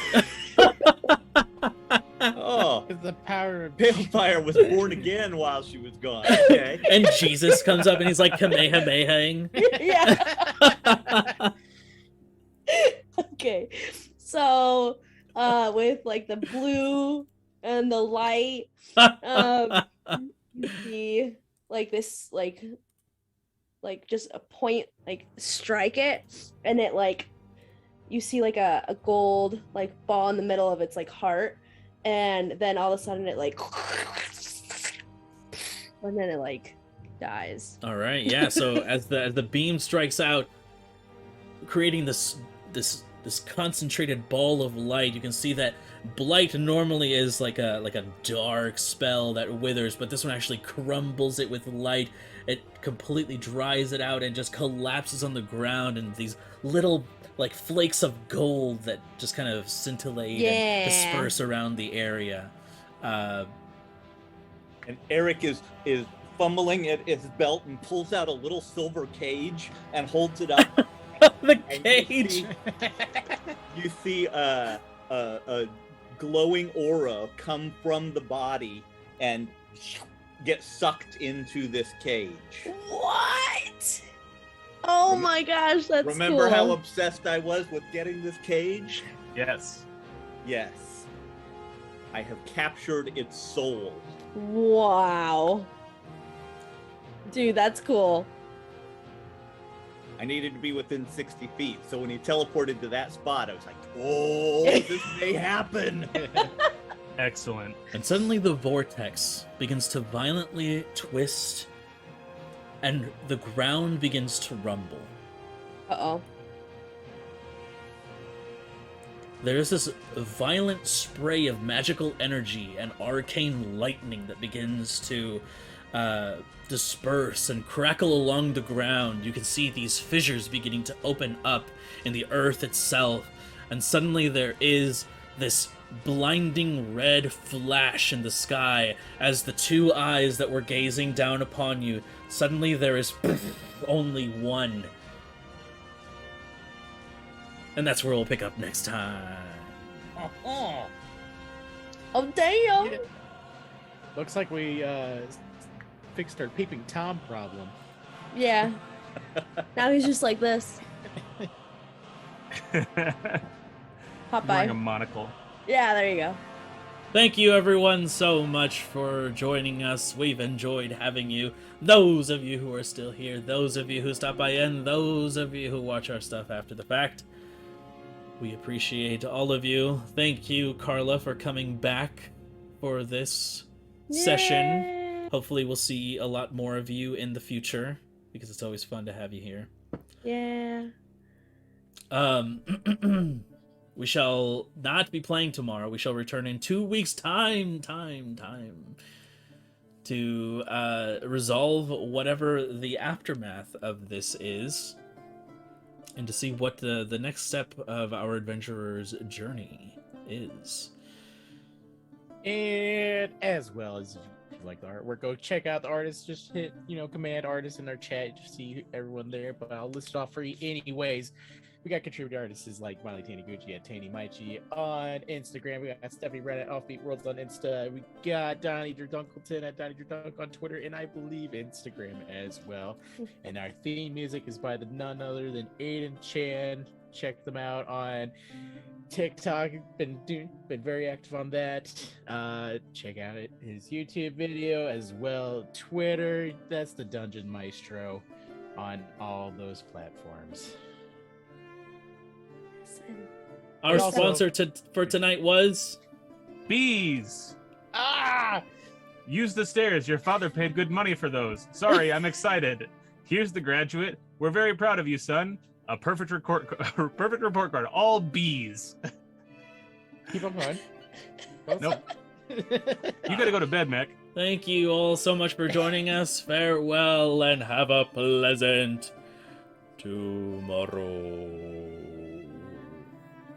Oh, With the power of Balefire was born again while she was gone. Okay. And Jesus comes up and he's like Kamehamehaing. Yeah. Okay. So, with like the blue and the light, you see like this, like just a point, like strike it, and it like you see like a gold like ball in the middle of its like heart, and then all of a sudden it like, and then it like dies. All right, yeah. So as the beam strikes out, creating this concentrated ball of light, you can see that Blight normally is like a dark spell that withers, but this one actually crumbles it with light. It completely dries it out and just collapses on the ground, and these little like flakes of gold that just kind of scintillate and disperse around the area. And Eric is fumbling at his belt and pulls out a little silver cage and holds it up. The And cage. You see a glowing aura come from the body and get sucked into this cage. What? Oh my gosh, that's Remember cool. how obsessed I was with getting this cage? Yes. Yes. I have captured its soul. Wow. Dude, that's cool. I needed to be within 60 feet, so when he teleported to that spot, I was like, oh, this may happen. Excellent. And suddenly the vortex begins to violently twist, and the ground begins to rumble. Uh-oh. there's this violent spray of magical energy and arcane lightning that begins to disperse and crackle along the ground. You can see these fissures beginning to open up in the earth itself, and suddenly there is this blinding red flash in the sky as the two eyes that were gazing down upon you, suddenly there is only one. And that's where we'll pick up next time. Oh damn! Yeah. Looks like we fixed our peeping Tom problem. Yeah. Now he's just like this. Popeye. Wearing a monocle. Yeah, there you go. Thank you everyone so much for joining us. We've enjoyed having you. Those of you who are still here, those of you who stop by, and those of you who watch our stuff after the fact. We appreciate all of you. Thank you, Carla, for coming back for this session. Hopefully we'll see a lot more of you in the future, because it's always fun to have you here. Yeah. We shall not be playing tomorrow. We shall return in 2 weeks' time to resolve whatever the aftermath of this is, and to see what the next step of our adventurer's journey is. And as well as if you like the artwork, go check out the artists. Just hit, command artists in our chat to see everyone there. But I'll list it off for you anyways. We got contributing artists like Miley Taniguchi at Tani Maichi on Instagram. We got Stephanie Red at Offbeat Worlds on Insta. We got Donnie Durdunkleton at Donnie Durdunk on Twitter, and I believe Instagram as well. And our theme music is by none other than Aiden Chan. Check them out on TikTok. Been very active on that. Check out his YouTube video as well. Twitter. That's the Dungeon Maestro on all those platforms. Our sponsor for tonight was Bees. Ah! Use the stairs. Your father paid good money for those. Sorry, I'm excited. Here's the graduate. We're very proud of you, son. A perfect report card. All B's. Keep on going. Nope. You gotta go to bed, Mac. Thank you all so much for joining us. Farewell and have a pleasant tomorrow.